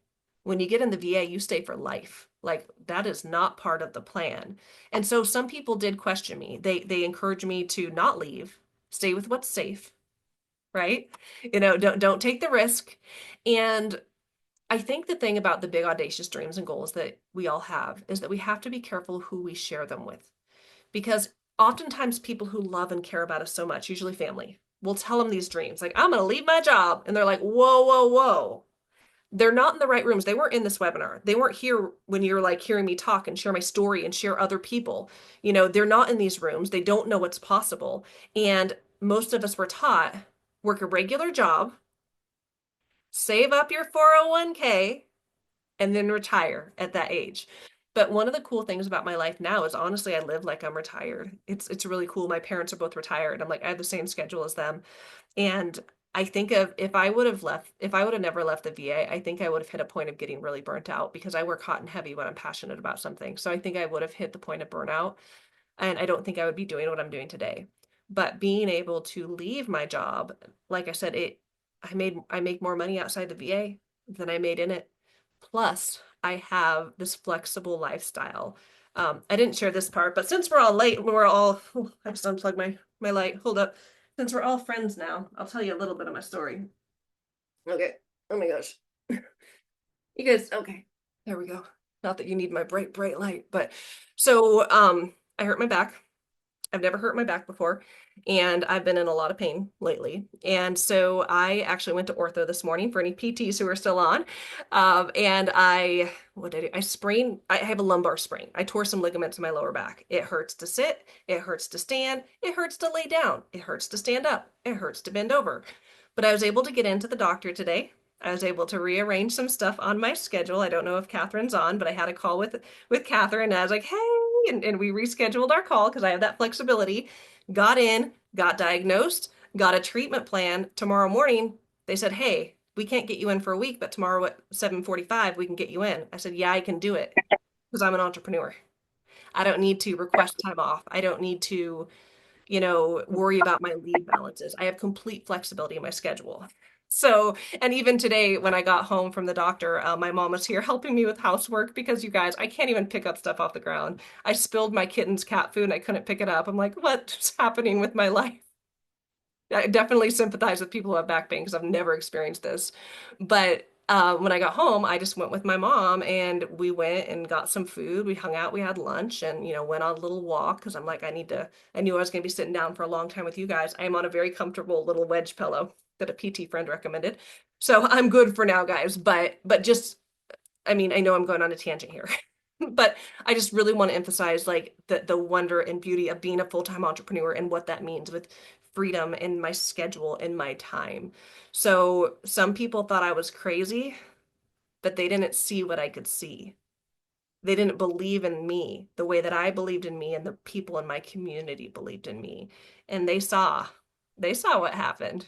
Speaker 2: When you get in the VA, you stay for life. Like that is not part of the plan. And so some people did question me. They encouraged me to not leave, stay with what's safe, right? Don't take the risk. And I think the thing about the big audacious dreams and goals that we all have is that we have to be careful who we share them with. Because oftentimes people who love and care about us so much, usually family, will tell them these dreams, like, I'm going to leave my job. And they're like, whoa, whoa, whoa. they're not in the right rooms. They weren't in this webinar. They weren't here when you're like hearing me talk and share my story and share other people. They're not in these rooms. They don't know what's possible. And most of us were taught work a regular job, save up your 401k, and then retire at that age. But one of the cool things about my life now is honestly I live like I'm retired. It's really cool. My parents are both retired. I'm like I have the same schedule as them. And I think of if I would have never left the VA, I think I would have hit a point of getting really burnt out because I work hot and heavy when I'm passionate about something. So I think I would have hit the point of burnout, and I don't think I would be doing what I'm doing today. But being able to leave my job, like I said, I make more money outside the VA than I made in it. Plus, I have this flexible lifestyle. I didn't share this part, but since we're all late, I just unplugged my light. Hold up. Since we're all friends now, I'll tell you a little bit of my story. Okay. Oh my gosh. You guys, okay. There we go. Not that you need my bright light, but so I hurt my back. I've never hurt my back before, and I've been in a lot of pain lately. And so I actually went to ortho this morning for any PTs who are still on. And what did I do? I have a lumbar sprain. I tore some ligaments in my lower back. It hurts to sit, it hurts to stand, it hurts to lay down, it hurts to stand up, it hurts to bend over. But I was able to get into the doctor today. I was able to rearrange some stuff on my schedule. I don't know if Catherine's on, but I had a call with Catherine. And I was like, hey, and we rescheduled our call because I have that flexibility. Got in, got diagnosed, got a treatment plan. Tomorrow morning, they said, hey, we can't get you in for a week, but tomorrow at 7:45 we can get you in. I said, yeah, I can do it because I'm an entrepreneur. I don't need to request time off. I don't need to worry about my leave balances. I have complete flexibility in my schedule. So, and even today when I got home from the doctor, my mom was here helping me with housework because you guys, I can't even pick up stuff off the ground. I spilled my kitten's cat food and I couldn't pick it up. I'm like, what's happening with my life? I definitely sympathize with people who have back pain because I've never experienced this. But when I got home, I just went with my mom and we went and got some food. We hung out, we had lunch, and went on a little walk because I'm like, I knew I was going to be sitting down for a long time with you guys. I am on a very comfortable little wedge pillow that a PT friend recommended. So I'm good for now, guys. But just, I mean, I know I'm going on a tangent here. But I just really want to emphasize like the wonder and beauty of being a full-time entrepreneur and what that means with freedom in my schedule and my time. So some people thought I was crazy, but they didn't see what I could see. They didn't believe in me the way that I believed in me and the people in my community believed in me. And they saw what happened.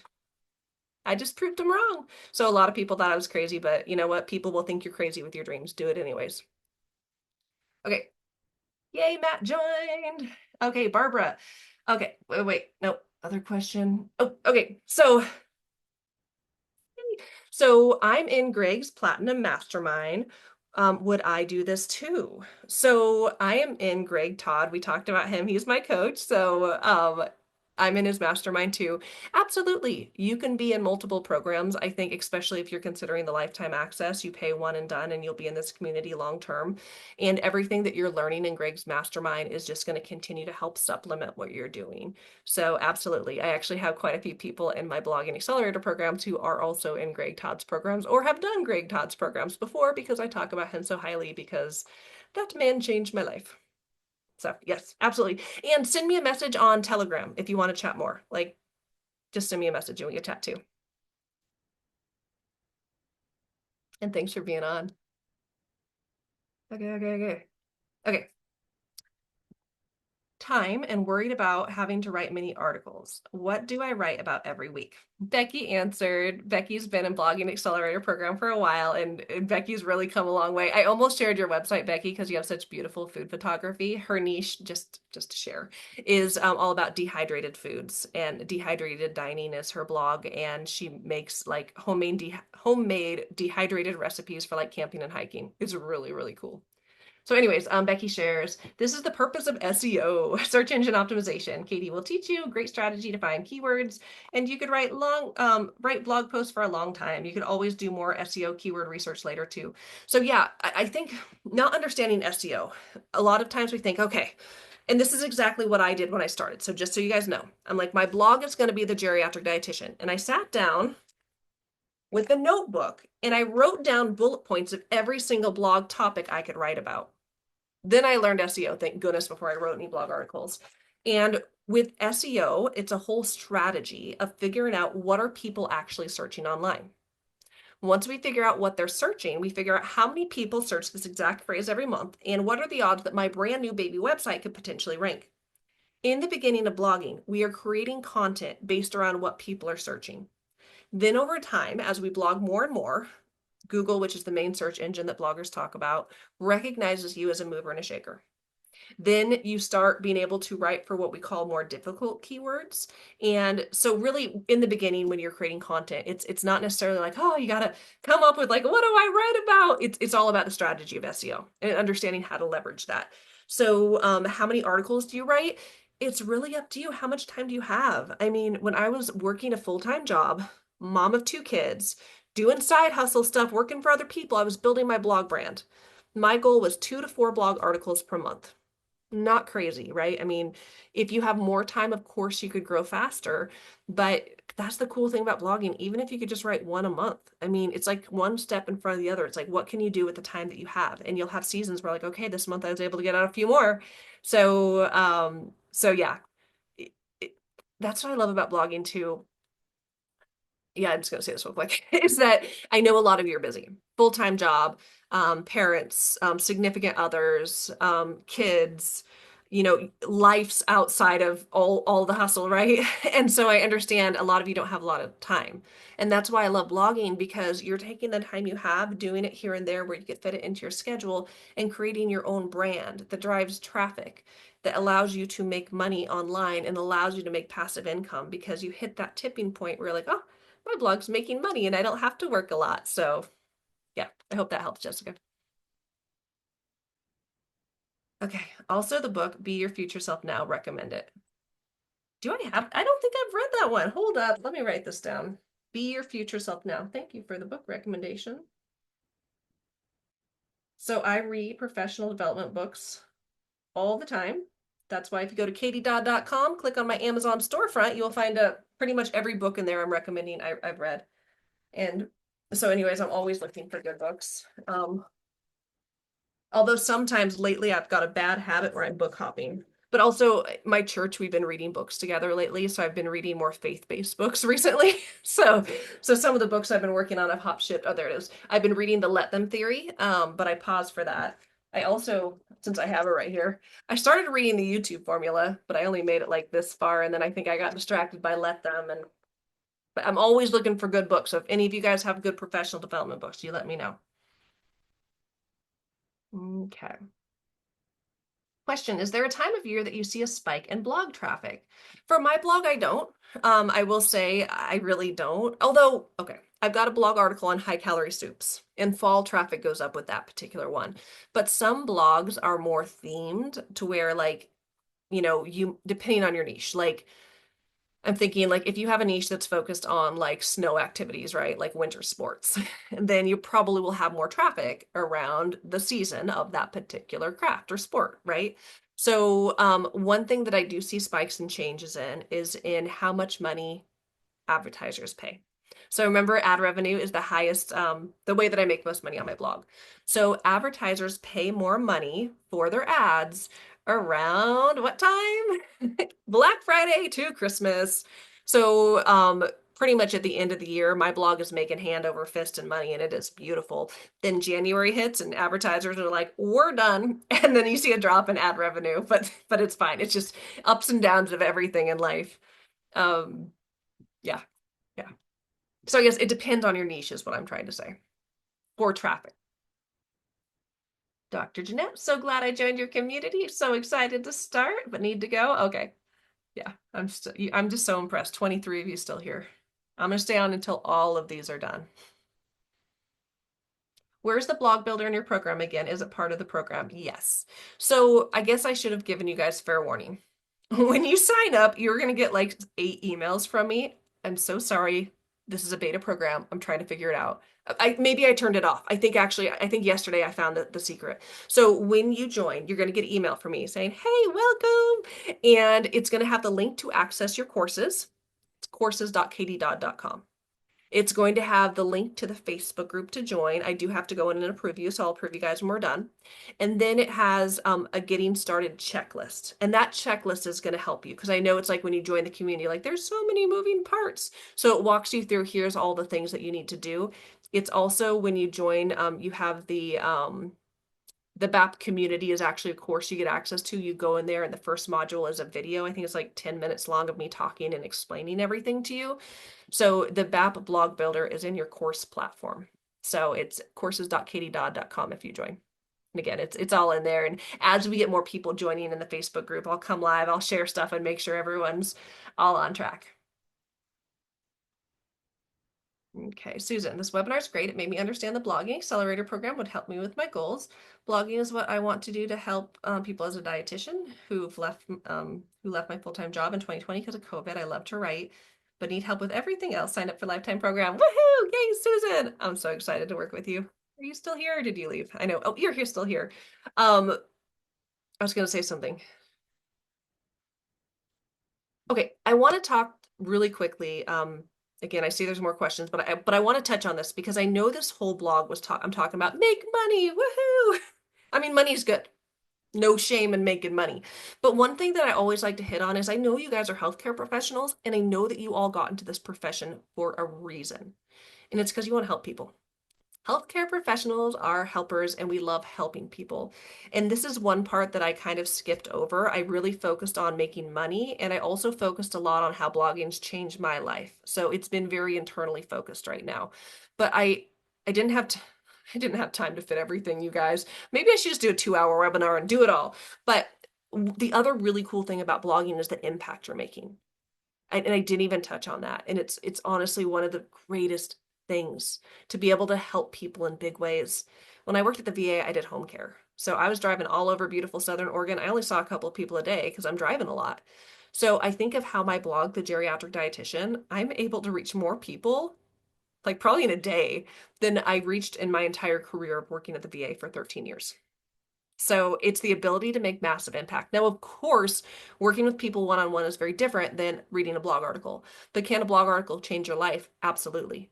Speaker 2: I just proved them wrong. So a lot of people thought I was crazy, but you know what? People will think you're crazy with your dreams. Do it anyways. Okay. Yay, Matt joined. Okay, Barbara. Okay, wait. No, other question. Oh, okay. So I'm in Greg's Platinum Mastermind. Would I do this too? So I am in Greg Todd. We talked about him. He's my coach. So I'm in his mastermind too. Absolutely. You can be in multiple programs. I think, especially if you're considering the lifetime access, you pay one and done, and you'll be in this community long term. And everything that you're learning in Greg's mastermind is just going to continue to help supplement what you're doing. So, absolutely. I actually have quite a few people in my blogging accelerator programs who are also in Greg Todd's programs or have done Greg Todd's programs before because I talk about him so highly because that man changed my life. So yes, absolutely. And send me a message on Telegram if you want to chat more. Like, just send me a message and we can chat too. And thanks for being on. Okay. Time and worried about having to write many articles. What do I write about every week? Becky answered. Becky's been in Blogging Accelerator program for a while, and Becky's really come a long way. I almost shared your website, Becky, because you have such beautiful food photography. Her niche, just to share, is all about dehydrated foods, and dehydrated dining is her blog, and she makes like homemade dehydrated recipes for like camping and hiking. It's really, really cool. So anyways, Becky shares, this is the purpose of SEO, search engine optimization. Katie will teach you a great strategy to find keywords, and you could write blog posts for a long time. You could always do more SEO keyword research later too. So yeah, I think not understanding SEO, a lot of times we think, okay, and this is exactly what I did when I started. So just so you guys know, I'm like, my blog is going to be the geriatric dietitian. And I sat down with a notebook and I wrote down bullet points of every single blog topic I could write about. Then I learned SEO, thank goodness, before I wrote any blog articles. And with SEO, it's a whole strategy of figuring out what are people actually searching online. Once we figure out what they're searching, we figure out how many people search this exact phrase every month and what are the odds that my brand new baby website could potentially rank. In the beginning of blogging, we are creating content based around what people are searching. Then over time, as we blog more and more, Google, which is the main search engine that bloggers talk about, recognizes you as a mover and a shaker. Then you start being able to write for what we call more difficult keywords. And so really in the beginning, when you're creating content, it's not necessarily like, oh, you got to come up with like, what do I write about? It's all about the strategy of SEO and understanding how to leverage that. So how many articles do you write? It's really up to you. How much time do you have? I mean, when I was working a full-time job, mom of 2 kids, doing side hustle stuff, working for other people, I was building my blog brand. My goal was 2 to 4 blog articles per month. Not crazy, right? I mean, if you have more time, of course you could grow faster, but that's the cool thing about blogging. Even if you could just write one a month, I mean, it's like one step in front of the other. It's like, what can you do with the time that you have? And you'll have seasons where like, okay, this month I was able to get out a few more. So yeah, it, it, that's what I love about blogging too. Yeah, I'm just gonna say this real quick, is that I know a lot of you are busy, full-time job, parents, significant others, kids, life's outside of all the hustle, right? And so I understand a lot of you don't have a lot of time. And that's why I love blogging because you're taking the time you have, doing it here and there where you can fit it into your schedule and creating your own brand that drives traffic, that allows you to make money online and allows you to make passive income because you hit that tipping point where you're like, oh, my blog's making money and I don't have to work a lot. So yeah, I hope that helps, Jessica. Okay. Also the book, Be Your Future Self Now, recommend it. I don't think I've read that one. Hold up. Let me write this down. Be Your Future Self Now. Thank you for the book recommendation. So I read professional development books all the time. That's why if you go to katiedodd.com, click on my Amazon storefront, you'll find pretty much every book in there I'm recommending I've read. And so anyways, I'm always looking for good books. Although sometimes lately I've got a bad habit where I'm book hopping. But also my church, we've been reading books together lately, so I've been reading more faith-based books recently. So some of the books I've been working on, I've hop shipped. Oh, there it is. I've been reading the Let Them Theory, but I paused for that. I also, since I have it right here, I started reading the YouTube formula, but I only made it like this far, and then I think I got distracted by Let Them. And but I'm always looking for good books. So if any of you guys have good professional development books, you let me know. Okay. Question, is there a time of year that you see a spike in blog traffic? For my blog, I don't. I will say I really don't. Although, okay, I've got a blog article on high calorie soups and fall traffic goes up with that particular one. But some blogs are more themed to where like, you depending on your niche, like I'm thinking like if you have a niche that's focused on like snow activities, right? Like winter sports, then you probably will have more traffic around the season of that particular craft or sport, right? So one thing that I do see spikes and changes in is in how much money advertisers pay. So remember, ad revenue is the highest, the way that I make most money on my blog. So advertisers pay more money for their ads around what time? Black Friday to Christmas. So pretty much at the end of the year, my blog is making hand over fist and money, and it is beautiful. Then January hits, and advertisers are like, "We're done," and then you see a drop in ad revenue, but it's fine. It's just ups and downs of everything in life. Um, yeah, yeah. So I guess it depends on your niche, is what I'm trying to say. For traffic. Dr. Jeanette, so glad I joined your community. So excited to start, but need to go. Okay. Yeah, I'm just so impressed. 23 of you still here. I'm gonna stay on until all of these are done. Where's the blog builder in your program again? Is it part of the program? Yes. So I guess I should have given you guys fair warning. When you sign up, you're gonna get like 8 emails from me. I'm so sorry. This is a beta program. I'm trying to figure it out. Maybe I turned it off. I think yesterday I found the secret. So when you join, you're gonna get an email from me saying, "Hey, welcome," and it's gonna have the link to access your courses. It's courses.katiedodd.com. It's going to have the link to the Facebook group to join. I do have to go in and approve you, so I'll approve you guys when we're done. And then it has a getting started checklist. And that checklist is going to help you because I know it's like when you join the community, like there's so many moving parts. So it walks you through here's all the things that you need to do. It's also when you join, you have the BAP community is actually a course you get access to. You go in there, and the first module is a video. I think it's like 10 minutes long of me talking and explaining everything to you. So the BAP blog builder is in your course platform. So it's courses.katiedodd.com if you join. And again, it's all in there. And as we get more people joining in the Facebook group, I'll come live, I'll share stuff and make sure everyone's all on track. Okay, Susan, this webinar is great. It made me understand the Blogging Accelerator program would help me with my goals. Blogging is what I want to do to help people as a dietitian who left my full-time job in 2020 because of COVID. I love to write, but need help with everything else. Sign up for lifetime program. Woohoo! Yay, Susan! I'm so excited to work with you. Are you still here or did you leave? I know. Oh, you're here, still here. I was gonna say something. Okay, I want to talk really quickly. Again, I see there's more questions, but I want to touch on this because I know this whole blog was I'm talking about make money, woohoo! I mean, money's good. No shame in making money. But one thing that I always like to hit on is I know you guys are healthcare professionals, and I know that you all got into this profession for a reason. And it's because you want to help people. Healthcare professionals are helpers and we love helping people. And this is one part that I kind of skipped over. I really focused on making money and I also focused a lot on how blogging's changed my life. So it's been very internally focused right now. But I didn't have to I didn't have time to fit everything, you guys. Maybe I should just do a 2-hour webinar and do it all. But the other really cool thing about blogging is the impact you're making. And I didn't even touch on that. And it's honestly one of the greatest things to be able to help people in big ways. When I worked at the VA, I did home care. So I was driving all over beautiful Southern Oregon. I only saw a couple of people a day because I'm driving a lot. So I think of how my blog, The Geriatric Dietitian, I'm able to reach more people, like probably in a day, than I reached in my entire career of working at the VA for 13 years. So it's the ability to make massive impact. Now, of course, working with people one-on-one is very different than reading a blog article. But can a blog article change your life? Absolutely.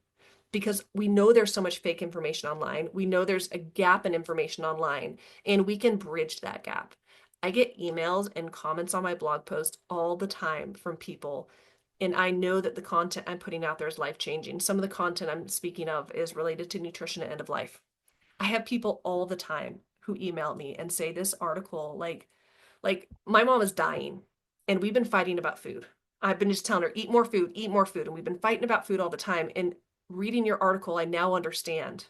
Speaker 2: Because we know there's so much fake information online. We know there's a gap in information online, and we can bridge that gap. I get emails and comments on my blog post all the time from people, and I know that the content I'm putting out there is life-changing. Some of the content I'm speaking of is related to nutrition and end of life. I have people all the time who email me and say this article, like my mom is dying and we've been fighting about food. I've been just telling her, eat more food. And we've been fighting about food all the time. And reading your article, I now understand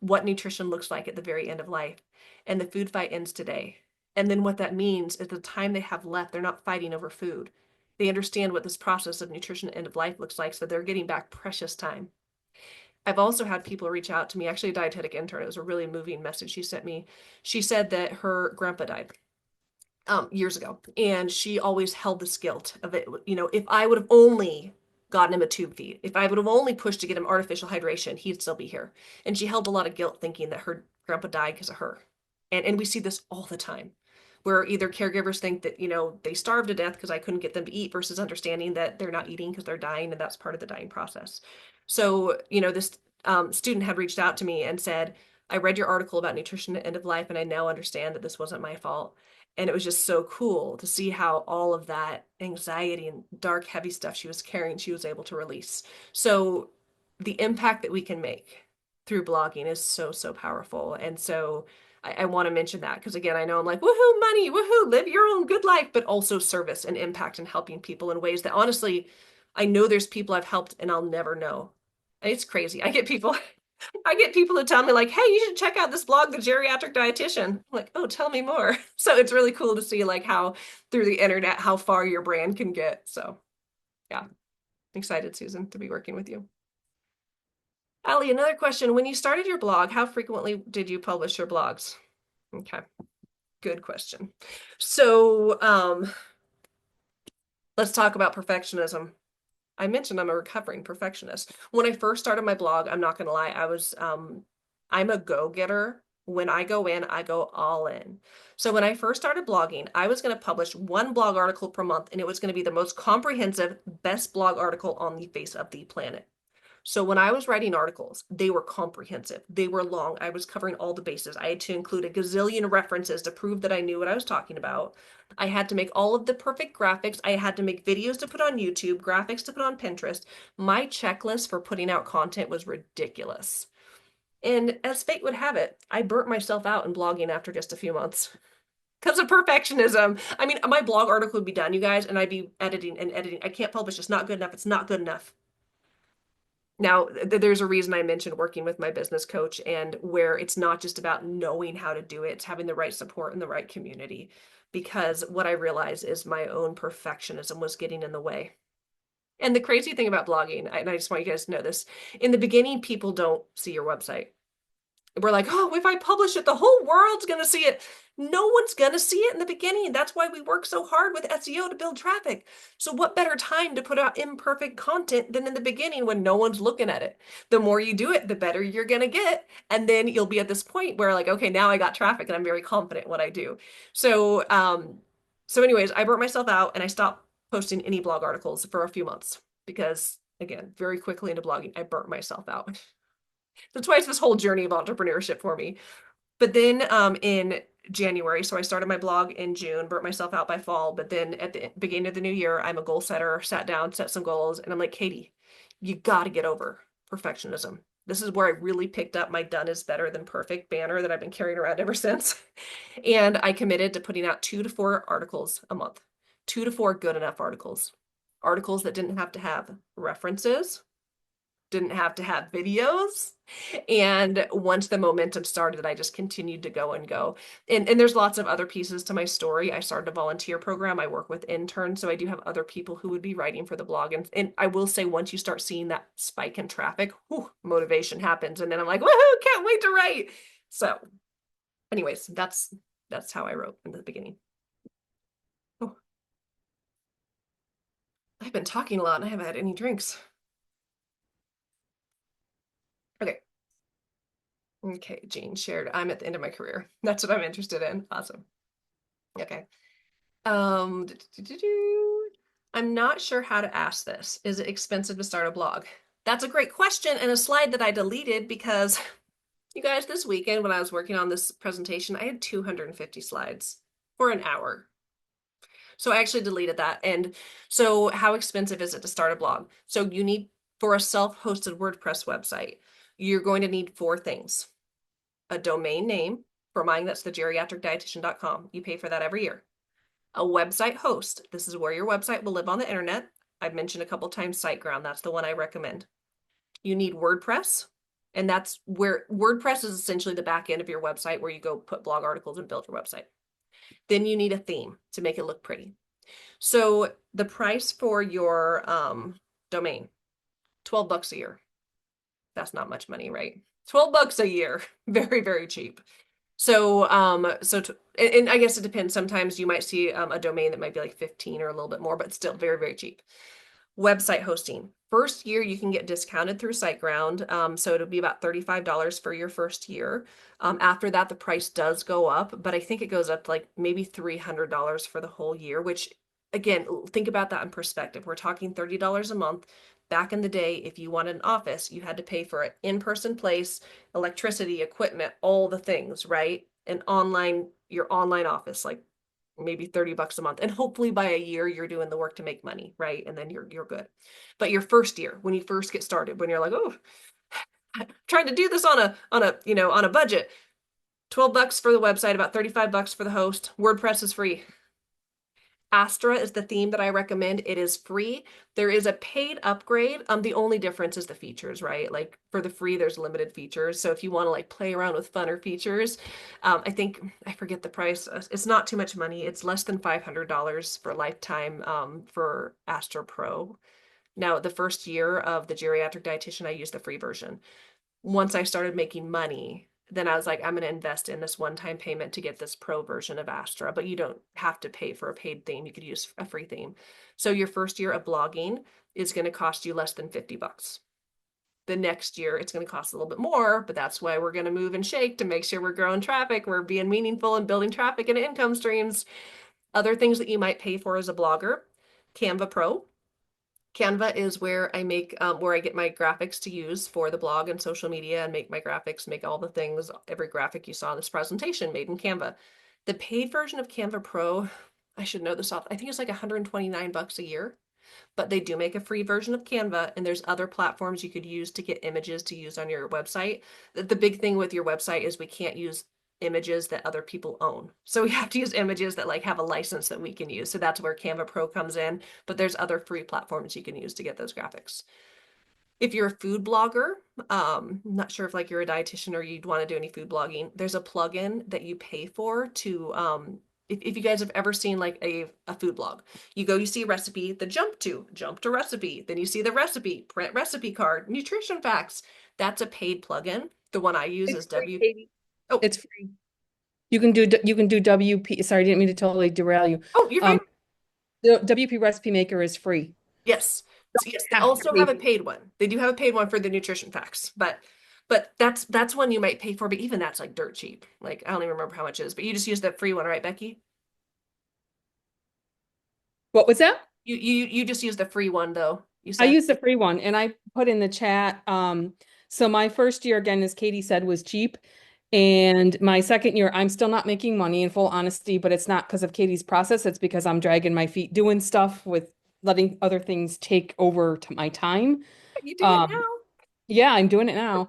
Speaker 2: what nutrition looks like at the very end of life. And the food fight ends today. And then what that means is the time they have left, they're not fighting over food. They understand what this process of nutrition end of life looks like. So they're getting back precious time. I've also had people reach out to me, actually a dietetic intern. It was a really moving message she sent me. She said that her grandpa died years ago, and she always held this guilt of it. You know, if I would have only gotten him a tube feed, if I would have only pushed to get him artificial hydration, he'd still be here. And she held a lot of guilt thinking that her grandpa died because of her. And we see this all the time where either caregivers think that, you know, they starved to death because I couldn't get them to eat versus understanding that they're not eating because they're dying and that's part of the dying process. So, you know, this student had reached out to me and said, I read your article about nutrition at end of life and I now understand that this wasn't my fault. And it was just so cool to see how all of that anxiety and dark, heavy stuff she was carrying, she was able to release. So the impact that we can make through blogging is so, so powerful. And so I want to mention that because again, I know I'm like, woohoo, money, woohoo, live your own good life, but also service and impact and helping people in ways that honestly, I know there's people I've helped and I'll never know. It's crazy. I get people to tell me like, hey, you should check out this blog, The Geriatric Dietitian. I'm like, oh, tell me more. So it's really cool to see like how through the internet, how far your brand can get. So yeah, excited, Susan, to be working with you. Ali, another question. When you started your blog, how frequently did you publish your blogs? Okay, good question. So let's talk about perfectionism. I mentioned I'm a recovering perfectionist. When I first started my blog, I'm not gonna lie, I'm a go-getter. When I go in, I go all in. So when I first started blogging, I was gonna publish one blog article per month, and it was gonna be the most comprehensive, best blog article on the face of the planet. So when I was writing articles, they were comprehensive. They were long. I was covering all the bases. I had to include a gazillion references to prove that I knew what I was talking about. I had to make all of the perfect graphics. I had to make videos to put on YouTube, graphics to put on Pinterest. My checklist for putting out content was ridiculous. And as fate would have it, I burnt myself out in blogging after just a few months because of perfectionism. I mean, my blog article would be done, you guys, and I'd be editing and editing. I can't publish. It's not good enough. It's not good enough. Now, there's a reason I mentioned working with my business coach and where it's not just about knowing how to do it, it's having the right support and the right community. Because what I realized is my own perfectionism was getting in the way. And the crazy thing about blogging, and I just want you guys to know this, in the beginning, people don't see your website. We're like, oh, if I publish it, the whole world's going to see it. No one's going to see it in the beginning. That's why we work so hard with SEO to build traffic. So what better time to put out imperfect content than in the beginning when no one's looking at it? The more you do it, the better you're going to get. And then you'll be at this point where like, okay, now I got traffic and I'm very confident in what I do. So anyways, I burnt myself out and I stopped posting any blog articles for a few months because again, very quickly into blogging, I burnt myself out. So twice this whole journey of entrepreneurship for me. But then in January, so I started my blog in June, burnt myself out by fall. But then at the beginning of the new year, I'm a goal setter, sat down, set some goals, and I'm like, Katie, you got to get over perfectionism. This is where I really picked up my done is better than perfect banner that I've been carrying around ever since. And I committed to putting out 2 to 4 articles a month, 2 to 4 good enough articles, articles that didn't have to have references, didn't have to have videos. And once the momentum started, I just continued to go and go. And there's lots of other pieces to my story. I started a volunteer program. I work with interns. So I do have other people who would be writing for the blog. And I will say, once you start seeing that spike in traffic, whew, motivation happens. And then I'm like, woohoo, can't wait to write. So anyways, that's how I wrote in the beginning. Oh, I've been talking a lot and I haven't had any drinks. Okay. Okay, Jean shared, I'm at the end of my career. That's what I'm interested in. Awesome. Okay. Um, I'm not sure how to ask this. Is it expensive to start a blog? That's a great question and a slide that I deleted because you guys, this weekend when I was working on this presentation, I had 250 slides for an hour. So I actually deleted that. And so how expensive is it to start a blog? So you need, for a self-hosted WordPress website, you're going to need 4 things. A domain name. For mine, that's thegeriatricdietitian.com. You pay for that every year. A website host. This is where your website will live on the internet. I've mentioned a couple times SiteGround. That's the one I recommend. You need WordPress. And that's where WordPress is essentially the back end of your website where you go put blog articles and build your website. Then you need a theme to make it look pretty. So the price for your domain, $12 a year. That's not much money, right? $12 a year. Very, very cheap. So, and I guess it depends. Sometimes you might see a domain that might be like 15 or a little bit more, but still very, very cheap. Website hosting. First year you can get discounted through SiteGround. So it'll be about $35 for your first year. After that, the price does go up, but I think it goes up to like maybe $300 for the whole year, which again, think about that in perspective. We're talking $30 a month. Back in the day, if you wanted an office, you had to pay for an in-person place, electricity, equipment, all the things, right? And online, your online office, like maybe $30 a month. And hopefully by a year, you're doing the work to make money, right? And then you're good. But your first year, when you first get started, when you're like, oh, I'm trying to do this on a budget, $12 for the website, about $35 for the host. WordPress is free. Astra is the theme that I recommend. It is free. There is a paid upgrade. The only difference is the features, right? Like for the free, there's limited features. So if you want to like play around with funner features, I think I forget the price. It's not too much money. It's less than $500 for lifetime for Astra Pro. Now, the first year of the geriatric dietitian, I used the free version. Once I started making money, then I was like, I'm going to invest in this one-time payment to get this pro version of Astra, but you don't have to pay for a paid theme. You could use a free theme. So your first year of blogging is going to cost you less than $50. The next year, it's going to cost a little bit more, but that's why we're going to move and shake to make sure we're growing traffic. We're being meaningful and building traffic and income streams. Other things that you might pay for as a blogger, Canva Pro, Canva is where I make where I get my graphics to use for the blog and social media and make my graphics, make all the things, every graphic you saw in this presentation made in Canva. The paid version of Canva Pro, I should know this off. I think it's like 129 bucks a year, but they do make a free version of Canva, and there's other platforms you could use to get images to use on your website. The big thing with your website is we can't use images that other people own. So we have to use images that like have a license that we can use. So that's where Canva Pro comes in, but there's other free platforms you can use to get those graphics. If you're a food blogger, I'm not sure if like you're a dietitian or you'd want to do any food blogging, there's a plugin that you pay for to if you guys have ever seen like a food blog, you go, you see a recipe, the jump to recipe, then you see the recipe, print recipe card, nutrition facts. That's a paid plugin. The one I use
Speaker 3: It's
Speaker 2: is
Speaker 3: free,
Speaker 2: W.
Speaker 3: Katie.
Speaker 2: Oh,
Speaker 3: It's free. You can do WP. Sorry, I didn't mean to totally derail you.
Speaker 2: oh, you're fine.
Speaker 3: The WP Recipe Maker is free.
Speaker 2: Yes. So yes, they
Speaker 3: Have to
Speaker 2: also
Speaker 3: pay
Speaker 2: have a
Speaker 3: for it.
Speaker 2: paid one. They do have a paid one for the nutrition facts, but that's one you might pay for, but even that's like dirt cheap. Like I don't even remember how much it is, but you just use that free one, right, Becky?
Speaker 3: What was that?
Speaker 2: You just use the free one though, you
Speaker 3: I
Speaker 2: said.
Speaker 3: used the free one and I put in the chat. So my first year, again, as Katie said, was cheap. And my second year, I'm still not making money in full honesty, but it's not because of Katie's process. It's because I'm dragging my feet doing stuff with letting other things take over to my time.
Speaker 2: You do it
Speaker 3: Um, yeah, I'm doing it now.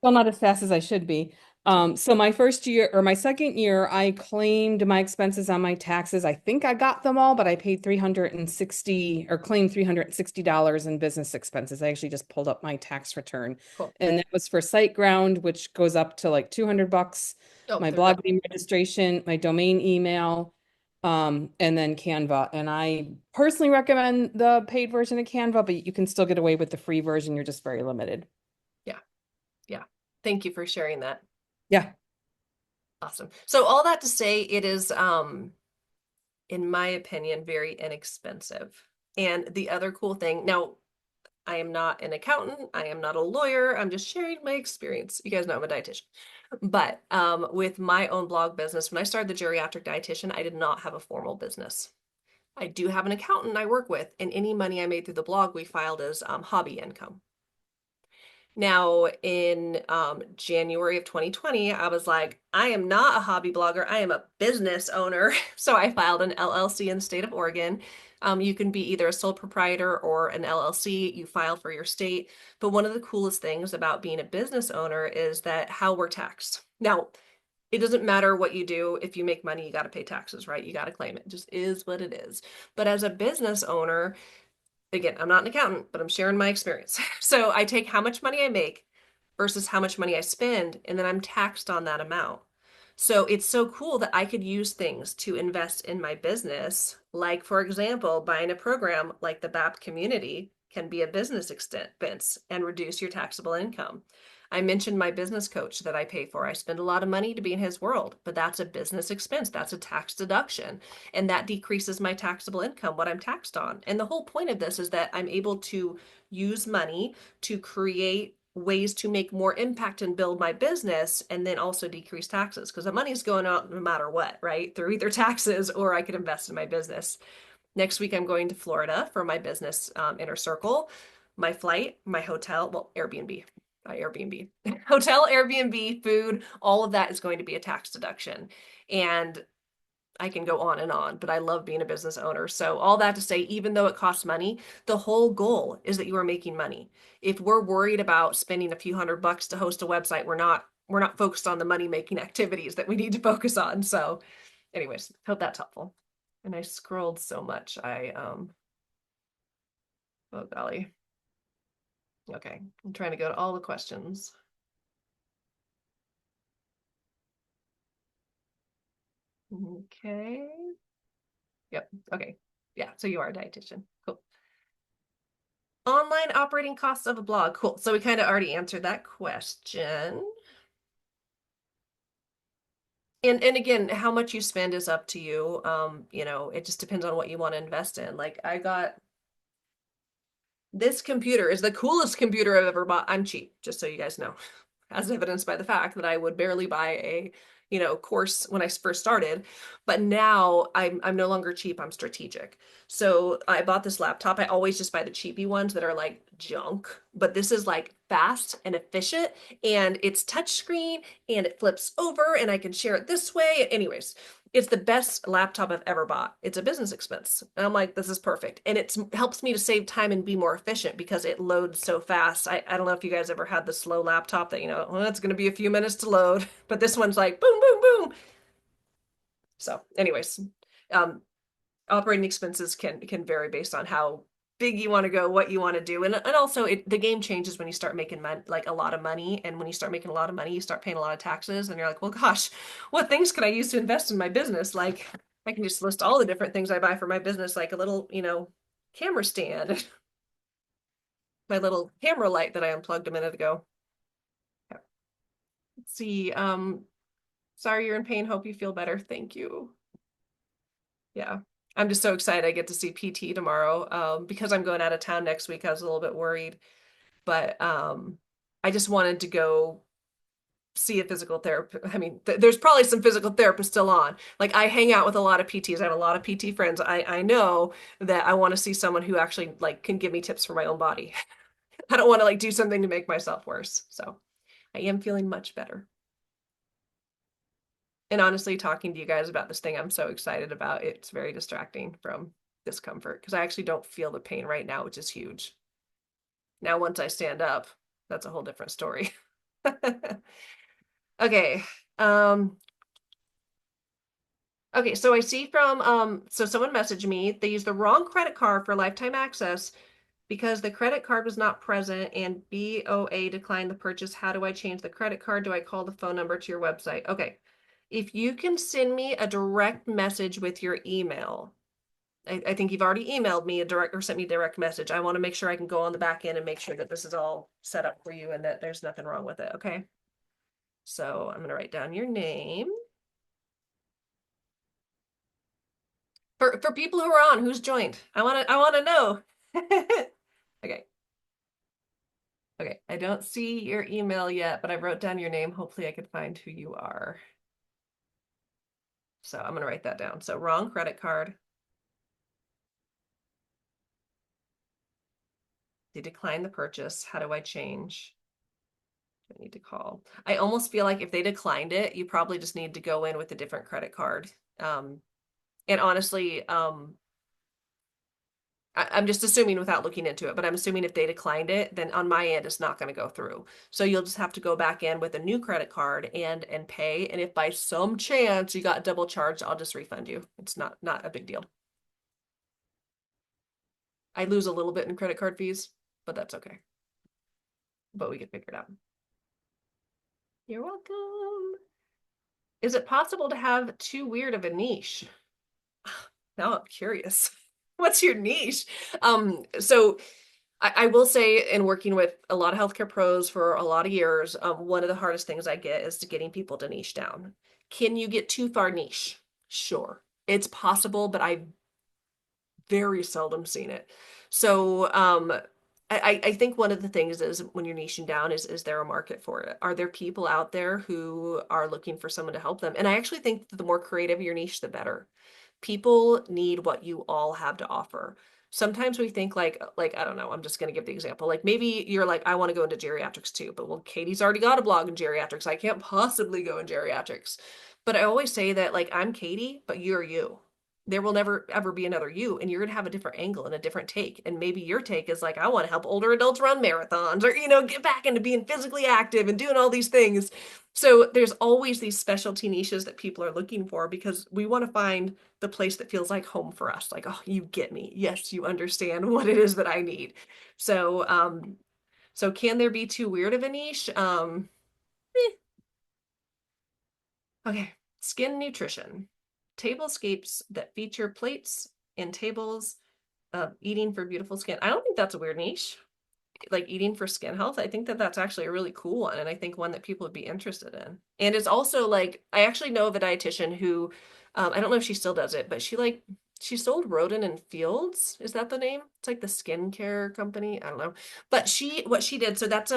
Speaker 3: Well, not as fast as I should be. So my first year or my second year, I claimed my expenses on my taxes. I think I got them all, but I paid 360 or claimed $360 in business expenses. I actually just pulled up my tax return.
Speaker 2: Cool.
Speaker 3: And that was for SiteGround, which goes up to like 200 bucks,
Speaker 2: Oh,
Speaker 3: my
Speaker 2: there we go.
Speaker 3: blog name registration, my domain email, and then Canva. And I personally recommend the paid version of Canva, but you can still get away with the free version. You're just very limited.
Speaker 2: Yeah. Yeah. Thank you for sharing that.
Speaker 3: Yeah.
Speaker 2: Awesome. So all that to say, it is in my opinion, very inexpensive. And the other cool thing, now I am not an accountant. I am not a lawyer. I'm just sharing my experience. You guys know I'm a dietitian. But with my own blog business, when I started the geriatric dietitian, I did not have a formal business. I do have an accountant I work with, and any money I made through the blog we filed as hobby income. Now, in January of 2020, I was like, I am not a hobby blogger. I am a business owner. So I filed an LLC in the state of Oregon. You can be either a sole proprietor or an LLC. You file for your state. But one of the coolest things about being a business owner is that how we're taxed. Now, it doesn't matter what you do. If you make money, you got to pay taxes, right? You got to claim it. It just is what it is. But as a business owner, again, I'm not an accountant, but I'm sharing my experience. So I take how much money I make versus how much money I spend, and then I'm taxed on that amount. So it's so cool that I could use things to invest in my business. Like, for example, buying a program like the BAP community can be a business expense and reduce your taxable income. I mentioned my business coach that I pay for. I spend a lot of money to be in his world, but that's a business expense. That's a tax deduction. And that decreases my taxable income, what I'm taxed on. And the whole point of this is that I'm able to use money to create ways to make more impact and build my business and then also decrease taxes because the money's going out no matter what, right? Through either taxes or I could invest in my business. Next week, I'm going to Florida for my business inner circle. My flight, my hotel, well, Airbnb, Airbnb, hotel, Airbnb, food, all of that is going to be a tax deduction. And I can go on and on, but I love being a business owner. So all that to say, even though it costs money, the whole goal is that you are making money. If we're worried about spending a few $100 to host a website, we're not focused on the money making activities that we need to focus on. So anyways, hope that's helpful. And I scrolled so much. Oh golly. Okay, I'm trying to go to all the questions. Okay. Yep. Okay. Yeah. So you are a dietitian. Cool. Online operating costs of a blog. Cool. So we kind of already answered that question. And again, how much you spend is up to you. It just depends on what you want to invest in. Like I got this computer is the coolest computer I've ever bought. I'm cheap, just so you guys know, as evidenced by the fact that I would barely buy a course when I first started, but now I'm no longer cheap, I'm strategic. So I bought this laptop. I always just buy the cheapy ones that are like junk, but this is like fast and efficient, and it's touchscreen and it flips over and I can share it this way. Anyways, it's the best laptop I've ever bought. It's a business expense. And I'm like, this is perfect. And it helps me to save time and be more efficient because it loads so fast. I don't know if you guys ever had the slow laptop that, well, it's going to be a few minutes to load, but this one's like boom, boom, boom. So anyways, um, operating expenses can vary based on how big you want to go, what you want to do. And also the game changes when you start making like a lot of money. And when you start making a lot of money, you start paying a lot of taxes and you're like, well, gosh, what things can I use to invest in my business? Like I can just list all the different things I buy for my business, like a little, camera stand, my little camera light that I unplugged a minute ago. Okay. Let's see. Sorry you're in pain. Hope you feel better. Thank you. Yeah. I'm just so excited I get to see PT tomorrow. Because I'm going out of town next week, I was a little bit worried, but I just wanted to go see a physical therapist. I mean, there's probably some physical therapists still on. Like I hang out with a lot of PTs. I have a lot of PT friends. I know that I want to see someone who actually like can give me tips for my own body. I don't want to like do something to make myself worse. So I am feeling much better. And honestly, talking to you guys about this thing I'm so excited about, it's very distracting from discomfort because I actually don't feel the pain right now, which is huge. Now, once I stand up, that's a whole different story. Okay. Okay, so I see so someone messaged me, they used the wrong credit card for lifetime access because the credit card was not present and BOA declined the purchase. How do I change the credit card? Do I call the phone number to your website? Okay. If you can send me a direct message with your email, I think you've already emailed me a direct or sent me a direct message. I want to make sure I can go on the back end and make sure that this is all set up for you and that there's nothing wrong with it. Okay. So I'm going to write down your name. For people who are on, who's joined? I want to know. Okay. Okay. I don't see your email yet, but I wrote down your name. Hopefully I can find who you are. So I'm going to write that down. So wrong credit card. They declined the purchase. How do I change? I need to call. I almost feel like if they declined it, you probably just need to go in with a different credit card. And honestly, I'm just assuming without looking into it, but I'm assuming if they declined it, then on my end, it's not going to go through. So you'll just have to go back in with a new credit card and pay. And if by some chance you got double charged, I'll just refund you. It's not a big deal. I lose a little bit in credit card fees, but that's okay. But we can figure it out. You're welcome. Is it possible to have too weird of a niche? Now I'm curious. What's your niche? So I will say in working with a lot of healthcare pros for a lot of years, one of the hardest things I get is to getting people to niche down. Can you get too far niche? Sure. It's possible, but I've very seldom seen it. So I think one of the things is when you're niching down is there a market for it? Are there people out there who are looking for someone to help them? And I actually think that the more creative your niche, the better. People need what you all have to offer. Sometimes we think like I don't know, I'm just going to give the example. Like maybe you're like, I want to go into geriatrics too, but well, Katie's already got a blog in geriatrics. I can't possibly go in geriatrics. But I always say that like I'm Katie, but you're you. There will never ever be another you, and you're going to have a different angle and a different take. And maybe your take is like, I want to help older adults run marathons or, get back into being physically active and doing all these things. So there's always these specialty niches that people are looking for because we want to find the place that feels like home for us. Like, oh, you get me. Yes, you understand what it is that I need. So can there be too weird of a niche? Okay, skin nutrition. Tablescapes that feature plates and tables of eating for beautiful skin. I don't think that's a weird niche. Like eating for skin health. I think that that's actually a really cool one. And I think one that people would be interested in. And it's also like, I actually know of a dietitian who, I don't know if she still does it, but she sold Roden and Fields. Is that the name? It's like the skincare company. I don't know. But what she did, so that's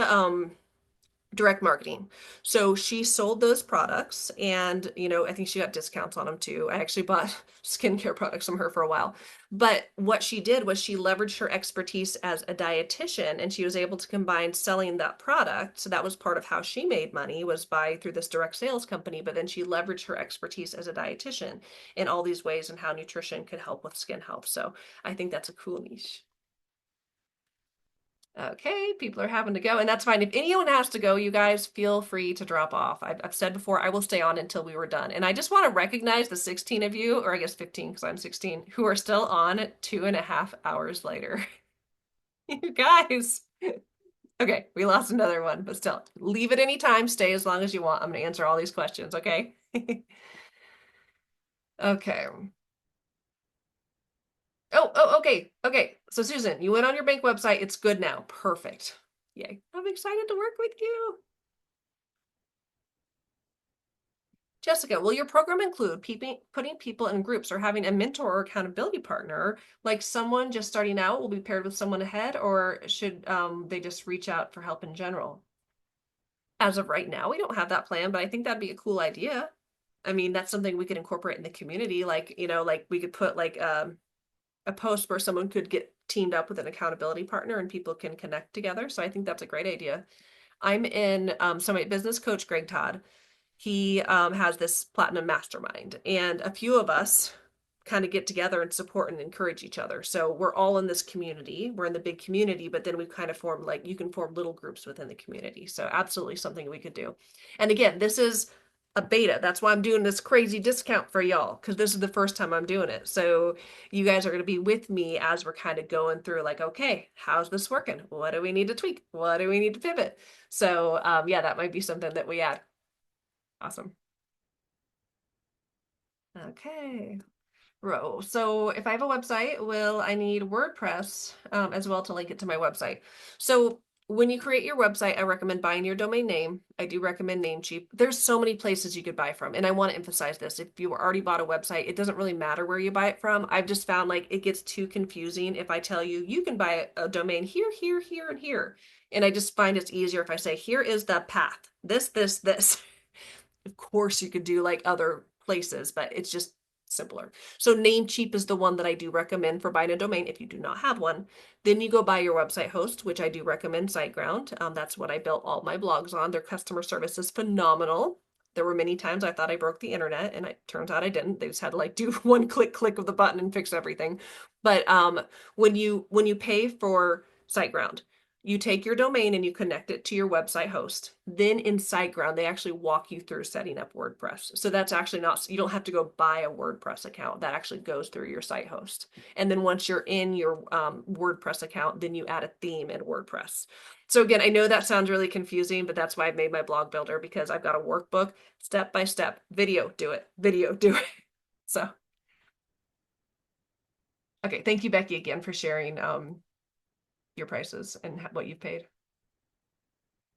Speaker 2: direct marketing. So she sold those products and, I think she got discounts on them too. I actually bought skincare products from her for a while. But what she did was she leveraged her expertise as a dietitian and she was able to combine selling that product. So that was part of how she made money was by through this direct sales company, but then she leveraged her expertise as a dietitian in all these ways and how nutrition could help with skin health. So I think that's a cool niche. Okay, people are having to go, and that's fine. If anyone has to go, you guys feel free to drop off. I've said before, I will stay on until we were done. And I just want to recognize the 16 of you, or I guess 15 because I'm 16, who are still on 2.5 hours later. You guys. Okay, we lost another one, but still, leave at any time, stay as long as you want. I'm going to answer all these questions, okay? Okay. Okay. Okay. So Susan, you went on your bank website. It's good now. Perfect. Yay. I'm excited to work with you. Jessica, will your program include putting people in groups or having a mentor or accountability partner, like someone just starting out will be paired with someone ahead, or should they just reach out for help in general? As of right now, we don't have that plan, but I think that'd be a cool idea. I mean, that's something we could incorporate in the community. Like, like we could put like a post where someone could get teamed up with an accountability partner and people can connect together. So I think that's a great idea. I'm in, so my business coach, Greg Todd, he has this platinum mastermind, and a few of us kind of get together and support and encourage each other. So we're all in this community. We're in the big community, but then we kind of form like you can form little groups within the community. So absolutely something we could do. And again, this is a beta. That's why I'm doing this crazy discount for y'all, because this is the first time I'm doing it. So you guys are going to be with me as we're kind of going through like, okay, how's this working? What do we need to tweak? What do we need to pivot? So yeah, that might be something that we add. Awesome. Okay. So if I have a website, will I need WordPress as well to link it to my website? So when you create your website, I recommend buying your domain name. I do recommend Namecheap. There's so many places you could buy from. And I want to emphasize this. If you already bought a website, it doesn't really matter where you buy it from. I've just found like it gets too confusing if I tell you, you can buy a domain here, here, here, and here. And I just find it's easier if I say, here is the path, this. Of course, you could do like other places, but it's just simpler. So Namecheap is the one that I do recommend for buying a domain if you do not have one. Then you go buy your website host, which I do recommend SiteGround. That's what I built all my blogs on. Their customer service is phenomenal. There were many times I thought I broke the internet, and it turns out I didn't. They just had to like do one click of the button and fix everything. But when you pay for SiteGround, you take your domain and you connect it to your website host. Then in SiteGround, they actually walk you through setting up WordPress. So that's actually not, you don't have to go buy a WordPress account. That actually goes through your site host. And then once you're in your WordPress account, then you add a theme in WordPress. So again, I know that sounds really confusing, but that's why I've made my blog builder, because I've got a workbook, step by step, video, do it, video, do it. So, okay. Thank you, Becky, again for sharing your prices and what you've paid.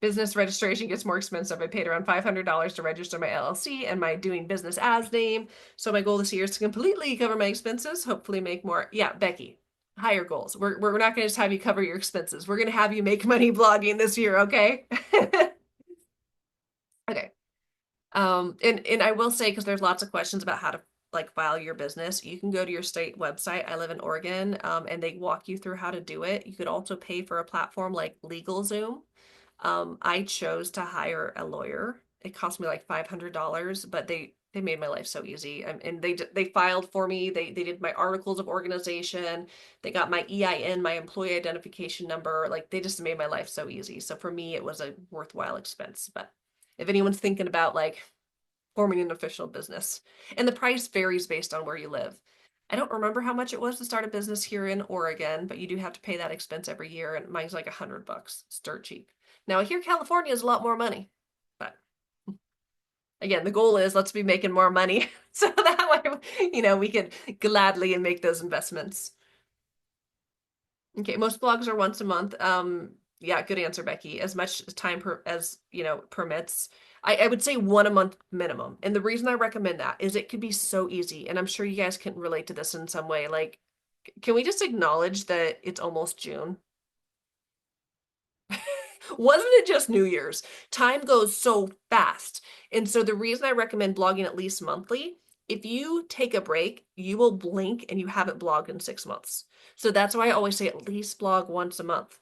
Speaker 2: Business registration gets more expensive. I paid around $500 to register my LLC and my doing business as name. So my goal this year is to completely cover my expenses, hopefully make more. Yeah, Becky, higher goals. We're not going to just have you cover your expenses. We're going to have you make money blogging this year, okay? Okay. And I will say, because there's lots of questions about how to like file your business, you can go to your state website. I live in Oregon, and they walk you through how to do it. You could also pay for a platform like LegalZoom. I chose to hire a lawyer. It cost me like $500, but they made my life so easy. And they filed for me. They did my articles of organization. They got my EIN, my employee identification number. Like they just made my life so easy. So for me, it was a worthwhile expense. But if anyone's thinking about like forming an official business, and the price varies based on where you live. I don't remember how much it was to start a business here in Oregon, but you do have to pay that expense every year, and mine's like $100. It's dirt cheap. Now here, California is a lot more money, but again, the goal is let's be making more money so that way, we can gladly make those investments. Okay, most blogs are once a month. Yeah, good answer, Becky. As much time as permits. I would say one a month minimum. And the reason I recommend that is it could be so easy. And I'm sure you guys can relate to this in some way. Like, can we just acknowledge that it's almost June? Wasn't it just New Year's? Time goes so fast. And so the reason I recommend blogging at least monthly, if you take a break, you will blink and you haven't blogged in 6 months. So that's why I always say at least blog once a month.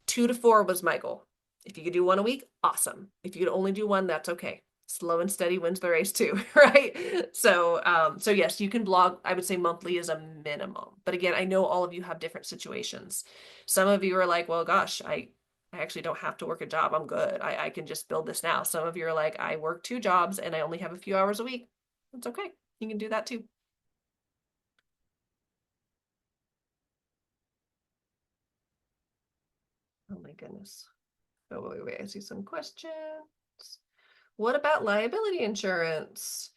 Speaker 2: 2 to 4 was my goal. If you could do one a week, awesome. If you could only do one, that's okay. Slow and steady wins the race too, right? So yes, you can blog. I would say monthly is a minimum. But again, I know all of you have different situations. Some of you are like, well, gosh, I actually don't have to work a job. I'm good. I can just build this now. Some of you are like, I work 2 jobs and I only have a few hours a week. It's okay. You can do that too. Oh my goodness. Oh, wait. I see some questions. What about liability insurance?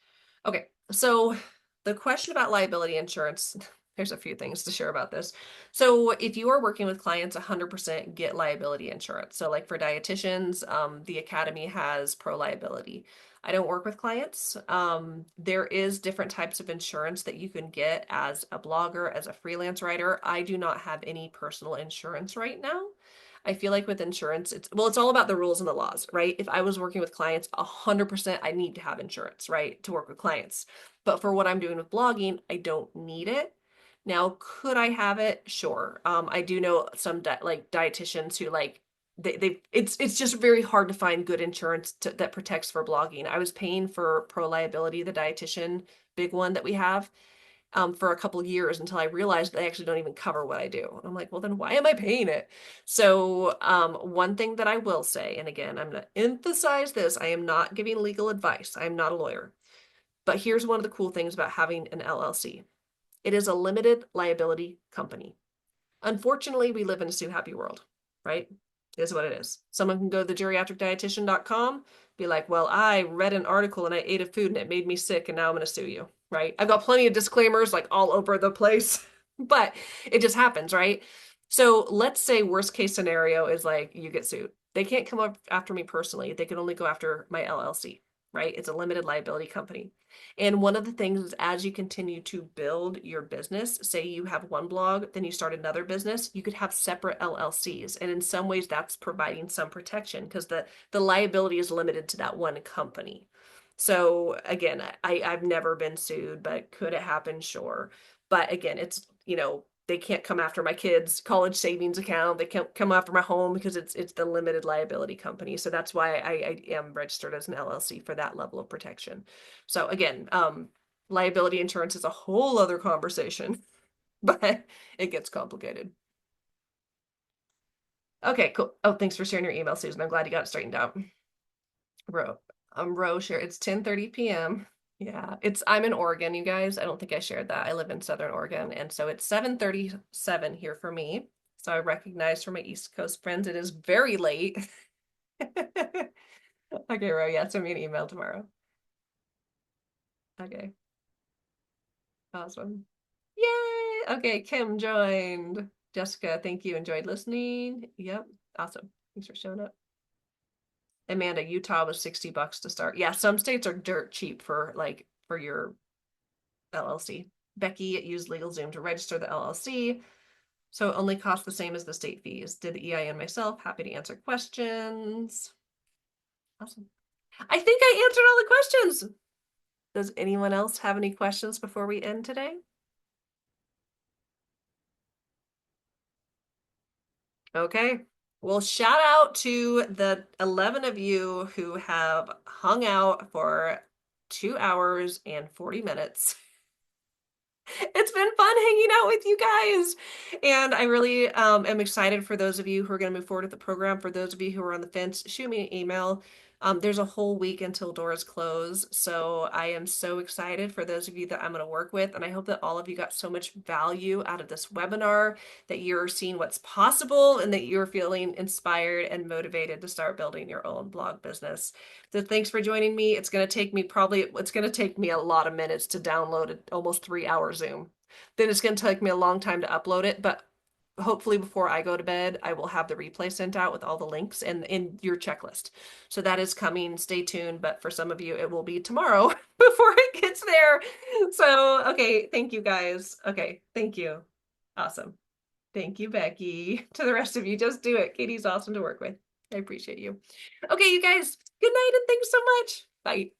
Speaker 2: Okay, so the question about liability insurance, there's a few things to share about this. So if you are working with clients, 100% get liability insurance. So like for dietitians, the Academy has pro liability. I don't work with clients. There is different types of insurance that you can get as a blogger, as a freelance writer. I do not have any personal insurance right now. I feel like with insurance, it's all about the rules and the laws, right? If I was working with clients, 100% I need to have insurance, right, to work with clients. But for what I'm doing with blogging, I don't need it. Now, could I have it? Sure. I do know some like dietitians who like it's just very hard to find good insurance that protects for blogging. I was paying for Pro Liability, the dietitian big one that we have, for a couple years until I realized they actually don't even cover what I do. And I'm like, well, then why am I paying it? So, one thing that I will say, and again, I'm going to emphasize this, I am not giving legal advice. I am not a lawyer. But here's one of the cool things about having an LLC. It is a limited liability company. Unfortunately, we live in a sue happy world, right? It is what it is. Someone can go to thegeriatricdietitian.com, be like, well, I read an article and I ate a food and it made me sick and now I'm going to sue you, right? I've got plenty of disclaimers like all over the place, but it just happens, right? So let's say worst case scenario is like you get sued. They can't come up after me personally. They can only go after my LLC, right? It's a limited liability company. And one of the things is as you continue to build your business, say you have one blog, then you start another business, you could have separate LLCs. And in some ways that's providing some protection because the liability is limited to that one company. So again, I've never been sued, but could it happen? Sure. But again, it's, they can't come after my kids' college savings account. They can't come after my home because it's the limited liability company. So that's why I am registered as an LLC for that level of protection. So again, liability insurance is a whole other conversation, but it gets complicated. Okay, cool. Oh, thanks for sharing your email, Susan. I'm glad you got it straightened out. Row share. It's 10:30 p.m. Yeah, I'm in Oregon, you guys. I don't think I shared that. I live in Southern Oregon, and so it's 7:37 here for me. So I recognize for my East Coast friends, it is very late. Okay, Ro, yeah, send me an email tomorrow. Okay, awesome. Yay! Okay, Kim joined. Jessica, thank you. Enjoyed listening. Yep, awesome. Thanks for showing up. Amanda, Utah was $60 to start. Yeah, some states are dirt cheap for your LLC. Becky used LegalZoom to register the LLC, so it only costs the same as the state fees. Did the EIN myself. Happy to answer questions. Awesome. I think I answered all the questions. Does anyone else have any questions before we end today? Okay. Well, shout out to the 11 of you who have hung out for 2 hours and 40 minutes. It's been fun hanging out with you guys. And I really am excited for those of you who are going to move forward with the program. For those of you who are on the fence, shoot me an email. There's a whole week until doors close. So I am so excited for those of you that I'm going to work with. And I hope that all of you got so much value out of this webinar, that you're seeing what's possible and that you're feeling inspired and motivated to start building your own blog business. So thanks for joining me. It's going to take me a lot of minutes to download an almost 3-hour Zoom. Then it's going to take me a long time to upload it, but hopefully before I go to bed, I will have the replay sent out with all the links and in your checklist. So that is coming. Stay tuned. But for some of you, it will be tomorrow before it gets there. So, okay. Thank you guys. Okay. Thank you. Awesome. Thank you, Becky. To the rest of you, just do it. Katie's awesome to work with. I appreciate you. Okay, you guys, good night and thanks so much. Bye.